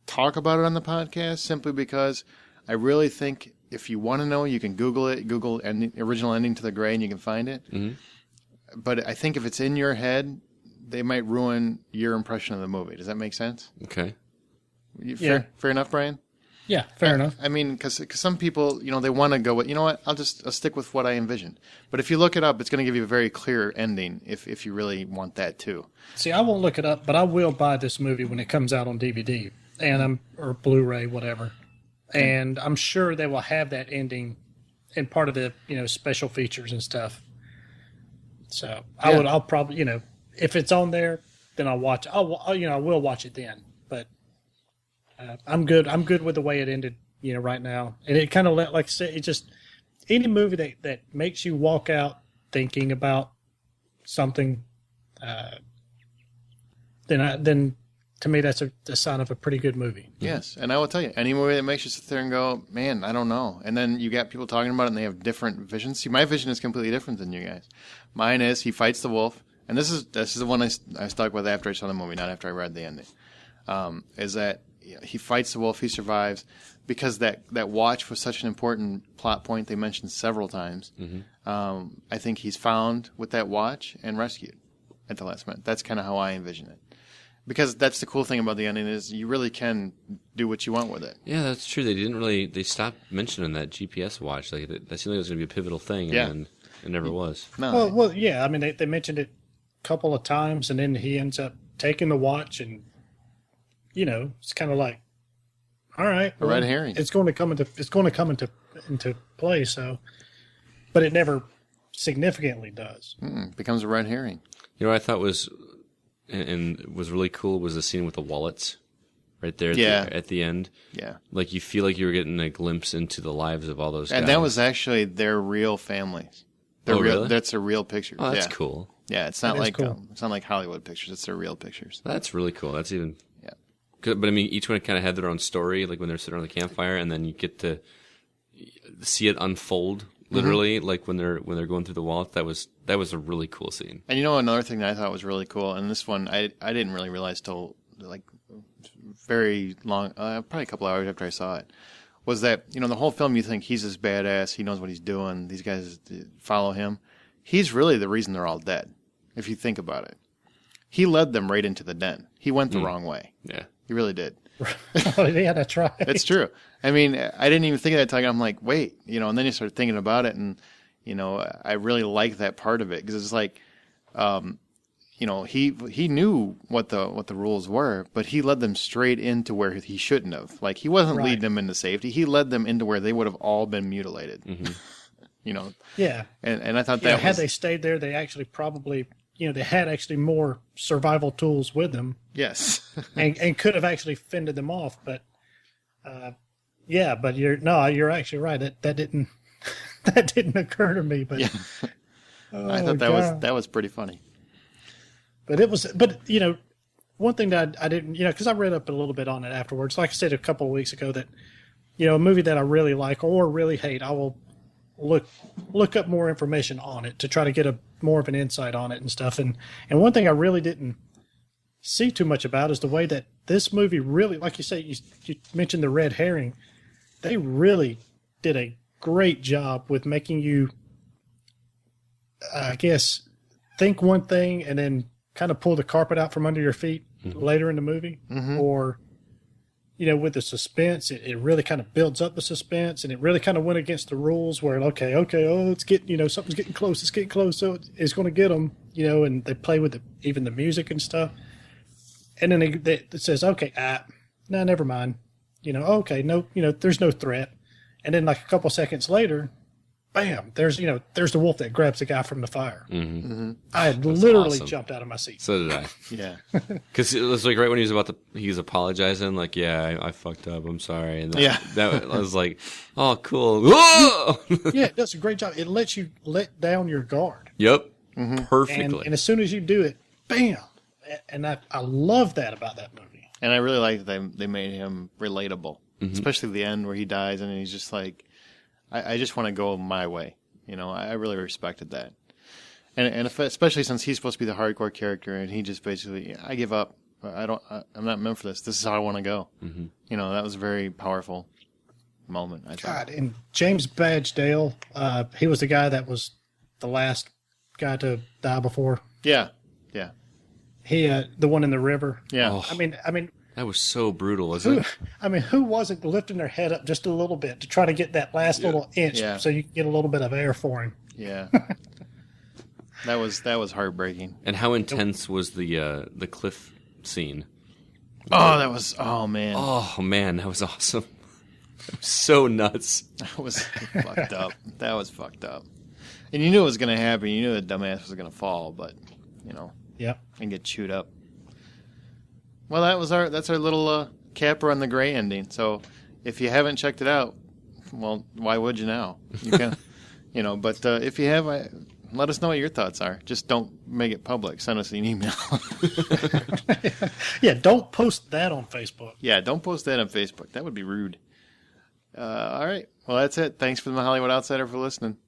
talk about it on the podcast simply because I really think if you want to know, you can Google it. Google original ending to the Gray, and you can find it. Mm-hmm. But I think if it's in your head, they might ruin your impression of the movie. Does that make sense? Okay. Fair enough, Brian? Yeah, fair enough. I mean, because some people, they want to go with, I'll stick with what I envisioned. But if you look it up, it's going to give you a very clear ending if you really want that too. See, I won't look it up, but I will buy this movie when it comes out on DVD or Blu-ray, whatever. And I'm sure they will have that ending in part of the special features and stuff. So I'll probably if it's on there, then I'll watch. I will watch it then. But I'm good. I'm good with the way it ended, right now. And it kind of like I said, it just any movie that makes you walk out thinking about something, then to me that's a sign of a pretty good movie. Yes, and I will tell you, any movie that makes you sit there and go, man, I don't know, and then you got people talking about it and they have different visions. See, my vision is completely different than you guys. Mine is he fights the wolf, and this is the one I stuck with after I saw the movie, not after I read the ending. Is that he fights the wolf, he survives, because that watch was such an important plot point they mentioned several times. Mm-hmm. I think he's found with that watch and rescued at the last minute. That's kind of how I envision it. Because that's the cool thing about the ending is you really can do what you want with it. Yeah, that's true. They stopped mentioning that GPS watch. Like that seemed like it was going to be a pivotal thing, and it never was. No. Well, yeah. I mean, they mentioned it a couple of times, and then he ends up taking the watch, and it's kind of like, all right, a red herring. It's going to come into play. So, but it never significantly does. Becomes a red herring. What I thought was. And was really cool was the scene with the wallets right there at the end. Yeah. Like you feel like you were getting a glimpse into the lives of all those guys. And that was actually their real families. Really? That's a real picture. Oh, that's cool. Yeah, it's not like cool. It's not like Hollywood pictures. It's their real pictures. That's really cool. That's even But I mean, each one kind of had their own story, like when they're sitting around the campfire, and then you get to see it unfold. Literally, like when they're going through the wallet, that was a really cool scene. And another thing that I thought was really cool, and this one I didn't really realize till like very long, probably a couple hours after I saw it, was that the whole film you think he's this badass, he knows what he's doing, these guys follow him. He's really the reason they're all dead, if you think about it. He led them right into the den. He went the wrong way. Yeah, he really did. Yeah, that's right. That's true. I mean, I didn't even think of that time. I'm like, wait, and then you start thinking about it, and I really like that part of it because it's like, he knew what the rules were, but he led them straight into where he shouldn't have. Like, he wasn't leading them into safety. He led them into where they would have all been mutilated. Yeah. And I thought that had they stayed there, they actually probably, they had actually more survival tools with them. Yes. and could have actually fended them off. But, but you're actually right. That didn't, that didn't occur to me. But I thought that was pretty funny. But one thing that I didn't, because I read up a little bit on it afterwards. Like I said a couple of weeks ago, that, a movie that I really like or really hate, I will look up more information on it to try to get more of an insight on it and stuff. And one thing I really didn't see too much about is the way that this movie really, like you say, you mentioned the red herring. They really did a great job with making you, I guess, think one thing and then kind of pull the carpet out from under your feet later in the movie. Or, with the suspense, it really kind of builds up the suspense, and it really kind of went against the rules where, it's getting, something's getting close, so it's going to get them, and they play with even the music and stuff. And then it says, no, never mind. No, there's no threat. And then like a couple seconds later, bam, there's the wolf that grabs the guy from the fire. I had literally jumped out of my seat. So did I. Yeah. Because it was like right when he's apologizing, like, I fucked up, I'm sorry. And that I was like, oh, cool. Whoa! Yeah, it does a great job. It lets you let down your guard. Yep. Perfectly. And as soon as you do it, bam. And I love that about that movie. And I really like that they made him relatable, especially the end where he dies and he's just like, I just want to go my way. I really respected that. And especially since he's supposed to be the hardcore character and he just basically, I give up. I'm not meant for this. This is how I want to go. That was a very powerful moment, I thought. God, and James Badge Dale, he was the guy that was the last guy to die before. Yeah. He, the one in the river. Yeah. Oh. I mean, that was so brutal, wasn't it? I mean, who wasn't lifting their head up just a little bit to try to get that last little inch so you can get a little bit of air for him? Yeah. That was heartbreaking. And how intense was the cliff scene? Oh man. Oh man, that was awesome. So nuts. That was fucked up. That was fucked up. And you knew it was going to happen. You knew the dumbass was going to fall, but and get chewed up. Well, that's our little capper on the gray ending. So if you haven't checked it out, well, why would you now? You can, But if you have, let us know what your thoughts are. Just don't make it public. Send us an email. Yeah, don't post that on Facebook. Yeah, don't post that on Facebook. That would be rude. All right. Well, that's it. Thanks for the Hollywood Outsider for listening.